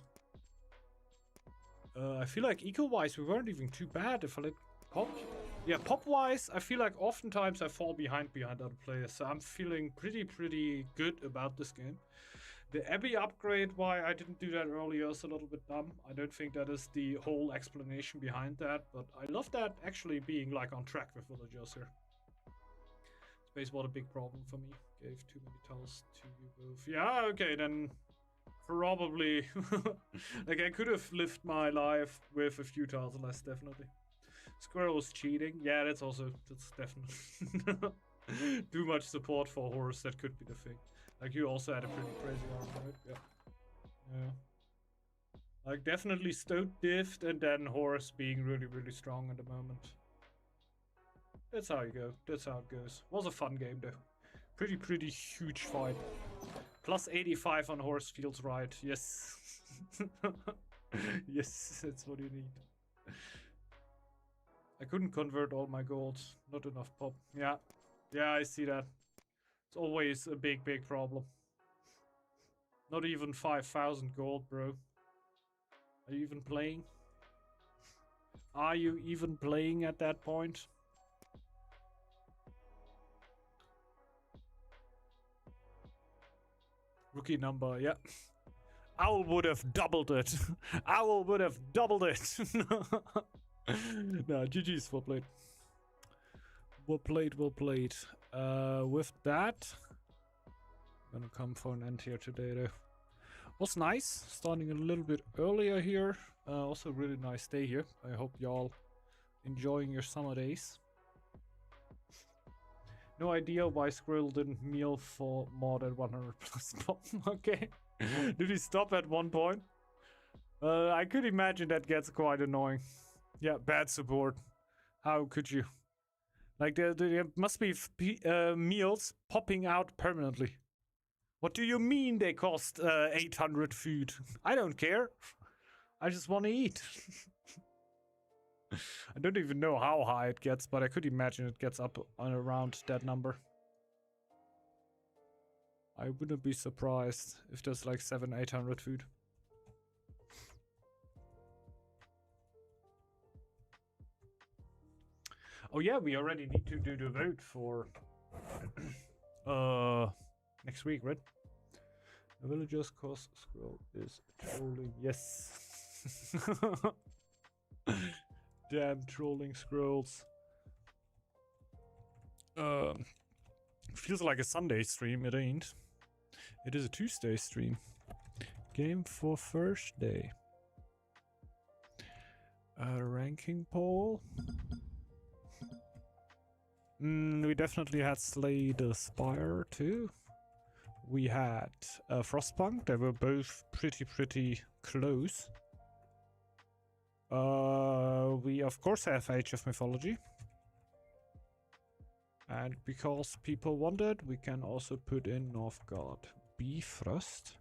Speaker 1: I feel like eco-wise we weren't even too bad if I let pop. Yeah, pop-wise I feel like oftentimes I fall behind other players. So I'm feeling pretty good about this game. The Abbey upgrade, why I didn't do that earlier, is a little bit dumb. I don't think that is the whole explanation behind that, but I love that actually being like on track with villagers here. Space was a big problem for me. Gave too many tiles to you both. Yeah, okay, then probably. Like, I could have lived my life with a few tiles less, definitely. Squirrel is cheating. Yeah, that's definitely too much support for horse. That could be the thing. Like, you also had a pretty crazy arm, right? Yeah. Yeah. Like, definitely Stoat diffed and then horse being really, really strong at the moment. That's how you go. That's how it goes. Was a fun game though. Pretty huge fight. Plus 85 on horse feels right. Yes. Yes, that's what you need. I couldn't convert all my gold. Not enough pop. Yeah. Yeah, I see that. It's always a big problem. Not even 5,000 gold, bro. Are you even playing? Are you even playing at that point? Rookie number, yeah. Owl would have doubled it. Owl would have doubled it. Nah, GG's, well played. Well played, well played. With that, I'm gonna come for an end here today though. Was nice, starting a little bit earlier here. Also really nice day here. I hope y'all enjoying your summer days. No idea why Squirrel didn't meal for more than 100 plus pop. Okay. Did he stop at one point? I could imagine that gets quite annoying. Yeah, bad support. How could you? Like, there must be meals popping out permanently. What do you mean they cost 800 food? I don't care. I just want to eat. I don't even know how high it gets, but I could imagine it gets up on around that number. I wouldn't be surprised if there's like 700-800 food. Oh yeah, we already need to do the vote for next week, right? The villagers cause Squirrel is trolling. Yes. Damn trolling scrolls. Feels like a Sunday stream, it ain't. It is a Tuesday stream. Game for Thursday. Ranking poll. We definitely had Slay the Spire too. We had Frostpunk. They were both pretty close. We of course have Age of Mythology. And because people wanted, we can also put in Northgard. Bifrost.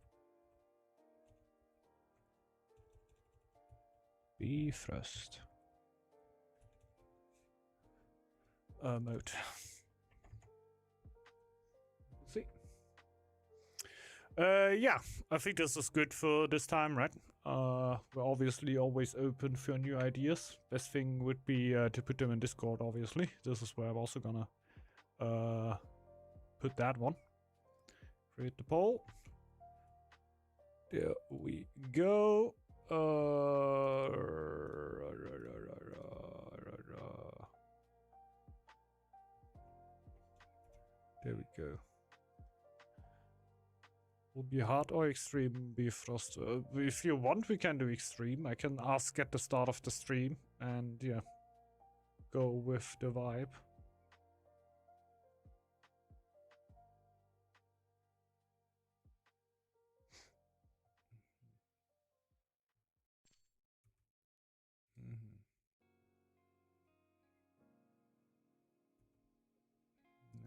Speaker 1: Bifrost. Mode. See. Yeah, I think this is good for this time, right? We're obviously always open for new ideas. Best thing would be to put them in Discord, obviously. This is where I'm also gonna put that one. Create the poll. There we go. There we go. Will be hard or extreme Bifrost. If you want, we can do extreme. I can ask at the start of the stream and yeah, go with the vibe.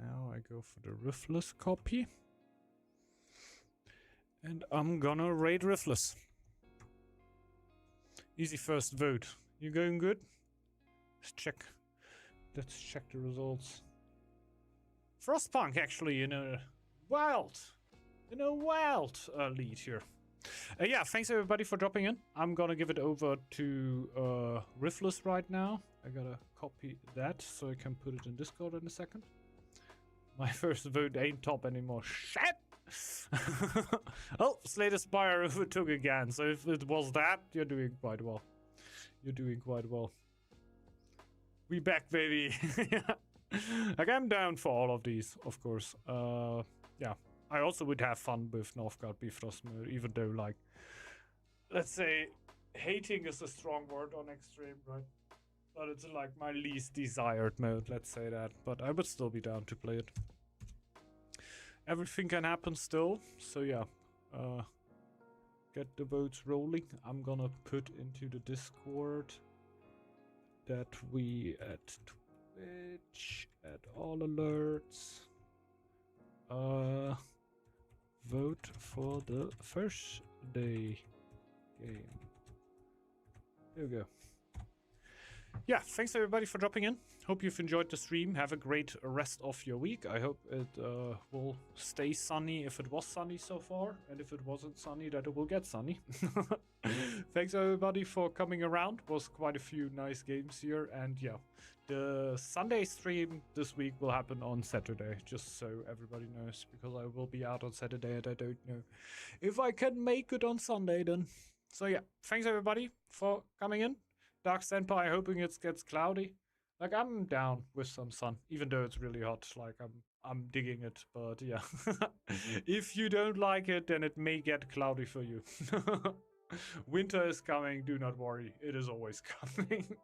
Speaker 1: Now I go for the Ruthless copy. And I'm gonna raid Ruthless. Easy first vote. You going good? Let's check. Let's check the results. Frostpunk actually in a wild lead here. Yeah, thanks everybody for dropping in. I'm gonna give it over to Ruthless right now. I gotta copy that so I can put it in Discord in a second. My first vote ain't top anymore. Shit! Oh, Slay the Spire overtook again. So if it was that, you're doing quite well. You're doing quite well. We back, baby. Like, I'm down for all of these, of course. Yeah, I also would have fun with Northgard Bifrost mode, even though, like, let's say, hating is a strong word on extreme, right? But it's like my least desired mode, let's say that. But I would still be down to play it. Everything can happen still, so yeah. Get the votes rolling. I'm gonna put into the Discord that we at Twitch, at all alerts, vote for the first day game. There we go. Yeah, thanks everybody for dropping in. Hope you've enjoyed the stream. Have a great rest of your week. I hope it will stay sunny if it was sunny so far. And if it wasn't sunny, that it will get sunny. Thanks everybody for coming around. Was quite a few nice games here. And yeah, the Sunday stream this week will happen on Saturday. Just so everybody knows. Because I will be out on Saturday and I don't know if I can make it on Sunday then. So yeah, thanks everybody for coming in. Dark Standby, hoping it gets cloudy. Like, I'm down with some sun, even though it's really hot. Like, I'm digging it, but yeah. If you don't like it, then it may get cloudy for you. Winter is coming, do not worry. It is always coming.